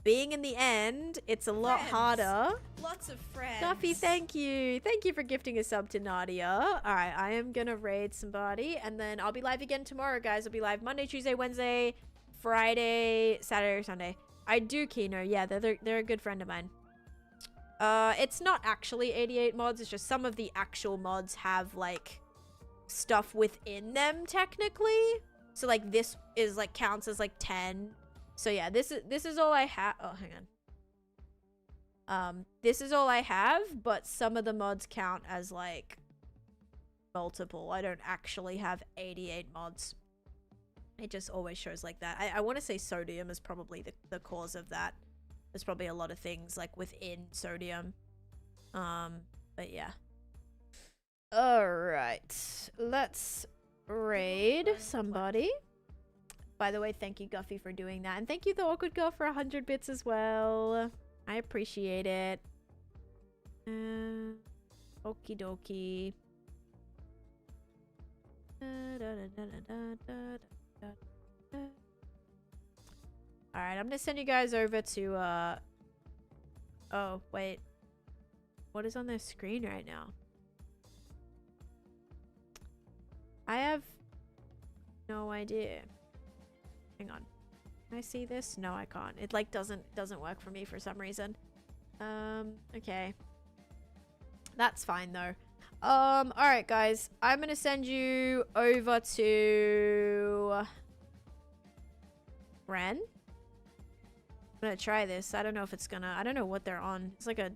being in the end, it's a lot harder. Lots of friends. Duffy, thank you. Thank you for gifting a sub to Nadia. All right, I am going to raid somebody. And then I'll be live again tomorrow, guys. I'll be live Monday, Tuesday, Wednesday, Friday, Saturday, or Sunday. I do Kino. Yeah, they're a good friend of mine. It's not actually 88 mods. It's just some of the actual mods have, like, stuff within them, technically. So, like, this is, like, counts as, like, 10. So, yeah, this is all I have. Oh, hang on. This is all I have, but some of the mods count as, like, multiple. I don't actually have 88 mods. It just always shows like that. I want to say sodium is probably the cause of that. There's probably a lot of things like within sodium. But yeah. Alright. Let's raid somebody. By the way, thank you, Guffy, for doing that. And thank you, the Awkward Girl, for 100 bits as well. I appreciate it. Okie dokie. Alright, I'm gonna send you guys over to, oh, wait. What is on their screen right now? I have no idea. Hang on. Can I see this? No, I can't. It, like, doesn't work for me for some reason. Okay. That's fine, though. Alright, guys. I'm gonna send you over to Ren. I'm gonna try this. I don't know if it's gonna... I don't know what they're on. It's like a...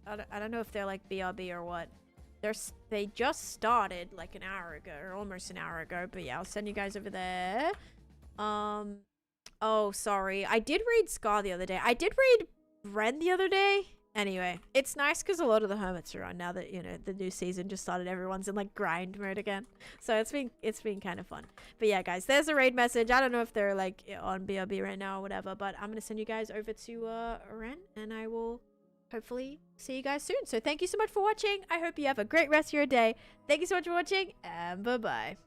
I don't know if they're like BRB or what. They just started like an hour ago, or almost an hour ago. But yeah, I'll send you guys over there. Oh, sorry. I did read Scar the other day. I did read Ren the other day. Anyway, it's nice because a lot of the hermits are on now that, you know, the new season just started. Everyone's in like grind mode again. So it's been kind of fun. But yeah, guys, there's a raid message. I don't know if they're like on BRB right now or whatever, but I'm going to send you guys over to Ren, and I will hopefully see you guys soon. So thank you so much for watching. I hope you have a great rest of your day. Thank you so much for watching, and bye-bye.